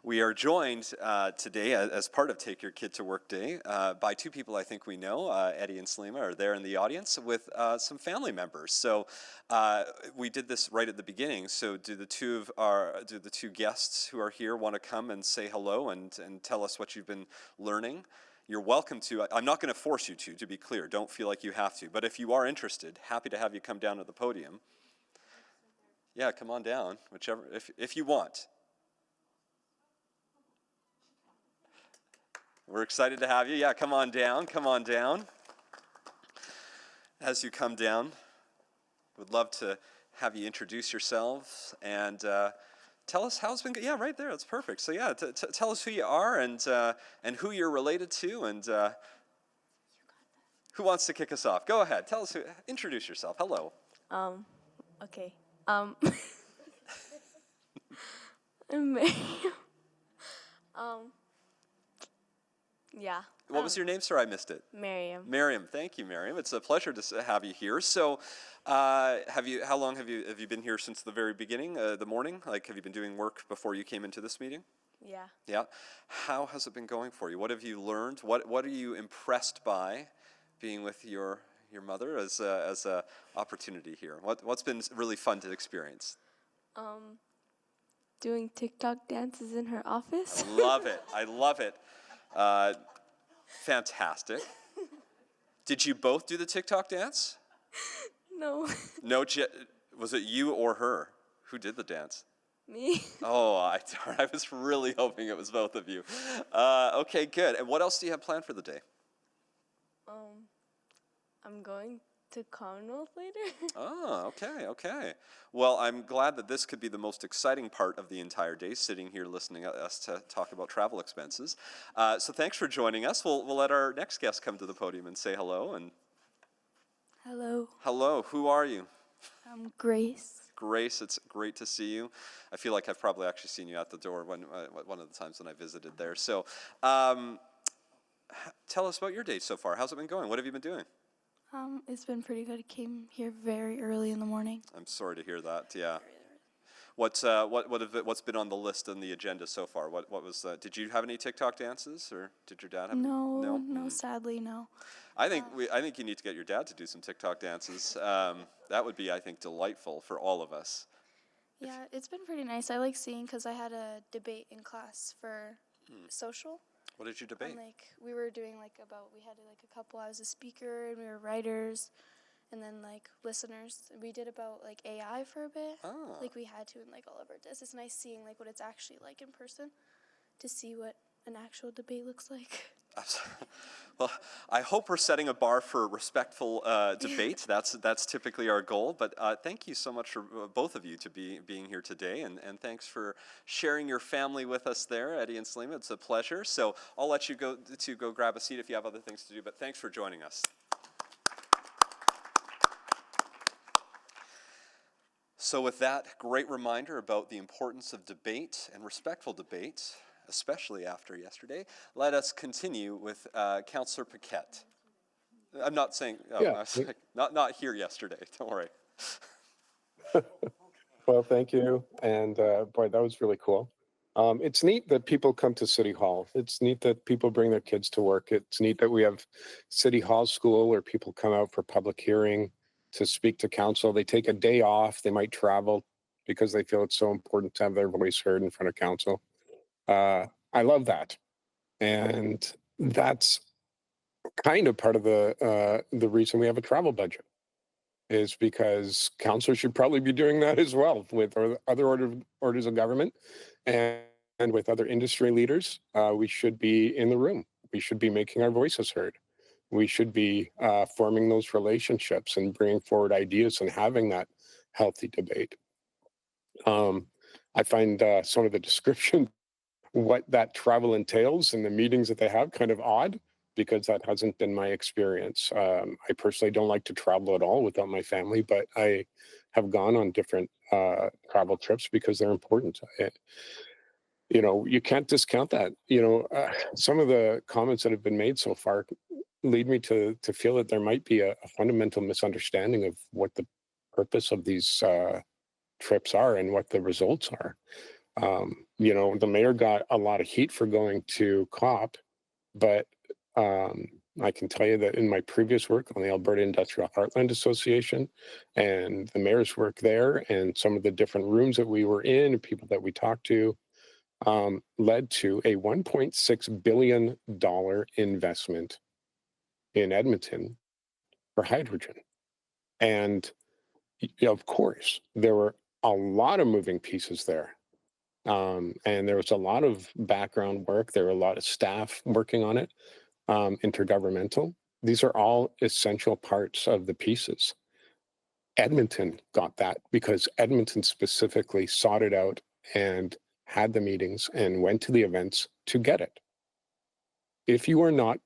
We are joined today, as part of Take Your Kid to Work Day, by two people I think we know. Eddie and Salima are there in the audience with some family members. So we did this right at the beginning. So do the two guests who are here want to come and say hello and tell us what you've been learning? You're welcome to. I'm not going to force you to be clear. Don't feel like you have to. But if you are interested, happy to have you come down to the podium. Yeah, come on down, whichever, if you want. We're excited to have you. Yeah, come on down, come on down. As you come down, would love to have you introduce yourselves and tell us how it's been. Yeah, right there. That's perfect. So yeah, tell us who you are and who you're related to, and who wants to kick us off? Go ahead. Tell us. Introduce yourself. Hello. Okay. I'm Miriam. Yeah. What was your name, sir? I missed it. Miriam. Miriam. Thank you, Miriam. It's a pleasure to have you here. So, how long have you been here since the very beginning, the morning? Like, have you been doing work before you came into this meeting? Yeah. Yeah. How has it been going for you? What have you learned? What are you impressed by being with your mother as a opportunity here? What's been really fun to experience? Doing TikTok dances in her office. I love it. I love it. Fantastic. Did you both do the TikTok dance? No. No, was it you or her? Who did the dance? Me. Oh, I was really hoping it was both of you. Okay, good. And what else do you have planned for the day? I'm going to Commonwealth later. Oh, okay, okay. Well, I'm glad that this could be the most exciting part of the entire day, sitting here listening to us to talk about travel expenses. So thanks for joining us. We'll let our next guest come to the podium and say hello. And Hello, hello, who are you? I'm Grace. Grace, it's great to see you. I feel like I've probably actually seen you at the door one of the times when I visited there. So tell us about your day so far. How's it been going? What have you been doing? It's been pretty good. I came here very early in the morning. I'm sorry to hear that. Yeah. What's been on the list and the agenda so far? What was? Did you have any TikTok dances, or did your dad have? No, sadly, no. I think you need to get your dad to do some TikTok dances. That would be, I think, delightful for all of us. Yeah, it's been pretty nice. I like seeing because I had a debate in class for social. What did you debate? And, we were doing we had a couple. I was a speaker and we were writers, and then listeners. We did about AI for a bit. Oh. We had to in all of our tests. It's nice seeing what it's actually like in person, to see what an actual debate looks like. Well, I hope we're setting a bar for respectful debate. That's typically our goal. But thank you so much for both of you to being here today, and thanks for sharing your family with us there, Eddie and Salima. It's a pleasure. So I'll let you go grab a seat if you have other things to do. But thanks for joining us. So with that great reminder about the importance of debate and respectful debate, especially after yesterday, let us continue with Councillor Paquette. I'm not saying, not here yesterday, don't worry. Well, thank you. And boy, that was really cool. It's neat that people come to City Hall. It's neat that people bring their kids to work. It's neat that we have City Hall School where people come out for public hearing to speak to council. They take a day off. They might travel because they feel it's so important to have their voice heard in front of council. I love that. And that's kind of part of the reason we have a travel budget, is because council should probably be doing that as well with other orders of government and with other industry leaders. We should be in the room. We should be making our voices heard. We should be forming those relationships and bringing forward ideas and having that healthy debate. I find some of the description what that travel entails and the meetings that they have kind of odd, because that hasn't been my experience. I personally don't like to travel at all without my family, but I have gone on different travel trips because they're important. You can't discount that. Some of the comments that have been made so far lead me to feel that there might be a fundamental misunderstanding of what the purpose of these trips are and what the results are. The mayor got a lot of heat for going to COP, but I can tell you that in my previous work on the Alberta Industrial Heartland Association and the mayor's work there and some of the different rooms that we were in and people that we talked to led to a $1.6 billion investment in Edmonton for hydrogen. And of course, there were a lot of moving pieces there. And there was a lot of background work. There were a lot of staff working on it, intergovernmental. These are all essential parts of the pieces. Edmonton got that because Edmonton specifically sought it out and had the meetings and went to the events to get it. If you are not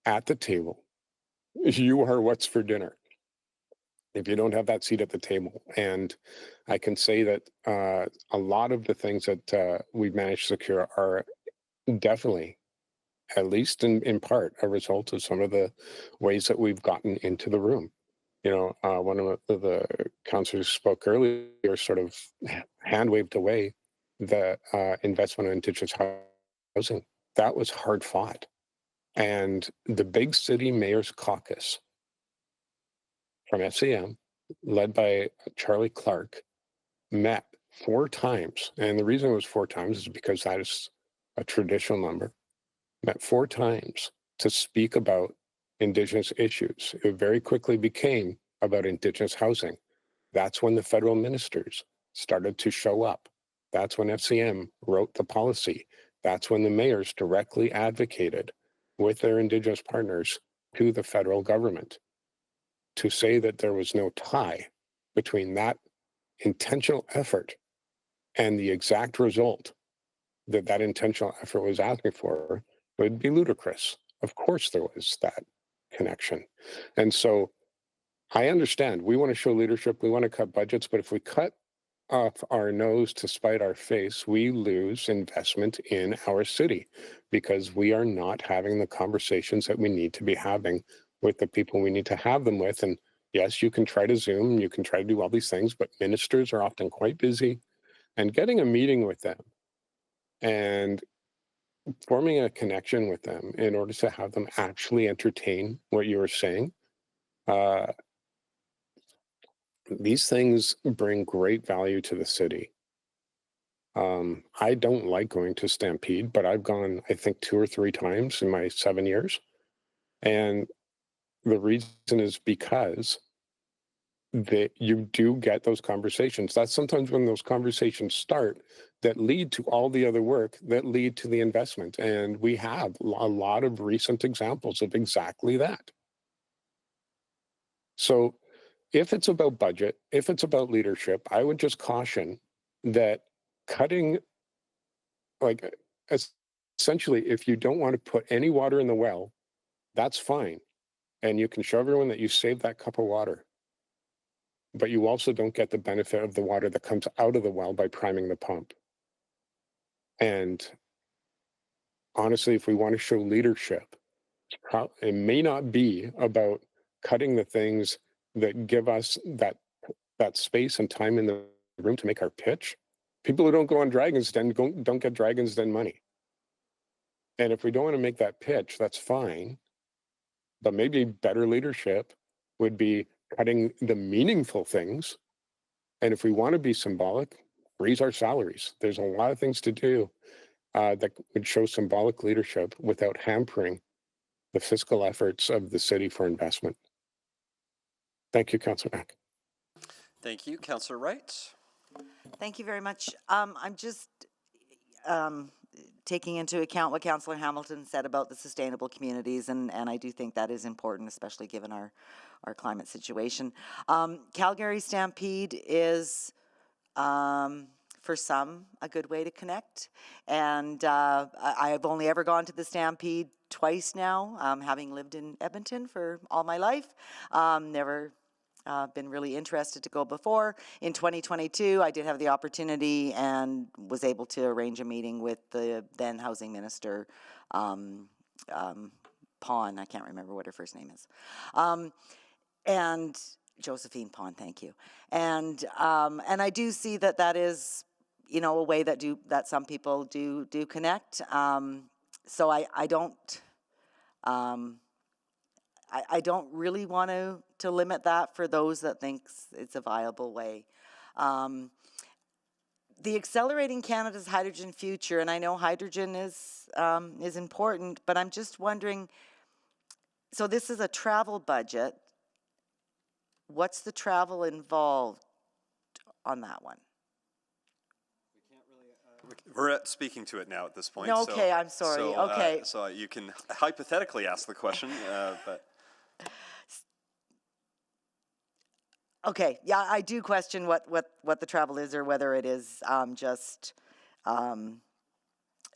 at the table, you are what's for dinner. If you don't have that seat at the table. And I can say that a lot of the things that we've managed to secure are definitely, at least in part, a result of some of the ways that we've gotten into the room. One of the councillors who spoke earlier sort of hand waved away the investment in Indigenous housing. That was hard fought. And the Big City Mayor's Caucus from FCM, led by Charlie Clark, met 4 times. And the reason it was 4 times is because that is a traditional number. Met 4 times to speak about Indigenous issues. It very quickly became about Indigenous housing. That's when the federal ministers started to show up. That's when FCM wrote the policy. That's when the mayors directly advocated with their Indigenous partners to the federal government to say that there was no tie between that intentional effort and the exact result that that intentional effort was asking for would be ludicrous. Of course there was that connection. And so I understand we want to show leadership, we want to cut budgets, but if we cut off our nose to spite our face, we lose investment in our city because we are not having the conversations that we need to be having with the people we need to have them with. And yes, you can try to Zoom, you can try to do all these things, but ministers are often quite busy. And getting a meeting with them and forming a connection with them in order to have them actually entertain what you were saying, these things bring great value to the city. I don't like going to Stampede, but I've gone, I think, 2 or 3 times in my 7 years. And the reason is because that you do get those conversations. That's sometimes when those conversations start that lead to all the other work that lead to the investment. And we have a lot of recent examples of exactly that. So if it's about budget, if it's about leadership, I would just caution that cutting, like, essentially, if you don't want to put any water in the well, that's fine. And you can show everyone that you saved that cup of water. But you also don't get the benefit of the water that comes out of the well by priming the pump. And honestly, if we want to show leadership, it may not be about cutting the things that give us that space and time in the room to make our pitch. People who don't go on Dragon's Den don't get Dragon's Den money. And if we don't want to make that pitch, that's fine. But maybe better leadership would be cutting the meaningful things. And if we want to be symbolic, raise our salaries. There's a lot of things to do that would show symbolic leadership without hampering the fiscal efforts of the city for investment. Thank you, Councillor Mack. Thank you, Councillor Wright. Thank you very much. I'm just taking into account what Councillor Hamilton said about the sustainable communities, and I do think that is important, especially given our climate situation. Calgary Stampede is, for some, a good way to connect. And I've only ever gone to the Stampede twice now, having lived in Edmonton for all my life. Never been really interested to go before. In 2022, I did have the opportunity and was able to arrange a meeting with the then housing minister, Pawn. I can't remember what her first name is. And Josephine Pawn, thank you. And I do see that that is, you know, a way that some people do connect. So I don't really want to limit that for those that think it's a viable way. The Accelerating Canada's Hydrogen Future, and I know hydrogen is important, but I'm just wondering, so this is a travel budget. What's the travel involved on that one? We're speaking to it now at this point. No, okay, I'm sorry. Okay. So you can hypothetically ask the question, but. Okay, yeah, I do question what the travel is, or whether it is just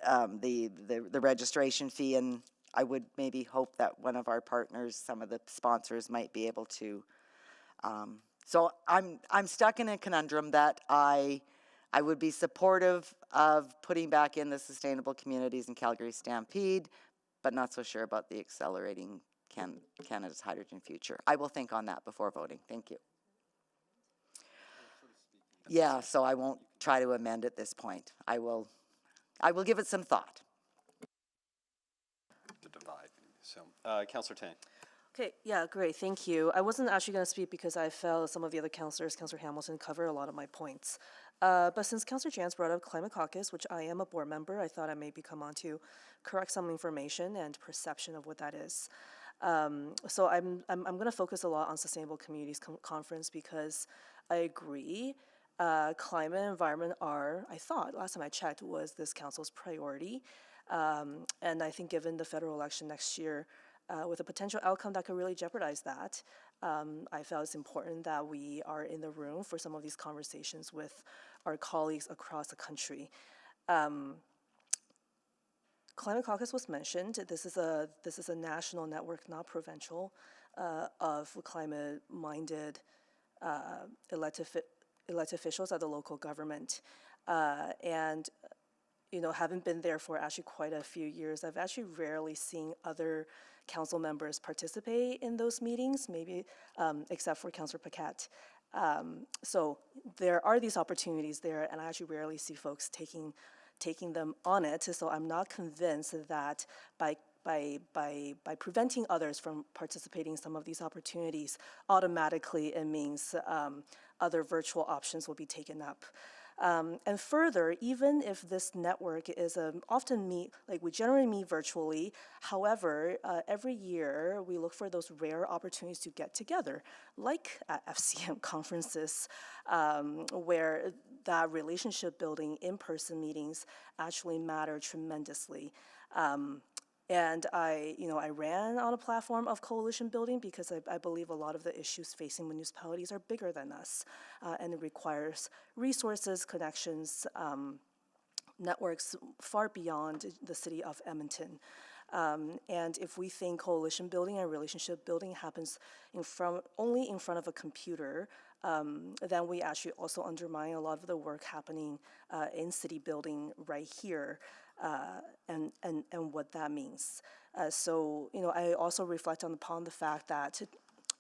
the registration fee, and I would maybe hope that one of our partners, some of the sponsors, might be able to. So I'm stuck in a conundrum that I would be supportive of putting back in the sustainable communities in Calgary Stampede, but not so sure about the Accelerating Canada's Hydrogen Future. I will think on that before voting. Thank you. Yeah, so I won't try to amend at this point. I will give it some thought. The divide. So, Councillor Tang. Okay, yeah, great, thank you. I wasn't actually going to speak because I felt some of the other councillors, Councillor Hamilton, covered a lot of my points. But since Councillor Jans brought up Climate Caucus, which I am a board member, I thought I maybe come on to correct some information and perception of what that is. So I'm going to focus a lot on Sustainable Communities Conference because I agree. Climate and environment are, I thought, last time I checked, was this council's priority. And I think given the federal election next year, with a potential outcome that could really jeopardize that, I felt it's important that we are in the room for some of these conversations with our colleagues across the country. Climate Caucus was mentioned. This is a national network, not provincial, of climate-minded elected officials at the local government. And having been there for actually quite a few years, I've actually rarely seen other council members participate in those meetings, maybe except for Councillor Paquette. So there are these opportunities there, and I actually rarely see folks taking them on it. So I'm not convinced that by preventing others from participating in some of these opportunities, automatically it means other virtual options will be taken up. And further, even if this network is we generally meet virtually. However, every year we look for those rare opportunities to get together, like at FCM conferences, where that relationship building in-person meetings actually matter tremendously. And I ran on a platform of coalition building because I believe a lot of the issues facing municipalities are bigger than us, and it requires resources, connections, networks far beyond the city of Edmonton. And if we think coalition building and relationship building happens only in front of a computer, then we actually also undermine a lot of the work happening in city building right here. And what that means. So I also reflect upon the fact that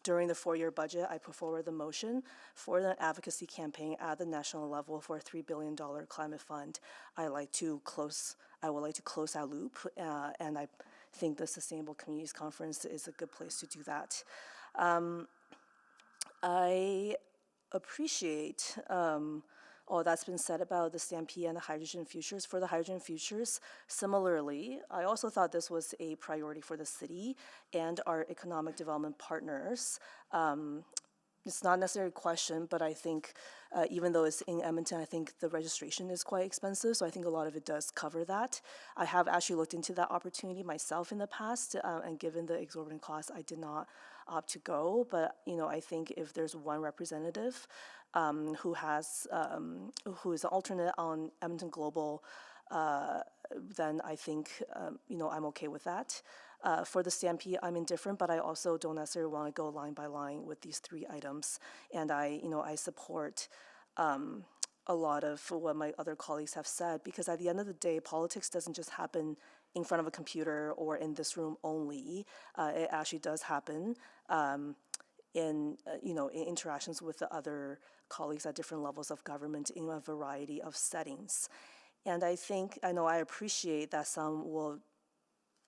during the 4-year budget, I put forward the motion for the advocacy campaign at the national level for a $3 billion climate fund. I would like to close that loop, and I think the Sustainable Communities Conference is a good place to do that. I appreciate all that's been said about the Stampede and the hydrogen futures. For the hydrogen futures, similarly, I also thought this was a priority for the city and our economic development partners. It's not necessarily a question, but I think even though it's in Edmonton, I think the registration is quite expensive, so I think a lot of it does cover that. I have actually looked into that opportunity myself in the past, and given the exorbitant cost, I did not opt to go, but I think if there's one representative who is an alternate on Edmonton Global, then I think I'm okay with that. For the Stampede, I'm indifferent, but I also don't necessarily want to go line by line with these 3 items, and I support a lot of what my other colleagues have said, because at the end of the day, politics doesn't just happen in front of a computer or in this room only. It actually does happen in interactions with the other colleagues at different levels of government in a variety of settings. And I appreciate that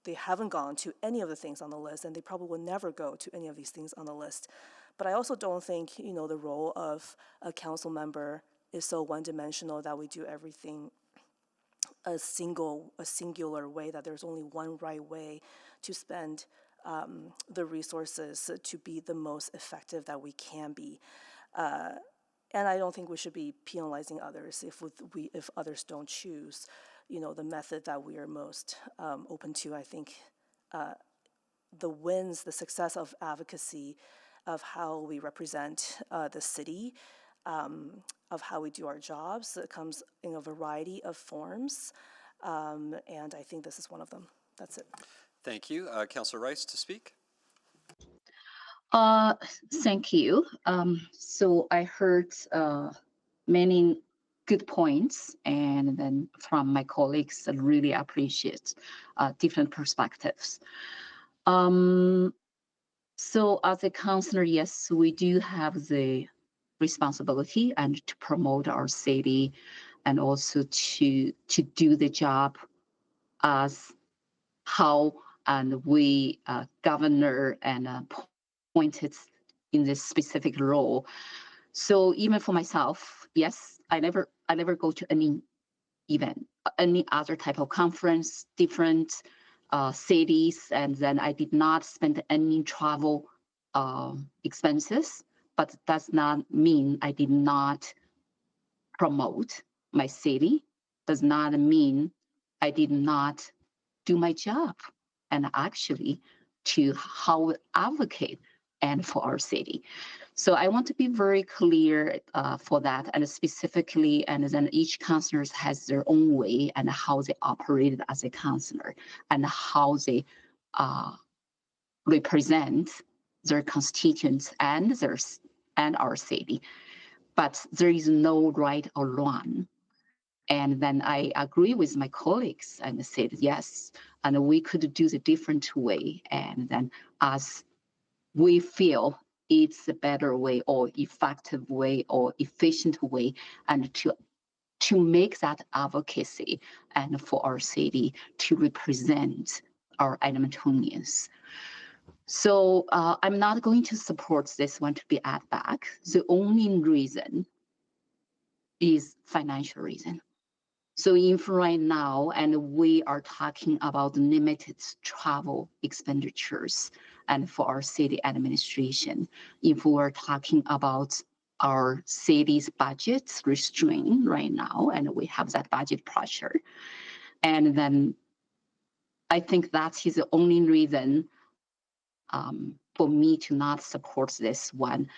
they haven't gone to any of the things on the list, and they probably will never go to any of these things on the list. But I also don't think, the role of a council member is so one-dimensional that we do everything a singular way, that there's only one right way to spend the resources to be the most effective that we can be. And I don't think we should be penalizing others if others don't choose, the method that we are most open to. I think the success of advocacy, of how we represent the city, of how we do our jobs, it comes in a variety of forms, and I think this is one of them. That's it. Thank you. Councillor Rice to speak. Thank you. So I heard many good points, and then from my colleagues, I really appreciate different perspectives. So as a councillor, yes, we do have the responsibility and to promote our city, and also to do the job as how and we governor and appointed in this specific role. So even for myself, yes, I never go to any event, any other type of conference, different cities, and then I did not spend any travel expenses, but does not mean I did not promote my city, does not mean I did not do my job, and actually to how advocate and for our city. So I want to be very clear for that, and specifically, and then each councillor has their own way and how they operate as a councillor and how they represent their constituents and our city. But there is no right or wrong. And then I agree with my colleagues and said yes, and we could do the different way. And then as we feel it's a better way or effective way or efficient way, and to make that advocacy and for our city to represent our Edmontonians. So I'm not going to support this one to be added back. The only reason is financial reason. So if right now, and we are talking about limited travel expenditures and for our city administration, if we're talking about our city's budgets restrained right now, and we have that budget pressure, and then I think that is the only reason for me to not support this one,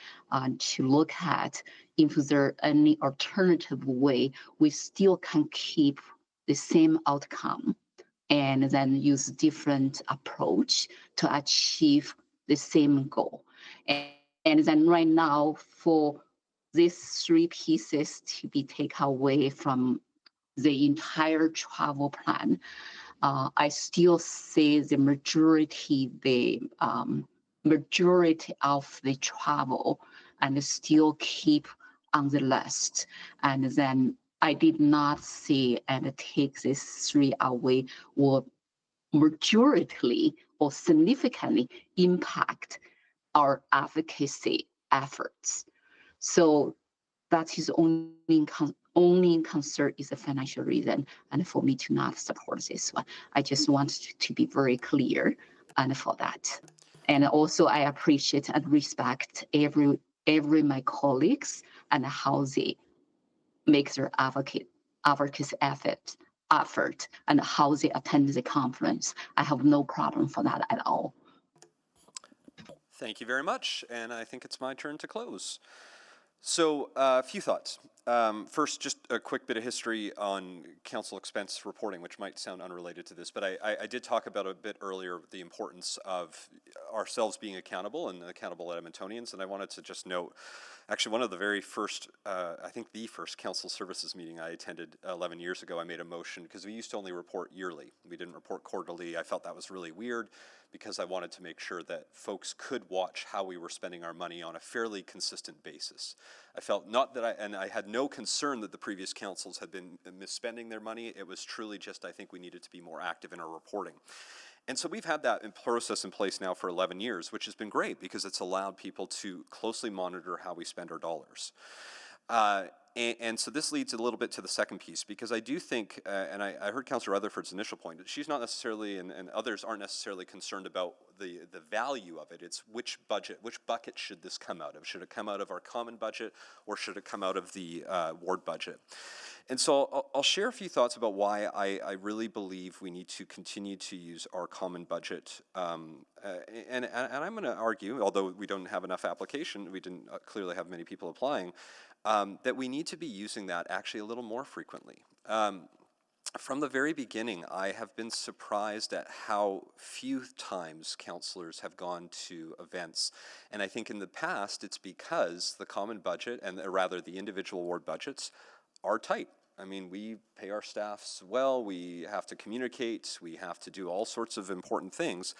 to look at if there any alternative way we still can keep the same outcome and then use different approach to achieve the same goal. And then right now for these three pieces to be taken away from the entire travel plan, I still say the majority of the travel and still keep on the list. And then I did not see and take this three away or majority or significantly impact our advocacy efforts. So that is only concern is a financial reason, and for me to not support this one. I just want to be very clear and for that. And also I appreciate and respect every my colleagues and how they make their advocacy effort and how they attend the conference. I have no problem for that at all. Thank you very much, and I think it's my turn to close. So a few thoughts. First, just a quick bit of history on council expense reporting, which might sound unrelated to this, but I did talk about a bit earlier the importance of ourselves being accountable and accountable Edmontonians, and I wanted to just note, actually one of the very first, I think the first council services meeting I attended 11 years ago, I made a motion, because we used to only report yearly. We didn't report quarterly. I felt that was really weird, because I wanted to make sure that folks could watch how we were spending our money on a fairly consistent basis. I felt not that I had no concern that the previous councils had been misspending their money. It was truly just, I think we needed to be more active in our reporting. And so we've had that process in place now for 11 years, which has been great because it's allowed people to closely monitor how we spend our dollars. And so this leads a little bit to the second piece, because I do think, and I heard Councillor Rutherford's initial point, that she's not necessarily, and others aren't necessarily concerned about the value of it. It's which bucket should this come out of? Should it come out of our common budget, or should it come out of the ward budget? And so I'll share a few thoughts about why I really believe we need to continue to use our common budget. And I'm going to argue, although we don't have enough application, we didn't clearly have many people applying, that we need to be using that actually a little more frequently. From the very beginning, I have been surprised at how few times councillors have gone to events. And I think in the past, it's because the common budget, and rather the individual ward budgets, are tight. I mean, we pay our staffs well, we have to communicate, we have to do all sorts of important things.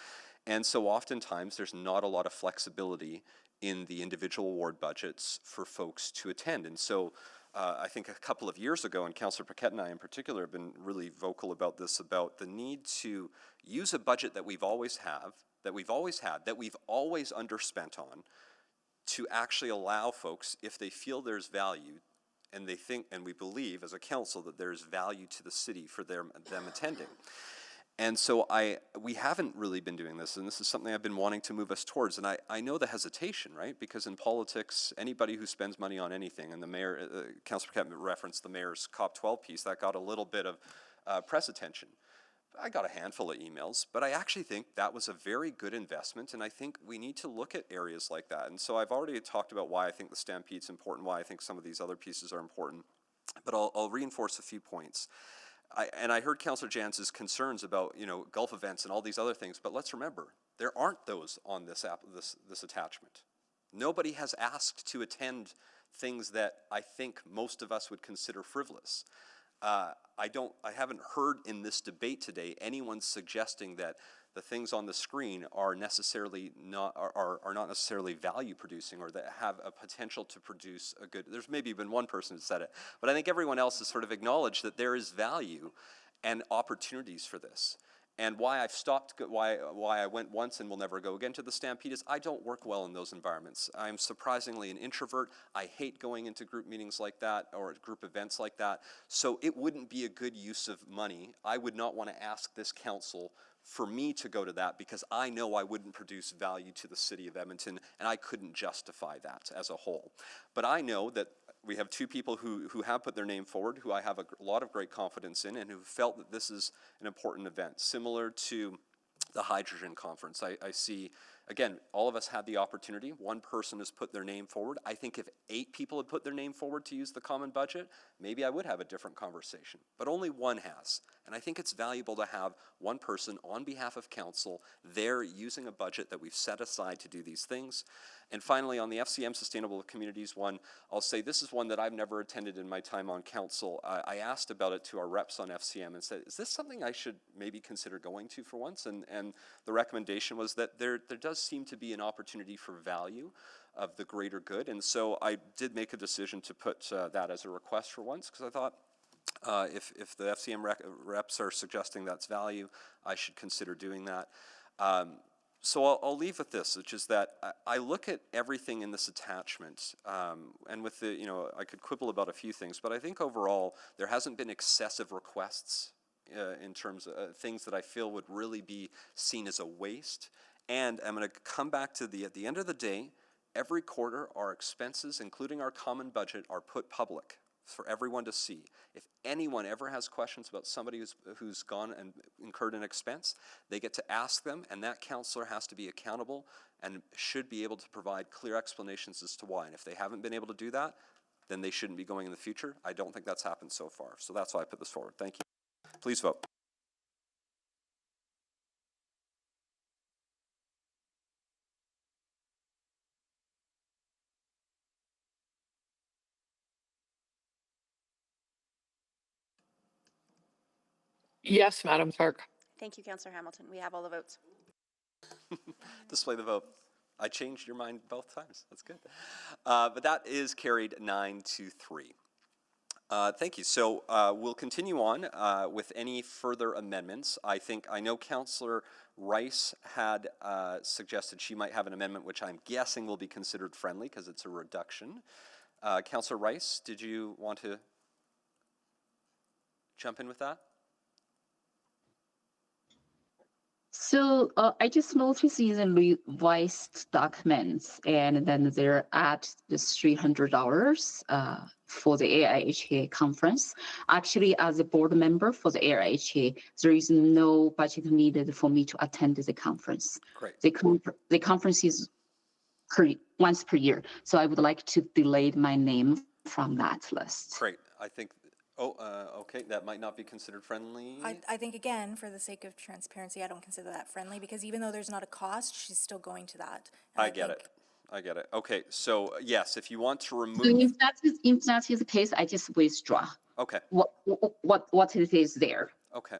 And so oftentimes there's not a lot of flexibility in the individual ward budgets for folks to attend. And so I think a couple of years ago, and Councillor Paquette and I in particular have been really vocal about this, about the need to use a budget that we've always had, that we've always underspent on, to actually allow folks, if they feel there's value, and they think, and we believe as a council, that there's value to the city for them attending. And so we haven't really been doing this, and this is something I've been wanting to move us towards. And I know the hesitation, right? Because in politics, anybody who spends money on anything, and the mayor, Councillor Paquette referenced the mayor's COP12 piece, that got a little bit of press attention. I got a handful of emails, but I actually think that was a very good investment, and I think we need to look at areas like that. And so I've already talked about why I think the Stampede's important, why I think some of these other pieces are important, but I'll reinforce a few points. I heard Councillor Janz's concerns about, Gulf events and all these other things, but let's remember, there aren't those on this attachment. Nobody has asked to attend things that I think most of us would consider frivolous. I haven't heard in this debate today anyone suggesting that the things on the screen are not necessarily value producing or that have a potential to produce a good. There's maybe been one person who said it, but I think everyone else has sort of acknowledged that there is value and opportunities for this. And why I've stopped, why I went once and will never go again to the Stampede is I don't work well in those environments. I'm surprisingly an introvert. I hate going into group meetings like that or group events like that. So it wouldn't be a good use of money. I would not want to ask this council for me to go to that because I know I wouldn't produce value to the city of Edmonton and I couldn't justify that as a whole. But I know that we have two people who have put their name forward, who I have a lot of great confidence in and who felt that this is an important event, similar to the hydrogen conference. I see, again, all of us had the opportunity. One person has put their name forward. I think if 8 people had put their name forward to use the common budget, maybe I would have a different conversation. But only one has. And I think it's valuable to have one person on behalf of council there using a budget that we've set aside to do these things. And finally, on the FCM Sustainable Communities one, I'll say this is one that I've never attended in my time on council. I asked about it to our reps on FCM and said, is this something I should maybe consider going to for once? And the recommendation was that there does seem to be an opportunity for value of the greater good. And so I did make a decision to put that as a request for once, because I thought if the FCM reps are suggesting that's value, I should consider doing that. So I'll leave with this, which is that I look at everything in this attachment, and with the, I could quibble about a few things, but I think overall there hasn't been excessive requests in terms of things that I feel would really be seen as a waste. And I'm going to come back to at the end of the day, every quarter our expenses, including our common budget, are put public for everyone to see. If anyone ever has questions about somebody who's gone and incurred an expense, they get to ask them, and that counselor has to be accountable and should be able to provide clear explanations as to why. And if they haven't been able to do that, then they shouldn't be going in the future. I don't think that's happened so far. So that's why I put this forward. Thank you. Please vote. Yes, Madam Clerk. Thank you, Councillor Hamilton. We have all the votes. Display the vote. I changed your mind both times. That's good. But that is carried 9-3. Thank you. So we'll continue on with any further amendments. I know Councillor Rice had suggested she might have an amendment which I'm guessing will be considered friendly because it's a reduction. Councillor Rice, did you want to jump in with that? So I just noticed in the revised documents, and then they're at this $300 for the AIHA conference. Actually, as a board member for the AIHA, there is no budget needed for me to attend the conference. Great. The conference is once per year, so I would like to delete my name from that list. Great. I think. Okay, that might not be considered friendly. I think, again, for the sake of transparency, I don't consider that friendly because even though there's not a cost, she's still going to that. And I get it. Okay, so yes, if you want to remove. So if that is the case, I just withdraw. Okay. What it is there. Okay.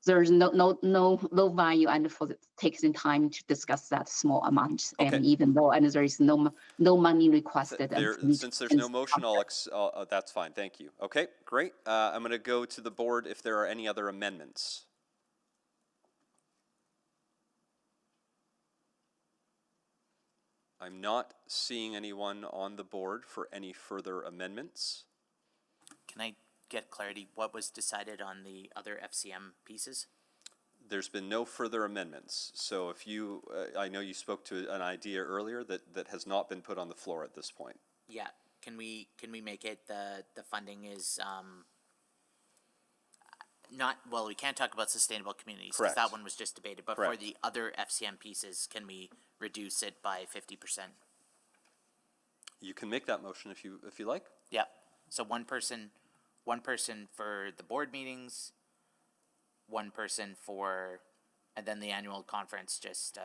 There's no value, and for taking time to discuss that small amount, okay. And even though there is no money requested. Since there's no motion, that's fine. Thank you. Okay, great. I'm going to go to the board if there are any other amendments. I'm not seeing anyone on the board for any further amendments. Can I get clarity? What was decided on the other FCM pieces? There's been no further amendments. So if you, I know you spoke to an idea earlier that has not been put on the floor at this point. Yeah. Can we make it the funding is not, well, we can't talk about sustainable communities, because Correct. that one was just debated, but for Correct. the other FCM pieces, can we reduce it by 50%? You can make that motion if you like. Yeah, so one person for the board meetings, one person for, and then the annual conference, just,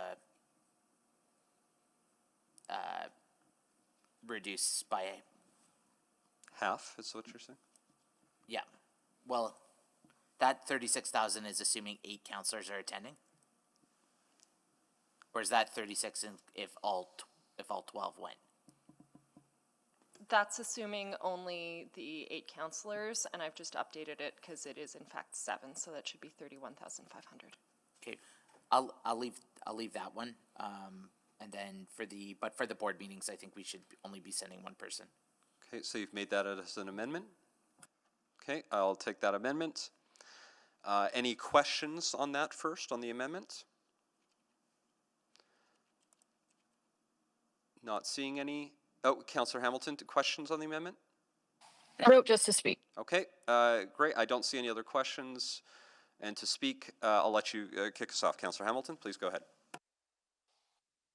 reduce by, Half is what you're saying? yeah, well, that 36,000 is assuming 8 counselors are attending? Or is that 36 if all 12 went? That's assuming only the 8 counselors, and I've just updated it because it is in fact 7, so that should be 31,500. Okay, I'll leave that one. And then for the board meetings, I think we should only be sending one person. Okay, so you've made that as an amendment? Okay, I'll take that amendment. Any questions on that first, on the amendment? Not seeing any. Oh, Councillor Hamilton, questions on the amendment? No, just to speak. Okay, great. I don't see any other questions. And to speak, I'll let you kick us off. Councillor Hamilton, please go ahead.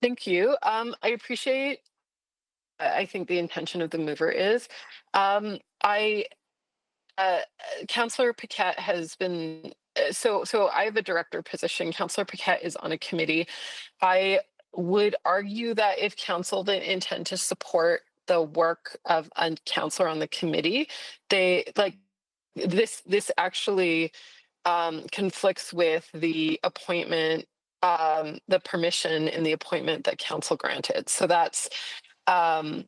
Thank you. I appreciate, I think the intention of the mover is. Councillor Paquette has been, so I have a director position. Councillor Paquette is on a committee. I would argue that if council didn't intend to support the work of a councillor on the committee, this actually conflicts with the appointment, the permission in the appointment that council granted. So that's a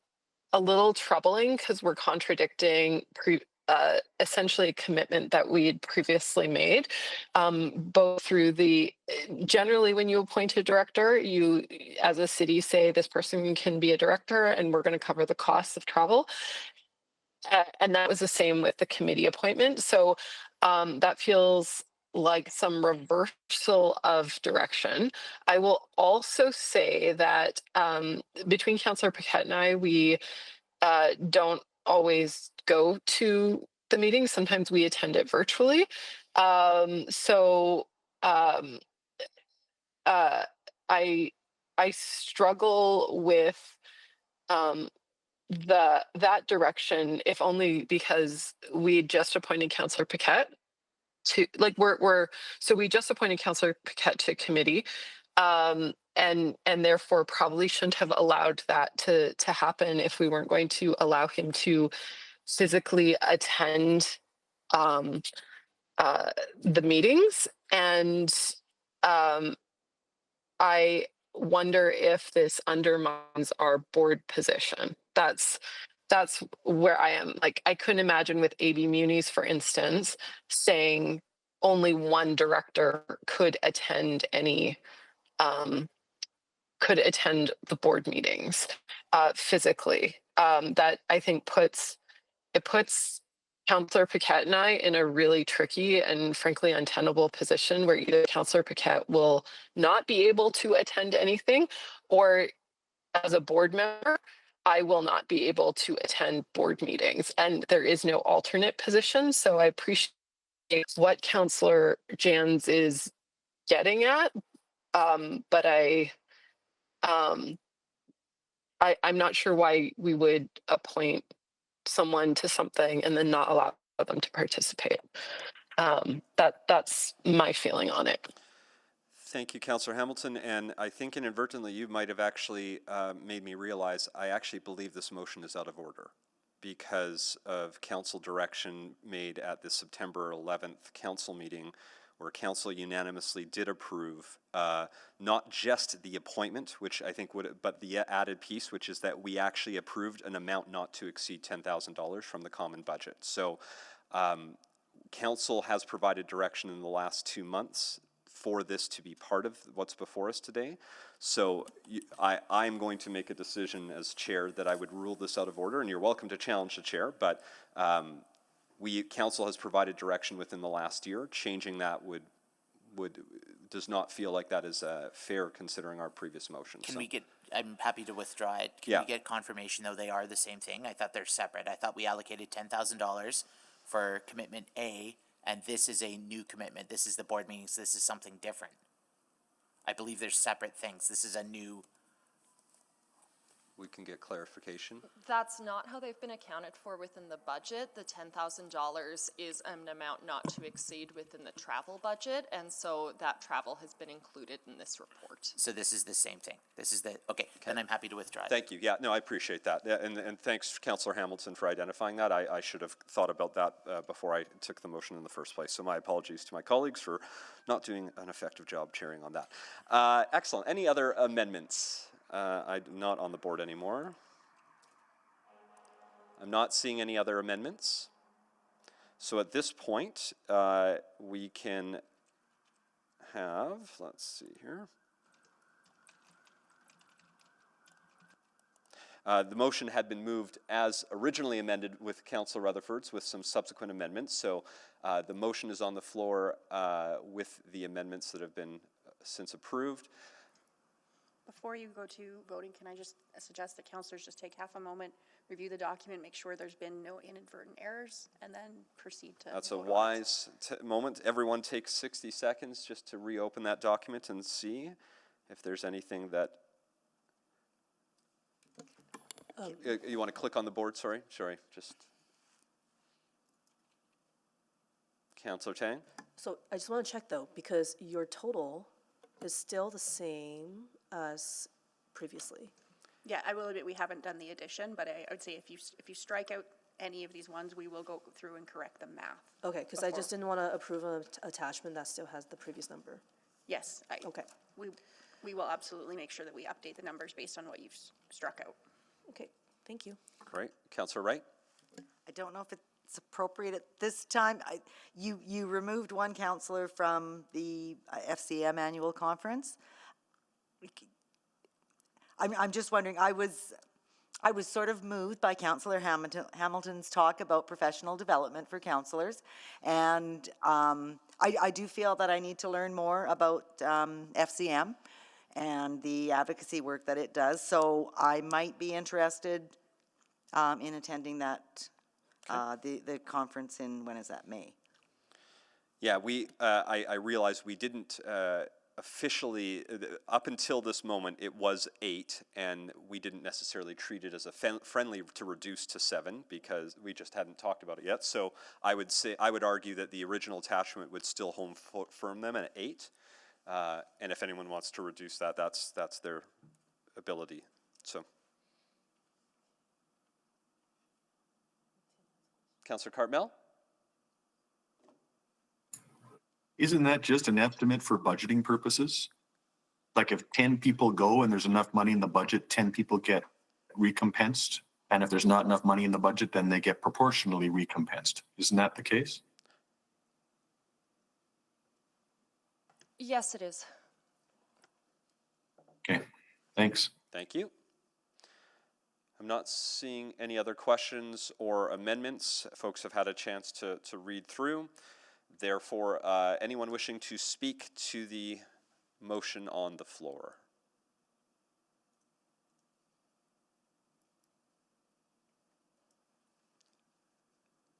little troubling because we're contradicting essentially a commitment that we had previously made, both through generally when you appoint a director, you as a city say this person can be a director and we're going to cover the costs of travel. And that was the same with the committee appointment. So that feels like some reversal of direction. I will also say that between Councillor Paquette and I, we don't always go to the meetings. Sometimes we attend it virtually. I struggle with that direction, if only because we just appointed Councillor Paquette to we just appointed Councillor Paquette to committee. And therefore probably shouldn't have allowed that to happen if we weren't going to allow him to physically attend the meetings. And I wonder if this undermines our board position. That's where I am. Like, I couldn't imagine with AB Munis, for instance, saying only one director could attend the board meetings physically. That I think puts Councillor Paquette and I in a really tricky and frankly untenable position where either Councillor Paquette will not be able to attend anything, or as a board member, I will not be able to attend board meetings, and there is no alternate position. So I appreciate what Councillor Jans is getting at, but I'm not sure why we would appoint someone to something and then not allow them to participate. That's my feeling on it. Thank you, Councillor Hamilton. And I think inadvertently you might have actually made me realize I actually believe this motion is out of order because of council direction made at the September 11th council meeting, where council unanimously did approve not just the appointment, which I think but the added piece, which is that we actually approved an amount not to exceed $10,000 from the common budget. So council has provided direction in the last 2 months for this to be part of what's before us today. So I'm going to make a decision as chair that I would rule this out of order, and you're welcome to challenge the chair, but council has provided direction within the last year. Changing that does not feel like that is fair considering our previous motion. I'm happy to withdraw it. Can we get confirmation though they are the same thing? I thought they're separate. I thought we allocated $10,000 for commitment A and this is a new commitment. This is the board meetings. This is something different. I believe they're separate things. This is a new. We can get clarification. That's not how they've been accounted for within the budget. The $10,000 is an amount not to exceed within the travel budget, and so that travel has been included in this report. So this is the same thing. This is the, okay, then I'm happy to withdraw it. Thank you. Yeah, no, I appreciate that. Yeah, and thanks, Councillor Hamilton, for identifying that. I should have thought about that before I took the motion in the first place. So my apologies to my colleagues for not doing an effective job chairing on that. Excellent. Any other amendments? I'm not on the board anymore. I'm not seeing any other amendments. So at this point, we can have, let's see here. The motion had been moved as originally amended with Councillor Rutherford's with some subsequent amendments. So the motion is on the floor with the amendments that have been since approved. Before you go to voting, can I just suggest that councillors just take half a moment, review the document, make sure there's been no inadvertent errors, and then proceed to That's a wise moment. Everyone take 60 seconds just to reopen that document and see if there's anything that... you want to click on the board? Sorry, just... Councillor Tang? So I just want to check though, because your total is still the same as previously. Yeah, I will admit we haven't done the addition, but I would say if you strike out any of these ones, we will go through and correct the math. Okay, because I just didn't want to approve an attachment that still has the previous number. Yes. Okay. We will absolutely make sure that we update the numbers based on what you've struck out. Okay, thank you. Great. Councillor Wright? I don't know if it's appropriate at this time. You removed one councillor from the FCM annual conference. I'm just wondering, I was sort of moved by Councillor Hamilton's talk about professional development for councillors, and I do feel that I need to learn more about FCM and the advocacy work that it does, so I might be interested in attending that, the conference in, when is that, May? Yeah, I realize we didn't officially, up until this moment, it was 8, and we didn't necessarily treat it as a friendly to reduce to 7 because we just hadn't talked about it yet. So I would argue that the original attachment would still hold firm them at 8, and if anyone wants to reduce that, that's their ability. So, Councillor Cartmel? Isn't that just an estimate for budgeting purposes? Like if 10 people go and there's enough money in the budget, 10 people get recompensed. And if there's not enough money in the budget, then they get proportionally recompensed. Isn't that the case? Yes, it is. Okay, thanks. Thank you. I'm not seeing any other questions or amendments. Folks have had a chance to read through. Therefore, anyone wishing to speak to the motion on the floor?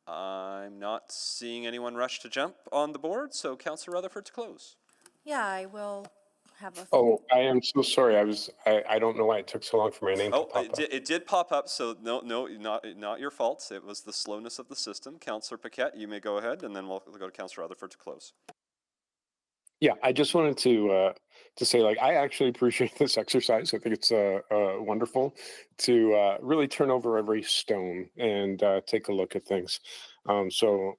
I'm not seeing anyone rush to jump on the board, so Councillor Rutherford to close. Yeah, I will have a. Oh, I am so sorry. I don't know why it took so long for my name to pop up. It did pop up, so no, not your fault. It was the slowness of the system. Councillor Paquette, you may go ahead, and then we'll go to Councillor Rutherford to close. Yeah, I just wanted to say, like, I actually appreciate this exercise. I think it's wonderful to really turn over every stone and take a look at things. You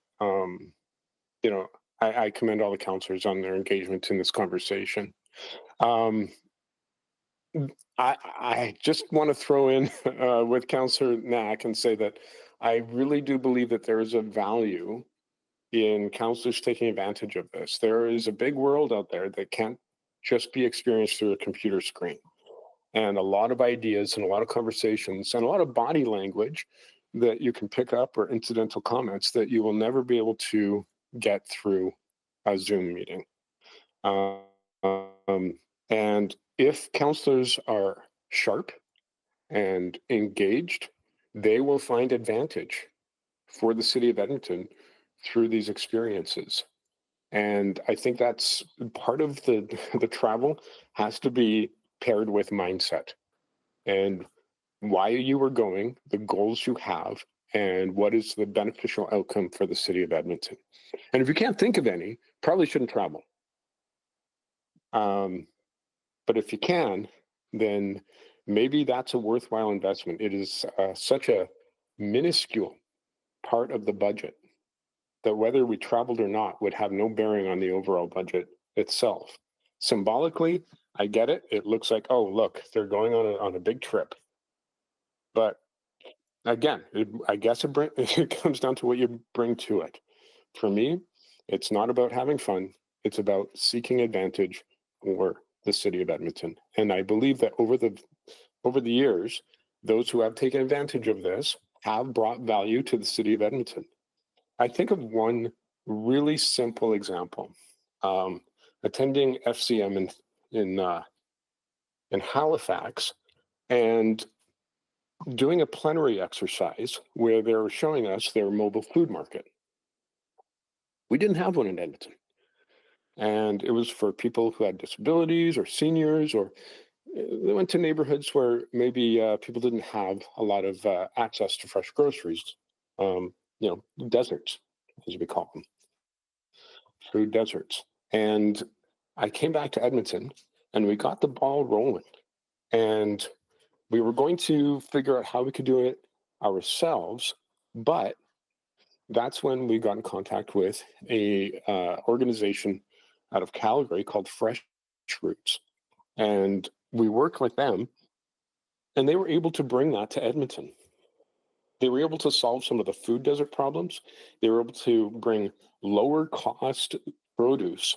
know, I commend all the councillors on their engagement in this conversation. I just want to throw in with Councillor Knack and say that I really do believe that there is a value in councillors taking advantage of this. There is a big world out there that can't just be experienced through a computer screen. And a lot of ideas and a lot of conversations and a lot of body language that you can pick up or incidental comments that you will never be able to get through a Zoom meeting. And if councillors are sharp and engaged, they will find advantage for the city of Edmonton through these experiences. And I think that's part of the travel has to be paired with mindset and why you were going, the goals you have, and what is the beneficial outcome for the city of Edmonton. And if you can't think of any, probably shouldn't travel. But if you can, then maybe that's a worthwhile investment. It is such a minuscule part of the budget that whether we traveled or not would have no bearing on the overall budget itself. Symbolically, I get it. It looks like, oh, look, they're going on a big trip. But again, I guess it comes down to what you bring to it. For me, it's not about having fun. It's about seeking advantage for the city of Edmonton. And I believe that over the years, those who have taken advantage of this have brought value to the city of Edmonton. I think of one really simple example. Attending FCM in Halifax and doing a plenary exercise where they were showing us their mobile food market. We didn't have one in Edmonton. And it was for people who had disabilities or seniors, or they went to neighborhoods where maybe people didn't have a lot of access to fresh groceries, deserts, as we call them, food deserts. And I came back to Edmonton and we got the ball rolling. And we were going to figure out how we could do it ourselves, but that's when we got in contact with a organization out of Calgary called Fresh Roots. And we worked with them, and they were able to bring that to Edmonton. They were able to solve some of the food desert problems. They were able to bring lower cost produce,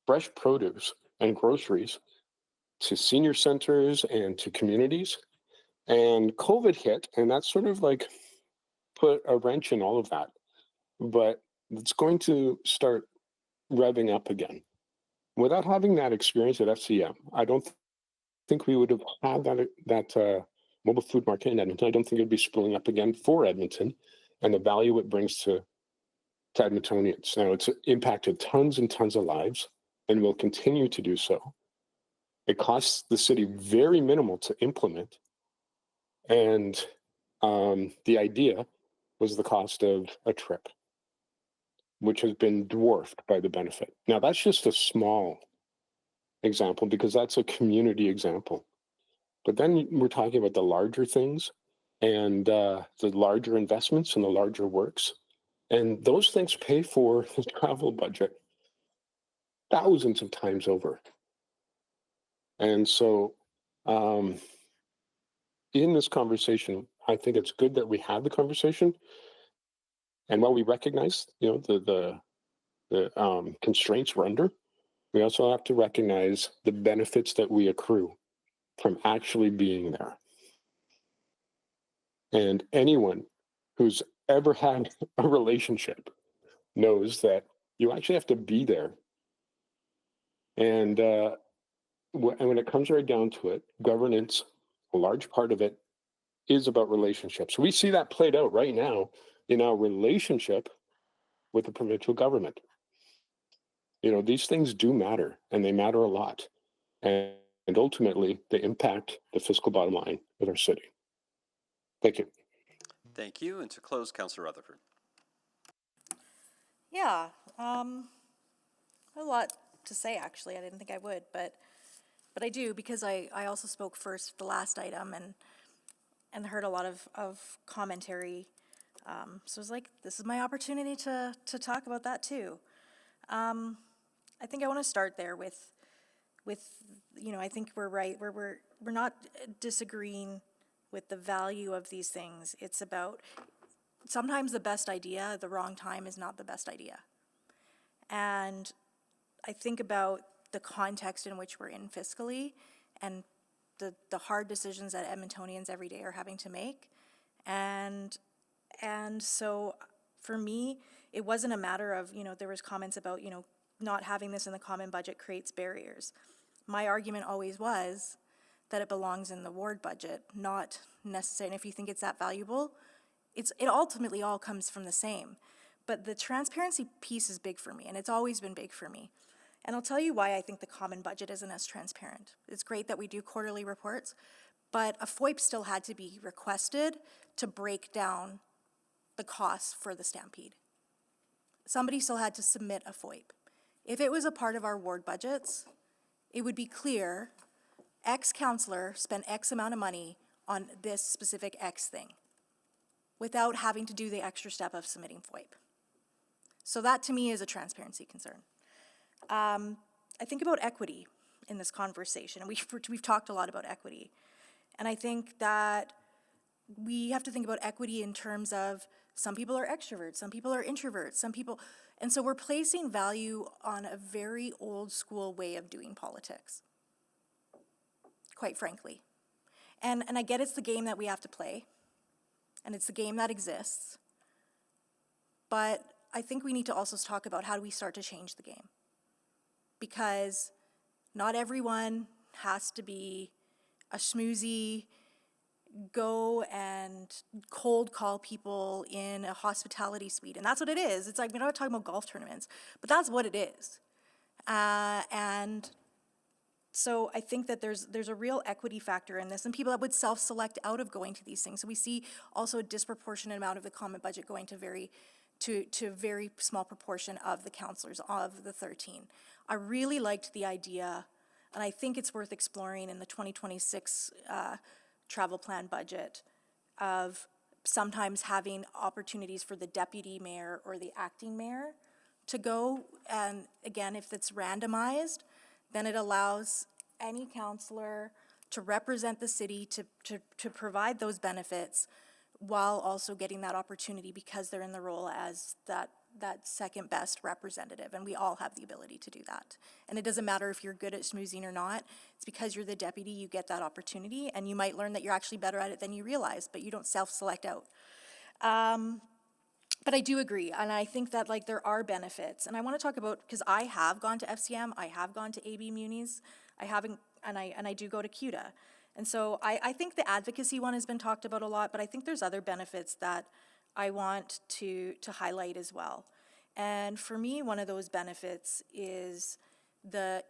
fresh produce and groceries to senior centers and to communities. And COVID hit, and that sort of like put a wrench in all of that. But it's going to start revving up again. Without having that experience at FCM, I don't think we would have had that mobile food market in Edmonton. I don't think it'd be spilling up again for Edmonton and the value it brings to Edmontonians. Now, it's impacted tons and tons of lives and will continue to do so. It costs the city very minimal to implement. And the idea was the cost of a trip, which has been dwarfed by the benefit. Now, that's just a small example because that's a community example. But then we're talking about the larger things and the larger investments and the larger works. And those things pay for the travel budget thousands of times over. And so in this conversation, I think it's good that we have the conversation. And while we recognize, the constraints we're under, we also have to recognize the benefits that we accrue from actually being there. And anyone who's ever had a relationship knows that you actually have to be there. And when it comes right down to it, governance, a large part of it is about relationships. We see that played out right now in our relationship with the provincial government. These things do matter, and they matter a lot. And ultimately, they impact the fiscal bottom line of our city. Thank you. Thank you. And to close, Councillor Rutherford. Yeah, a lot to say, actually. I didn't think I would, but I do, because I also spoke first the last item and heard a lot of commentary. So I was like, this is my opportunity to talk about that too. I think I want to start there with I think we're right. We're not disagreeing with the value of these things. It's about sometimes the best idea at the wrong time is not the best idea. And I think about the context in which we're in fiscally and the hard decisions that Edmontonians every day are having to make. And so for me, it wasn't a matter of, there was comments about, not having this in the common budget creates barriers. My argument always was that it belongs in the ward budget, not necessarily, and if you think it's that valuable, it ultimately all comes from the same. But the transparency piece is big for me, and it's always been big for me. And I'll tell you why I think the common budget isn't as transparent. It's great that we do quarterly reports, but a FOIP still had to be requested to break down the costs for the Stampede. Somebody still had to submit a FOIP. If it was a part of our ward budgets, it would be clear X counselor spent X amount of money on this specific X thing without having to do the extra step of submitting FOIP. So that to me is a transparency concern. I think about equity in this conversation, and we've talked a lot about equity. And I think that we have to think about equity in terms of some people are extroverts, some people are introverts, some people, and so we're placing value on a very old school way of doing politics, quite frankly. And I get it's the game that we have to play, and it's the game that exists, but I think we need to also talk about how do we start to change the game. Because not everyone has to be a schmoozy, go and cold call people in a hospitality suite. And that's what it is. It's like, we're not talking about golf tournaments, but that's what it is. And so I think that there's a real equity factor in this, and people that would self-select out of going to these things. So we see also a disproportionate amount of the common budget going to a very small proportion of the counselors of the 13. I really liked the idea, and I think it's worth exploring in the 2026 travel plan budget, of sometimes having opportunities for the deputy mayor or the acting mayor to go. And again, if it's randomized, then it allows any counselor to represent the city, to provide those benefits, while also getting that opportunity because they're in the role as that second best representative, and we all have the ability to do that. And it doesn't matter if you're good at schmoozing or not, it's because you're the deputy, you get that opportunity, and you might learn that you're actually better at it than you realize, but you don't self-select out. But I do agree, and I think that like there are benefits, and I want to talk about, because I have gone to FCM, I have gone to AB Munis, I haven't, and I do go to CUDA. And so I think the advocacy one has been talked about a lot, but I think there's other benefits that I want to highlight as well. And for me, one of those benefits is the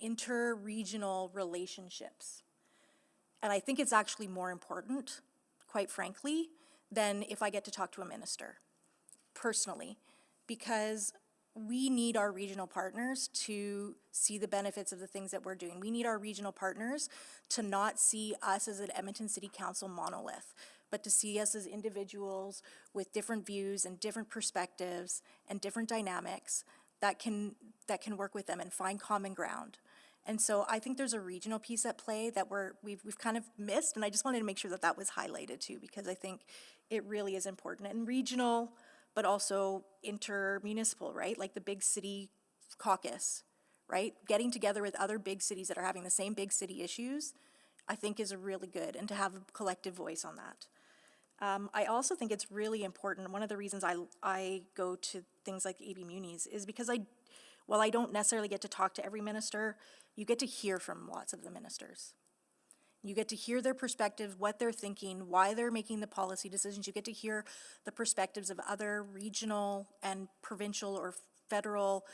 inter-regional relationships. And I think it's actually more important, quite frankly, than if I get to talk to a minister, personally, because we need our regional partners to see the benefits of the things that we're doing. We need our regional partners to not see us as an Edmonton City Council monolith, but to see us as individuals with different views and different perspectives and different dynamics that can work with them and find common ground. And so I think there's a regional piece at play that we've kind of missed, and I just wanted to make sure that that was highlighted too, because I think it really is important. And regional, but also inter-municipal, right? Like the big city caucus, right? Getting together with other big cities that are having the same big city issues, I think is a really good, and to have a collective voice on that. I also think it's really important. One of the reasons I go to things like AB Munis is because while I don't necessarily get to talk to every minister, you get to hear from lots of the ministers. You get to hear their perspectives, what they're thinking, why they're making the policy decisions. You get to hear the perspectives of other regional and provincial or federal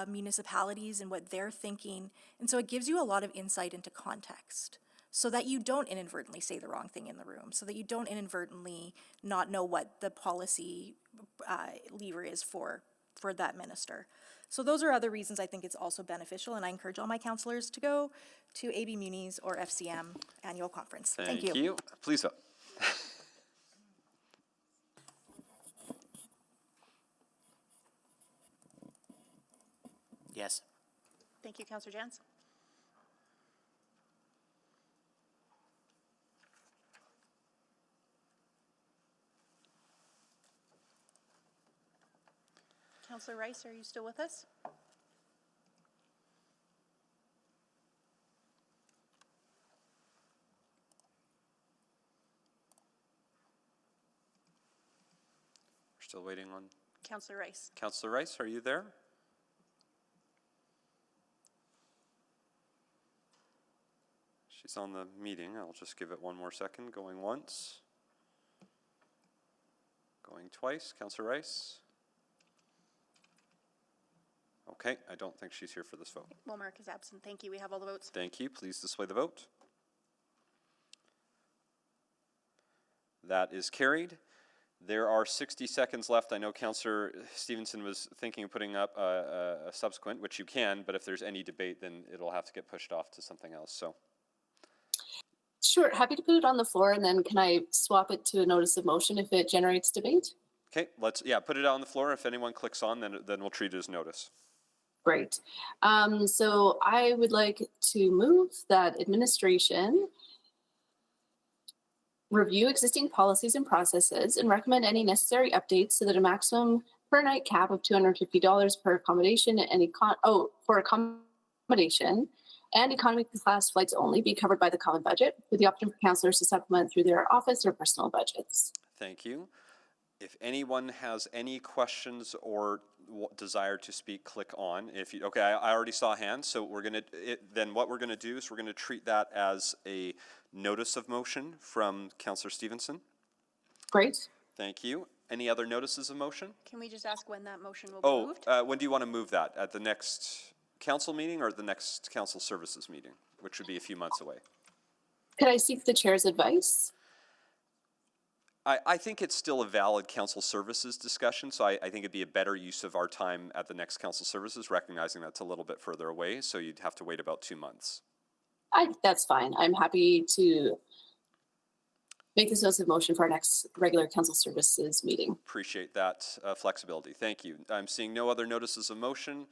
municipalities and what they're thinking. And so it gives you a lot of insight into context, so that you don't inadvertently say the wrong thing in the room, so that you don't inadvertently not know what the policy lever is for that minister. So those are other reasons I think it's also beneficial, and I encourage all my councillors to go to AB Munis or FCM annual conference. Thank you. Thank you. Please vote. Yes. Thank you, Councillor Jans. Councillor Rice, are you still with us? We're still waiting on Councillor Rice. Councillor Rice, are you there? She's on the meeting. I'll just give it one more second. Going once. Going twice. Councillor Rice? Okay, I don't think she's here for this vote. Wilmark is absent. Thank you. We have all the votes. Thank you. Please display the vote. That is carried. There are 60 seconds left. I know Councillor Stevenson was thinking of putting up a subsequent, which you can, but if there's any debate, then it'll have to get pushed off to something else. So, Sure, happy to put it on the floor, and then can I swap it to a notice of motion if it generates debate? okay, put it on the floor. If anyone clicks on, then we'll treat it as notice. Great. So I would like to move that administration review existing policies and processes and recommend any necessary updates so that a maximum per night cap of $250 per accommodation and for accommodation and economy class flights only be covered by the common budget, with the option for councillors to supplement through their office or personal budgets. Thank you. If anyone has any questions or desire to speak, click on. Okay, I already saw a hand, so then what we're gonna do is we're gonna treat that as a notice of motion from Councillor Stevenson. Great. Thank you. Any other notices of motion? Can we just ask when that motion will be moved? When do you want to move that? At the next council meeting or at the next council services meeting, which would be a few months away? Could I seek the chair's advice? I think it's still a valid council services discussion, so I think it'd be a better use of our time at the next council services, recognizing that's a little bit further away, so you'd have to wait about 2 months. That's fine. I'm happy to make this notice of motion for our next regular council services meeting. Appreciate that flexibility. Thank you. I'm seeing no other notices of motion.